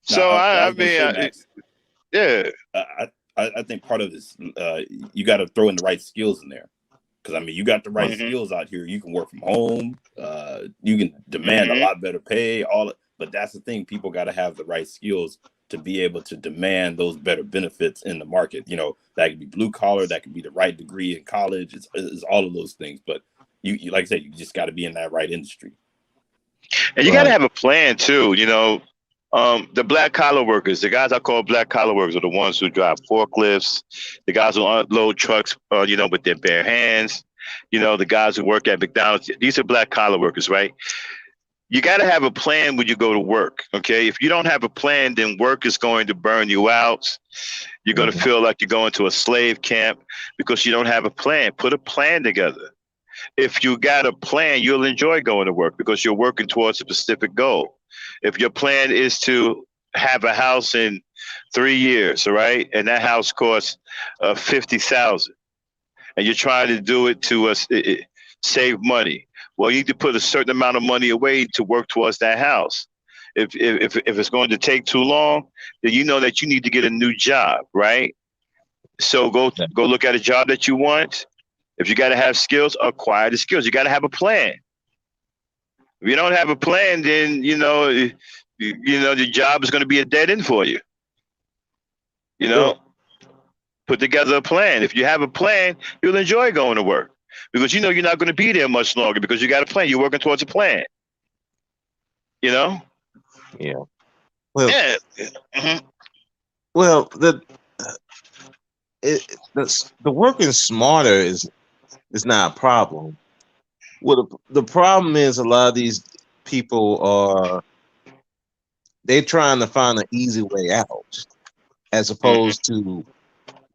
So I think part of this, you got to throw in the right skills in there, because you got the right skills out here. You can work from home. You can demand a lot better pay. But that's the thing. People got to have the right skills to be able to demand those better benefits in the market. That could be blue collar. That could be the right degree in college. It's all of those things. But you like I said, you just got to be in that right industry. And you got to have a plan too. The black collar workers, the guys I call black collar workers, are the ones who drive forklifts, the guys who unload trucks, with their bare hands, the guys who work at McDonald's. These are black collar workers, right? You got to have a plan when you go to work, okay? If you don't have a plan, then work is going to burn you out. You're going to feel like you're going to a slave camp because you don't have a plan. Put a plan together. If you got a plan, you'll enjoy going to work because you're working towards a specific goal. If your plan is to have a house in 3 years, all right, and that house costs $50,000, and you're trying to do it to save money, well, you need to put a certain amount of money away to work towards that house. If it's going to take too long, then you know that you need to get a new job, right? So go look at a job that you want. If you got to have skills, acquire the skills. You got to have a plan. If you don't have a plan, then the job is going to be a dead end for you. Put together a plan. If you have a plan, you'll enjoy going to work because you're not going to be there much longer because you got a plan. You're working towards a plan. Yeah. Well, yeah. Well, the working smarter is not a problem. The problem is a lot of these people they're trying to find an easy way out as opposed to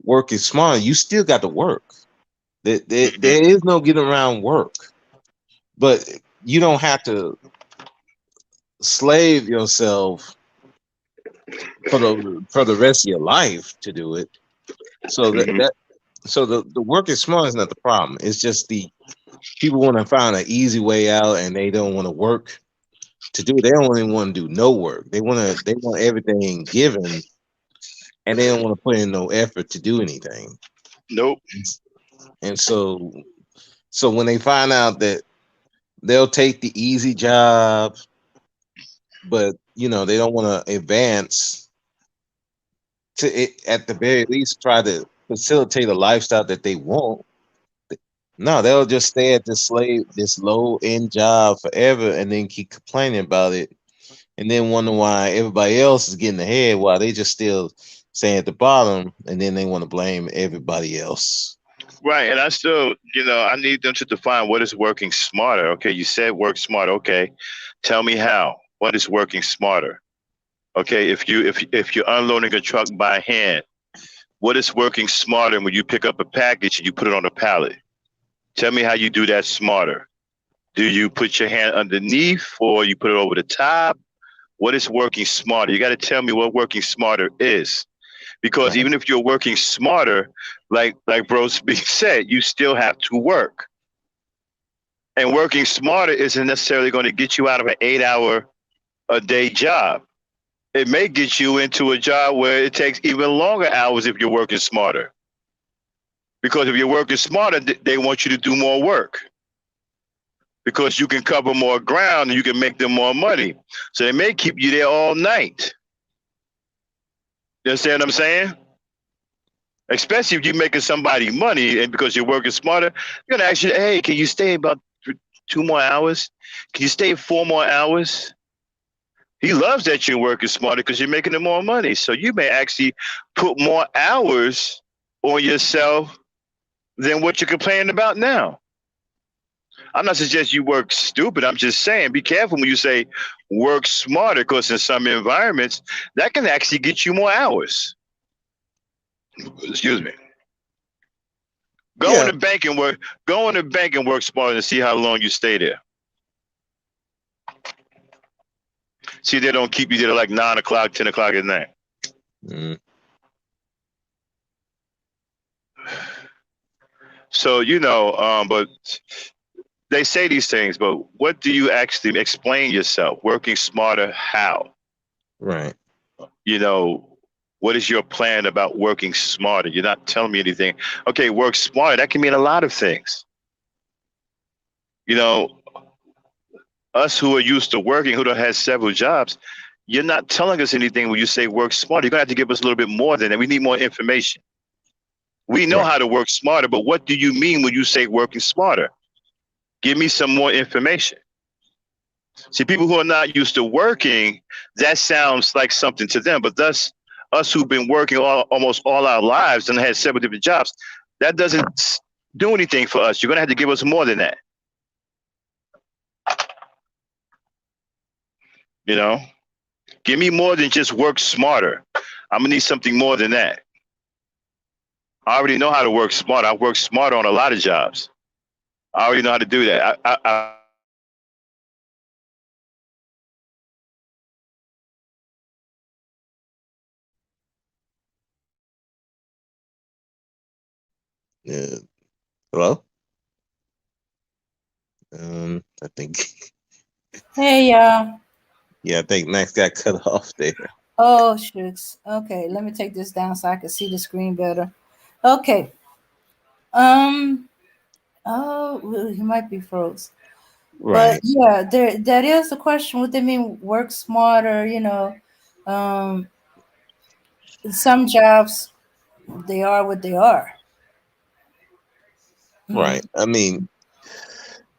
working smarter. You still got to work. There is no getting around work, but you don't have to slave yourself for the rest of your life to do it. So the work is smart is not the problem. It's just the people want to find an easy way out and they don't want to work to do it. They don't even want to do no work. They want everything given and they don't want to put in no effort to do anything. Nope. And so when they find out that they'll take the easy job, but they don't want to advance to it, at the very least try to facilitate a lifestyle that they want. No, they'll just stay at this low end job forever, and then keep complaining about it, and then wonder why everybody else is getting ahead while they just still staying at the bottom, and then they want to blame everybody else. Right, and I still, I need them to define what is working smarter. Okay, you said work smarter. Okay, tell me how. What is working smarter? Okay, if you're unloading a truck by hand, what is working smarter when you pick up a package and you put it on a pallet? Tell me how you do that smarter. Do you put your hand underneath or you put it over the top? What is working smarter? You got to tell me what working smarter is. Because Right. even if you're working smarter, like Bro Speak said, you still have to work. And working smarter isn't necessarily going to get you out of an 8-hour-a-day job. It may get you into a job where it takes even longer hours if you're working smarter. Because if you're working smarter, they want you to do more work. Because you can cover more ground and you can make them more money. So they may keep you there all night. You understand what I'm saying? Especially if you're making somebody money and because you're working smarter, they're going to ask you, hey, can you stay about 2 more hours? Can you stay 4 more hours? He loves that you're working smarter because you're making them more money. So you may actually put more hours on yourself than what you're complaining about now. I'm not suggesting you work stupid. I'm just saying be careful when you say work smarter, because in some environments, that can actually get you more hours. Excuse me. Go in the bank and work smarter and see how long you stay there. See, they don't keep you there like 9 o'clock, 10 o'clock at night. Mm. So, but they say these things, but what do you actually explain yourself? Working smarter, how? Right. What is your plan about working smarter? You're not telling me anything. Okay, work smarter. That can mean a lot of things. Us who are used to working, who don't have several jobs, you're not telling us anything when you say work smarter. You're going to have to give us a little bit more than that. We need more information. We know how to work smarter, but what do you mean when you say working smarter? Give me some more information. See, people who are not used to working, that sounds like something to them. But us who've been working almost all our lives and had several different jobs, that doesn't do anything for us. You're going to have to give us more than that. Give me more than just work smarter. I'm going to need something more than that. I already know how to work smarter. I work smarter on a lot of jobs. I already know how to do that. Hello? I think. Hey, y'all. Yeah, I think Max got cut off there. Oh, shucks. Okay, let me take this down so I can see the screen better. Okay. Oh, he might be froze. Right. But yeah, that is the question. What they mean work smarter, some jobs they are what they are. Right. I mean,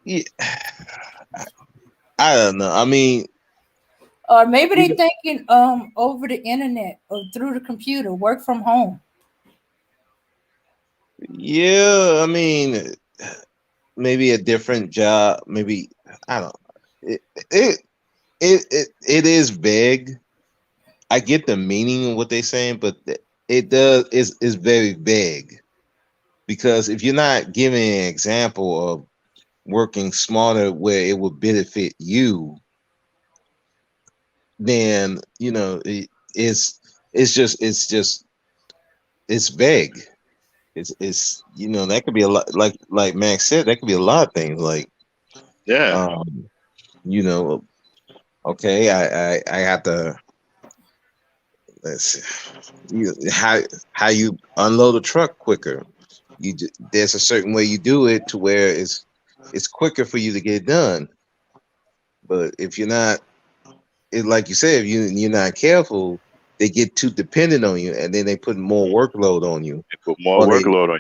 yeah, I don't know. I mean, or maybe they thinking over the internet or through the computer, work from home. Yeah, I mean, maybe a different job. Maybe I don't know. It is vague. I get the meaning of what they're saying, but it is very vague, because if you're not giving an example of working smarter where it would benefit you, then it's vague. It's that could be a lot, like Max said, that could be a lot of things, like okay, I have to, let's see, how you unload a truck quicker. there's a certain way you do it to where it's quicker for you to get done. But if you're not, like you said, if you're not careful, they get too dependent on you, and then they put more workload on you. They put more workload on you.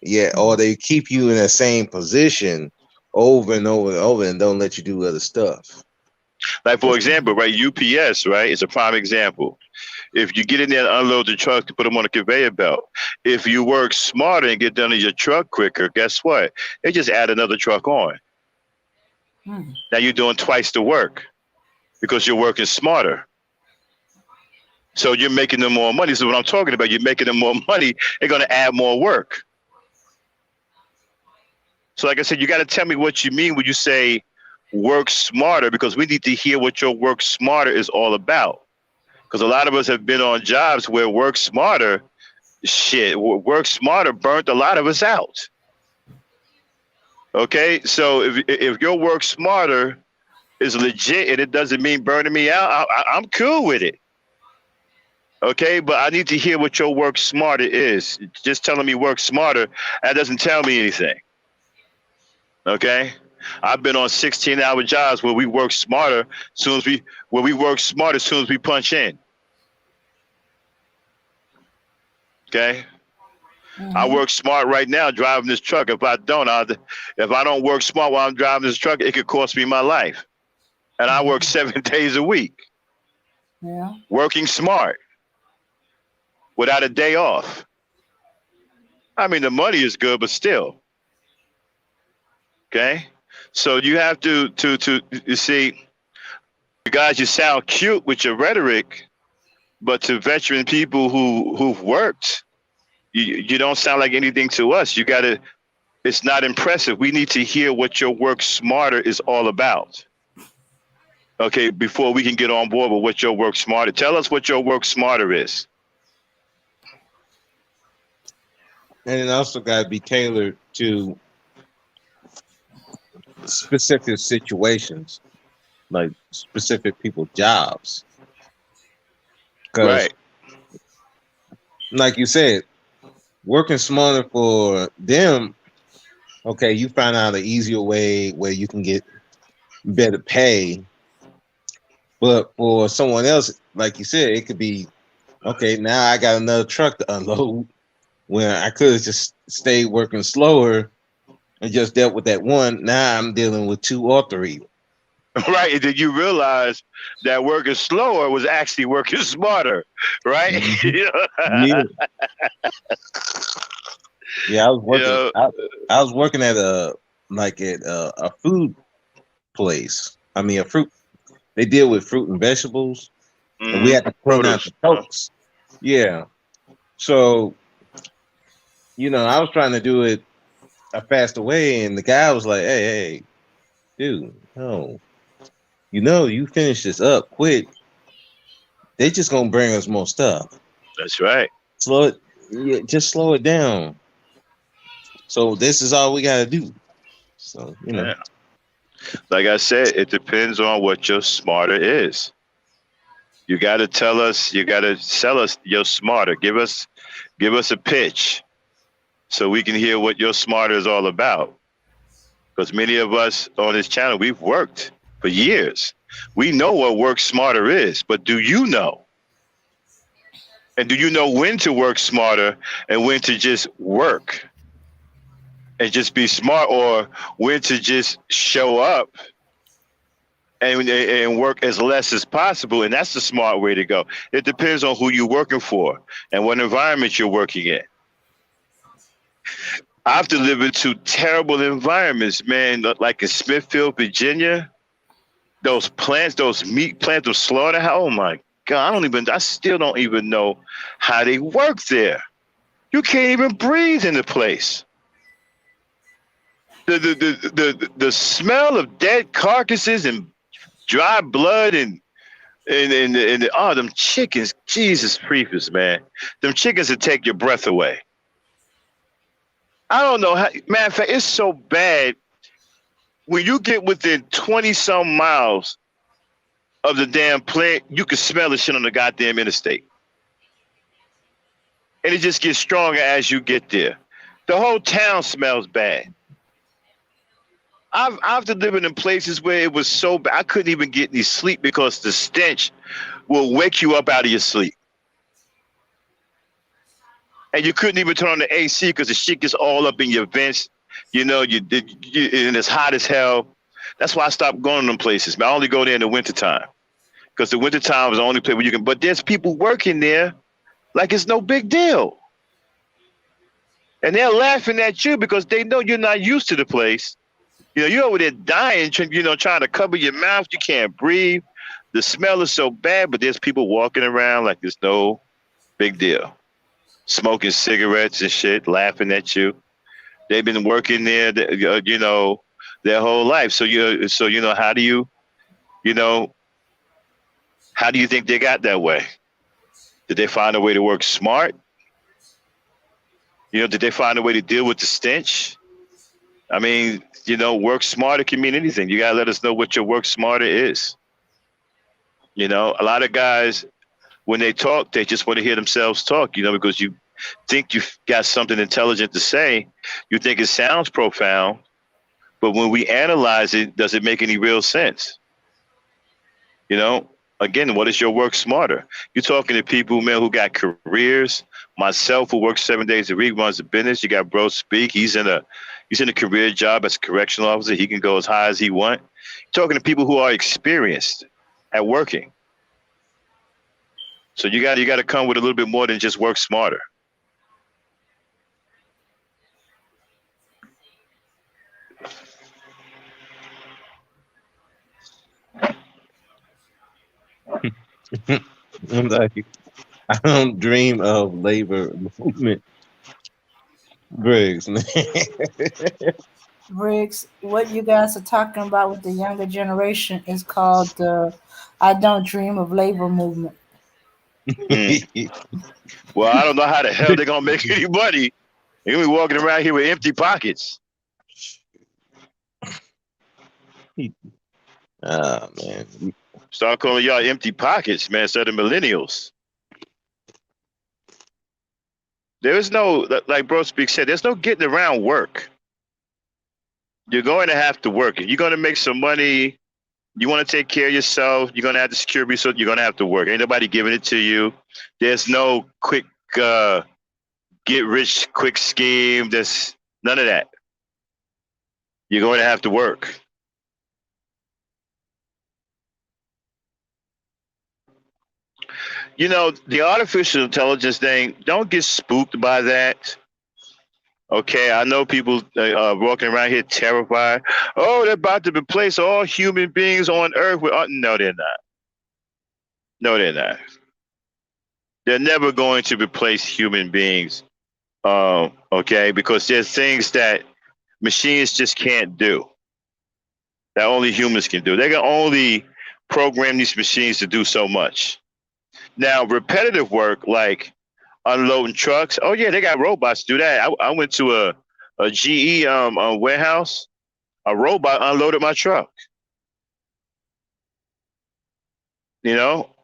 Yeah, or they keep you in that same position over and over and over, and don't let you do other stuff. Like, for example, right, UPS, right, is a prime example. If you get in there and unload the truck to put them on a conveyor belt, if you work smarter and get done in your truck quicker, guess what? They just add another truck on. Now you're doing twice the work because you're working smarter. So you're making them more money. So what I'm talking about, you're making them more money, they're going to add more work. So like I said, you got to tell me what you mean when you say work smarter, because we need to hear what your work smarter is all about. Because a lot of us have been on jobs where work smarter burnt a lot of us out. Okay, so if your work smarter is legit and it doesn't mean burning me out, I'm cool with it. Okay, but I need to hear what your work smarter is. Just telling me work smarter, that doesn't tell me anything. Okay, I've been on 16-hour jobs where we work smarter as soon as we punch in. Okay. I work smart right now driving this truck. If I don't work smart while I'm driving this truck, it could cost me my life. And I work 7 days a week. Yeah. Working smart without a day off. I mean, the money is good, but still. Okay. So you have to you see, you guys, you sound cute with your rhetoric, but to veteran people who've worked, you don't sound like anything to us. It's not impressive. We need to hear what your work smarter is all about. Okay, before we can get on board with what your work smarter. Tell us what your work smarter is. And it also got to be tailored to specific situations, like specific people's jobs. Right. Like you said, working smarter for them, okay, you find out an easier way where you can get better pay. But for someone else, like you said, it could be, okay, now I got another truck to unload when I could have just stayed working slower and just dealt with that one. Now I'm dealing with 2 or 3. Right. And did you realize that working slower was actually working smarter? Right. Mm-hmm. Yeah, I was working. I was working at a food place. I mean, a fruit. They deal with fruit and vegetables, and we had to print out the totes. Yeah. So, I was trying to do it a faster way, and the guy was like, "Hey, dude, no, you finish this up quick. They just gonna bring us more stuff." That's right. Just slow it down. So this is all we gotta do. So Yeah. Like I said, it depends on what your smarter is. You got to tell us. You got to sell us your smarter. Give us a pitch, so we can hear what your smarter is all about. Because many of us on this channel, we've worked for years. We know what work smarter is, but do you know? And do you know when to work smarter and when to just work and just be smart, or when to just show up and work as less as possible? And that's the smart way to go. It depends on who you're working for and what environment you're working in. I've delivered to terrible environments, man, like in Smithfield, Virginia. Those plants, those meat plants, those slaughterhouse. Oh my God, I still don't even know how they work there. You can't even breathe in the place. The smell of dead carcasses and dry blood and them chickens, Jesus Creepers, man. Them chickens that take your breath away. I don't know how, matter of fact, it's so bad. When you get within 20-some miles of the damn plant, you can smell the shit on the goddamn interstate. And it just gets stronger as you get there. The whole town smells bad. I've been living in places where it was so bad I couldn't even get any sleep because the stench will wake you up out of your sleep. And you couldn't even turn on the AC because the shit gets all up in your vents. You know, and it's hot as hell. That's why I stopped going to them places. Man, I only go there in the wintertime. Because the wintertime is the only place where you can. But there's people working there like it's no big deal. And they're laughing at you because they know you're not used to the place. You know, you're over there dying, you know, trying to cover your mouth. You can't breathe. The smell is so bad, but there's people walking around like it's no big deal. Smoking cigarettes and shit, laughing at you. They've been working there, you know, their whole life. So you know, how do you think they got that way? Did they find a way to work smart? You know, did they find a way to deal with the stench? I mean, you know, work smarter can mean anything. You gotta let us know what your work smarter is. You know, a lot of guys, when they talk, they just want to hear themselves talk, you know, because you think you've got something intelligent to say. You think it sounds profound, but when we analyze it, does it make any real sense? You know, again, what is your work smarter? You're talking to people, man, who got careers. Myself, who works 7 days a week, runs a business. You got Bro Speak. He's in a career job as a correctional officer. He can go as high as he wants. You're talking to people who are experienced at working. So you got to come with a little bit more than just work smarter. I'm like, I don't dream of labor movement. Briggs, man. Briggs, what you guys are talking about with the younger generation is called the I don't dream of labor movement. Well, I don't know how the hell they're going to make any money. They're going to be walking around here with empty pockets. Oh, man. Start calling y'all empty pockets, man, instead of millennials. There is no, like Bro Speak said, there's no getting around work. You're going to have to work. If you're going to make some money, you want to take care of yourself, you're going to have to secure resources, you're going to have to work. Ain't nobody giving it to you. There's no quick get rich quick scheme. There's none of that. You're going to have to work. You know, the artificial intelligence thing, don't get spooked by that. Okay, I know people walking around here terrified. Oh, they're about to replace all human beings on Earth with... No, they're not. No, they're not. They're never going to replace human beings, okay? Because there's things that machines just can't do, that only humans can do. They can only program these machines to do so much. Now, repetitive work like unloading trucks, oh yeah, they got robots to do that. I went to a GE warehouse. A robot unloaded my truck. You know?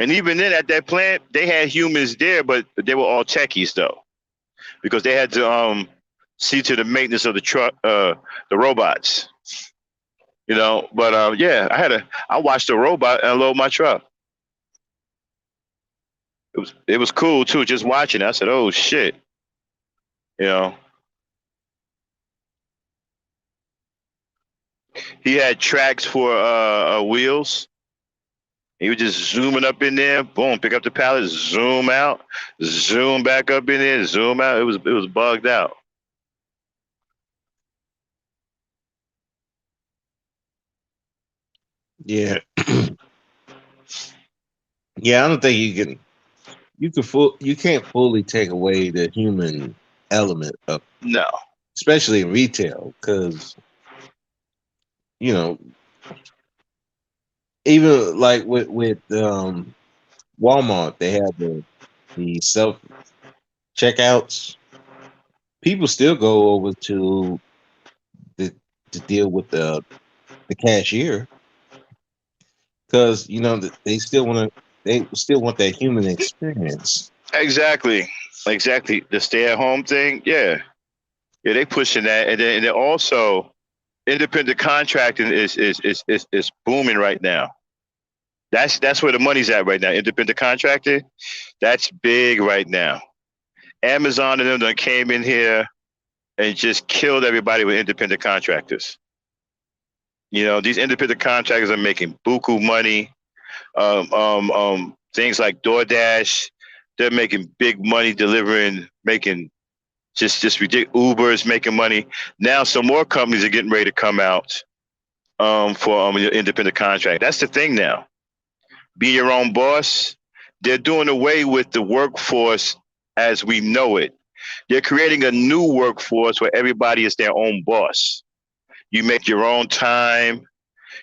And even then at that plant, they had humans there, but they were all techies though. Because they had to see to the maintenance of the truck, the robots. You know, but yeah, I watched a robot unload my truck. It was cool too, just watching. I said, "Oh shit," you know. He had tracks for wheels. He was just zooming up in there, boom, pick up the pallet, zoom out, zoom back up in there, zoom out. It was bugged out. Yeah. Yeah, I don't think you can't fully take away the human element of, no, especially in retail, because you know, even like with Walmart, they have the self checkouts. People still go over to deal with the cashier because you know they still want that human experience. Exactly. The stay-at-home thing. Yeah, they pushing that, and then also independent contracting is booming right now. That's where the money's at right now. Independent contracting, that's big right now. Amazon and them done came in here and just killed everybody with independent contractors. These independent contractors are making buku money. Things like DoorDash, they're making big money delivering, making just ridiculous. Uber is making money. Now some more companies are getting ready to come out for your independent contract. That's the thing now. Be your own boss. They're doing away with the workforce as we know it. They're creating a new workforce where everybody is their own boss. You make your own time.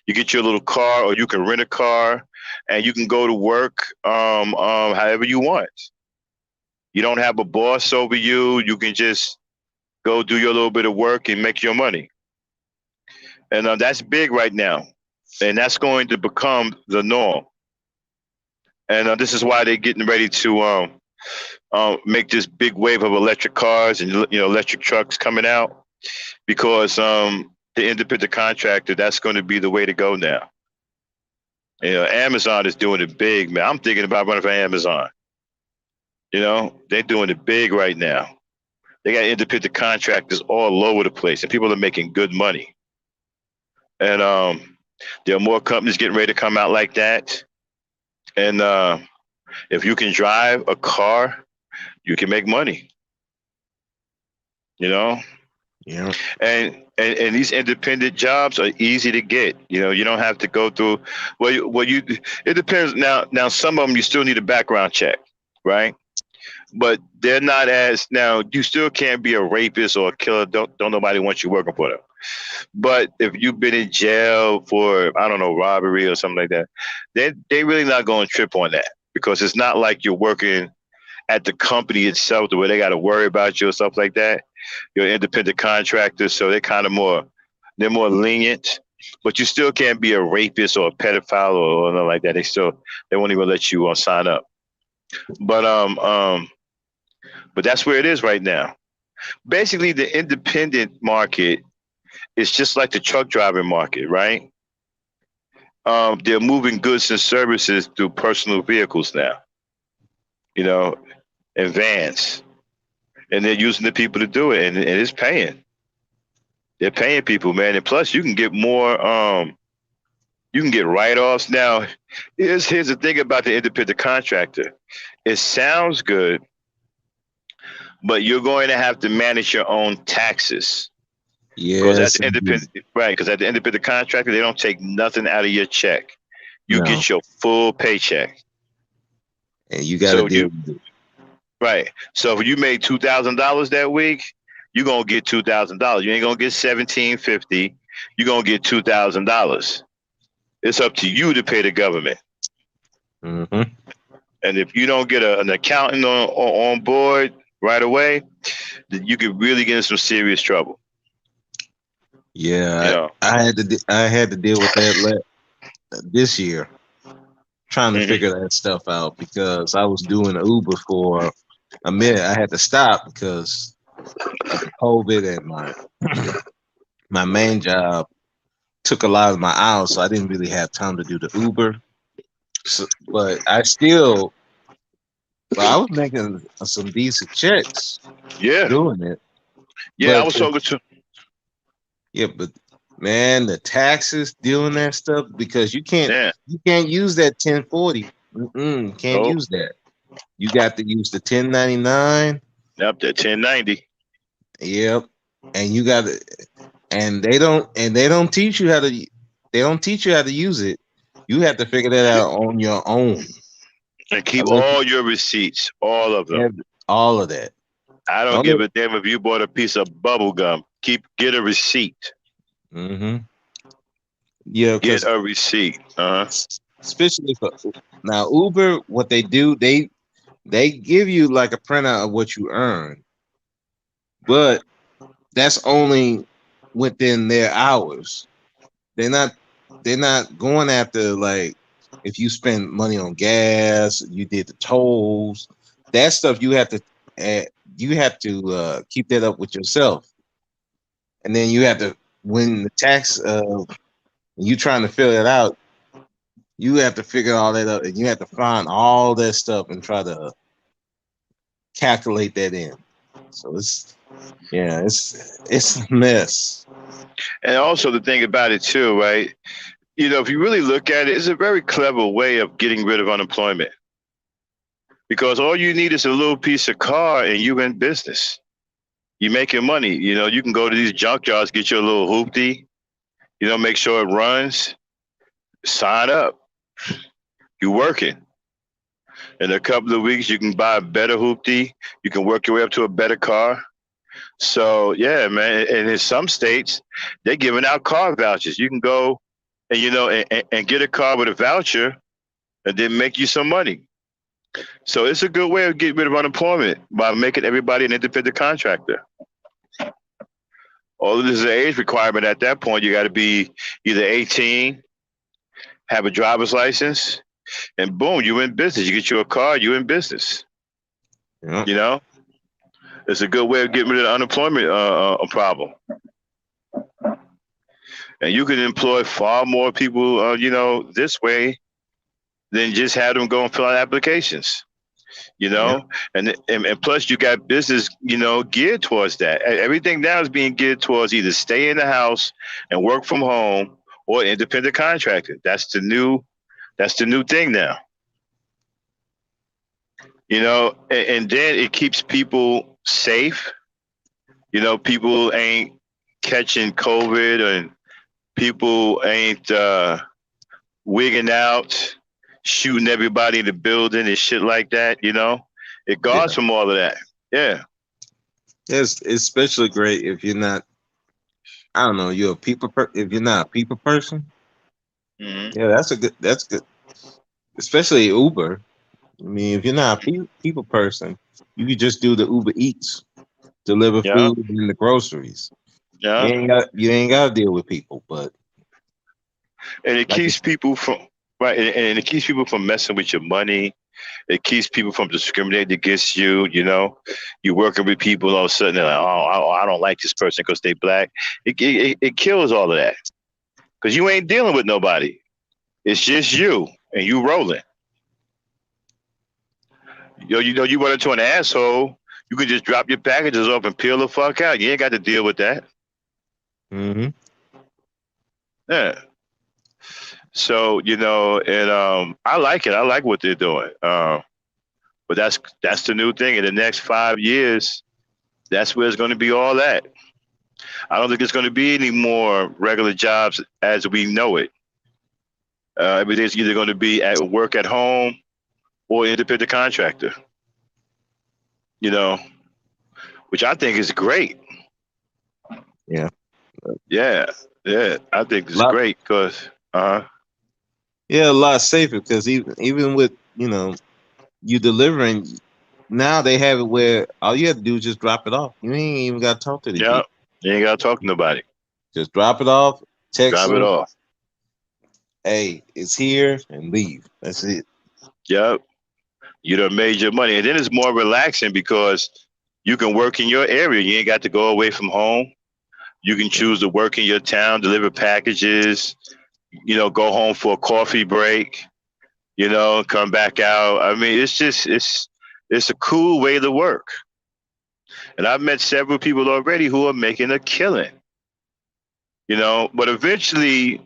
You get your little car, or you can rent a car, and you can go to work however you want. You don't have a boss over you. You can just go do your little bit of work and make your money. And that's big right now. And that's going to become the norm. And this is why they're getting ready to make this big wave of electric cars and electric trucks coming out, because the independent contractor, that's going to be the way to go now. Amazon is doing it big, man. I'm thinking about running for Amazon. They're doing it big right now. They got independent contractors all over the place, and people are making good money. And there are more companies getting ready to come out like that. And if you can drive a car, you can make money. Yeah. And these independent jobs are easy to get. You don't have to go through. It depends. Now some of them you still need a background check, right? But they're not as now. You still can't be a rapist or a killer. Don't nobody want you working for them. But if you've been in jail for, I don't know, robbery or something like that, they really not going to trip on that, because it's not like you're working at the company itself, where they got to worry about you or stuff like that. You're an independent contractor, so they're more lenient. But you still can't be a rapist or a pedophile or nothing like that. They won't even let you sign up. But that's where it is right now. Basically, the independent market is just like the truck driving market, right? They're moving goods and services through personal vehicles now, and vans. And they're using the people to do it, and it's paying. They're paying people, man. And plus, you can get more, you can get write-offs. Now, here's the thing about the independent contractor. It sounds good, but you're going to have to manage your own taxes. Because at the independent contractor, they don't take nothing out of your check. You get your full paycheck, and you got to do it. Right. So if you made $2,000 that week, you're gonna get $2,000. You ain't gonna get $1,750. You're gonna get $2,000. It's up to you to pay the government. Mm-hmm. And if you don't get an accountant on board right away, then you could really get in some serious trouble. Yeah, I had to deal with that this year, trying to figure that stuff out, because I was doing Uber for a minute. I had to stop because of COVID, and my main job took a lot of my hours, so I didn't really have time to do the Uber. So, but I was making some decent checks. Doing it. Yeah, but I was talking to. Yeah, but man, the taxes doing that stuff, because you can't use that 1040. Can't use that. You got to use the 1099. Yep, the 1090. Yep, and you got to, and they don't teach you how to. They don't teach you how to use it. You have to figure that out on your own. And keep all your receipts, all of them. All of that. I don't give a damn if you bought a piece of bubble gum. Get a receipt. Mm-hmm. Yeah, get a receipt. Especially for now, Uber, what they do, they give you like a printout of what you earn, but that's only within their hours. They're not going after, like, if you spend money on gas, you did the tolls, that stuff you have to keep that up with yourself, and then you have to when the tax you trying to fill it out, you have to figure all that out, and you have to find all that stuff and try to calculate that in. So it's a mess. And also the thing about it too, right? If you really look at it, it's a very clever way of getting rid of unemployment. Because all you need is a little piece of car and you in business. You're making money. You can go to these junkyards, get you a little hoopty, make sure it runs, sign up. You're working. In a couple of weeks, you can buy a better hoopty. You can work your way up to a better car. So, yeah, man. And in some states, they're giving out car vouchers. You can go and, and get a car with a voucher and then make you some money. So it's a good way of getting rid of unemployment by making everybody an independent contractor. All of this is an age requirement at that point. You got to be either 18, have a driver's license, and boom, you in business. You get you a car, you in business. Yeah. It's a good way of getting rid of the unemployment problem. And you can employ far more people, this way than just have them go and fill out applications. And plus you got business, geared towards that. Everything now is being geared towards either stay in the house and work from home or independent contractor. That's the new thing now. And then it keeps people safe. People ain't catching COVID and people ain't wigging out, shooting everybody in the building and shit like that. It guards from all of that. Yeah. It's especially great if you're not, I don't know, you're a people if you're not a people person. Mm-hmm. Yeah, that's good. Especially Uber. I mean, if you're not a people person, you could just do the Uber Eats, deliver food and the groceries. Yeah. You ain't got to deal with people, but and it keeps people from right, and it keeps people from messing with your money. It keeps people from discriminating against you. You're working with people, all of a sudden they're like, oh, I don't like this person because they black. It kills all of that because you ain't dealing with nobody. It's just you and you rolling. You run into an asshole, you can just drop your packages off and peel the fuck out. You ain't got to deal with that. Mm-hmm. Yeah. So, and I like it. I like what they're doing. But that's the new thing. In the next 5 years, that's where it's going to be all at. I don't think it's going to be any more regular jobs as we know it. Everything's either going to be at work at home or independent contractor. Which I think is great. Yeah. Yeah. I think it's great because, yeah, a lot safer because even with you delivering, now they have it where all you have to do is just drop it off. You ain't even got to talk to the people. You ain't got to talk to nobody. Just drop it off, text them. Drop it off. Hey, it's here, and leave. That's it. Yep. You done made your money. And then it's more relaxing because you can work in your area. You ain't got to go away from home. You can choose to work in your town, deliver packages, go home for a coffee break, come back out. I mean, it's a cool way to work. And I've met several people already who are making a killing, but eventually,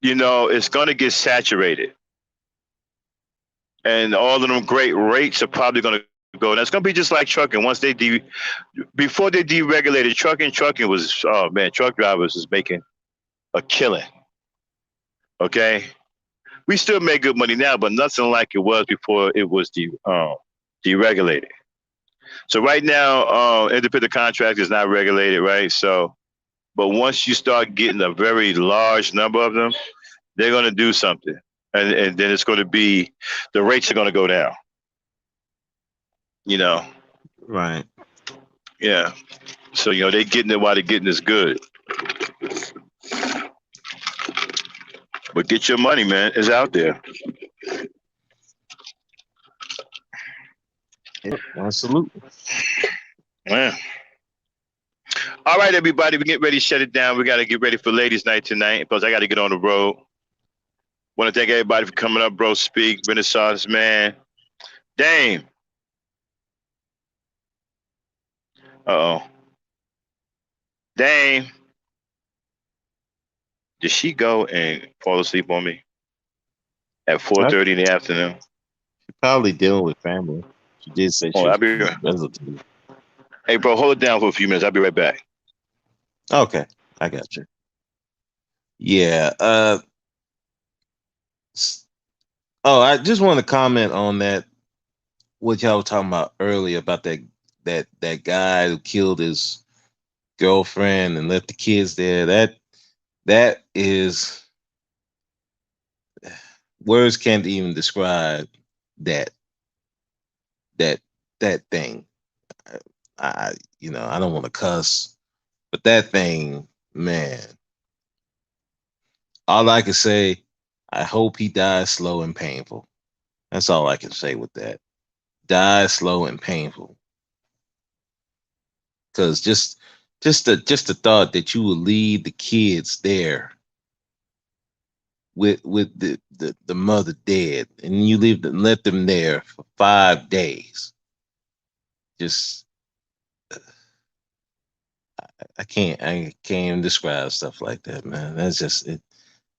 it's going to get saturated. And all of them great rates are probably going to go. And it's going to be just like trucking. Once before they deregulated trucking was, oh man, truck drivers is making a killing. Okay. We still make good money now, but nothing like it was before it was deregulated. So right now, independent contract is not regulated, right? So, but once you start getting a very large number of them, they're going to do something. And then it's going to be, the rates are going to go down. Right. Yeah. So, they're getting it while they're getting this good. But get your money, man. It's out there. Absolutely. Yeah. All right, everybody, we get ready to shut it down. We got to get ready for ladies' night tonight because I got to get on the road. Want to thank everybody for coming up, bro. Speak, Renaissance man, Dame. Uh-oh. Dame. Did she go and fall asleep on me at 4:30 in the afternoon? She's probably dealing with family. She did say she was relative. Hey, bro, hold it down for a few minutes. I'll be right back. Okay, I got you. Yeah. Oh, I just want to comment on that. What y'all were talking about earlier about that guy who killed his girlfriend and left the kids there. That is, words can't even describe that that that thing. I I don't want to cuss, but that thing, man. All I can say, I hope he dies slow and painful. That's all I can say with that. Die slow and painful. Because just the thought that you would leave the kids there with the mother dead, and you let them there for 5 days. Just I can't even describe stuff like that, man. That's just it.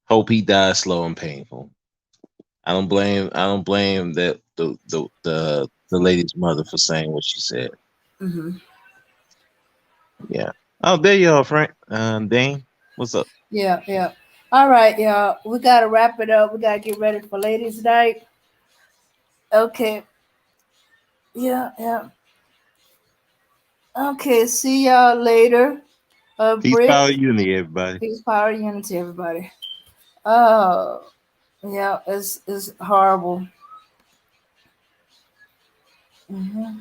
Hope he dies slow and painful. I don't blame that the lady's mother for saying what she said. Mm-hmm. Yeah. Oh, there you are, Frank. Dane, what's up? Yeah. All right, y'all. We gotta wrap it up. We gotta get ready for ladies' night. Okay. Yeah. Okay, see y'all later. Peace, Brick. power, unity, everybody. Peace, power, unity, everybody. Oh, yeah, it's horrible. Hmm.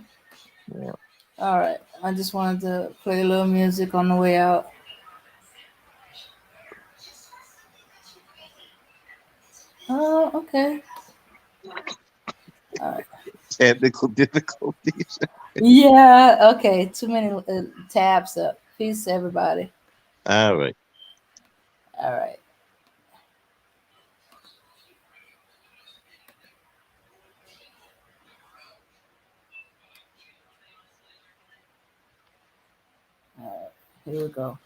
Yeah. All right, I just wanted to play a little music on the way out. Oh, okay. All right. Technical difficulties. Yeah, okay. Too many tabs up. Peace, everybody. All right. All right. All right. Here we go.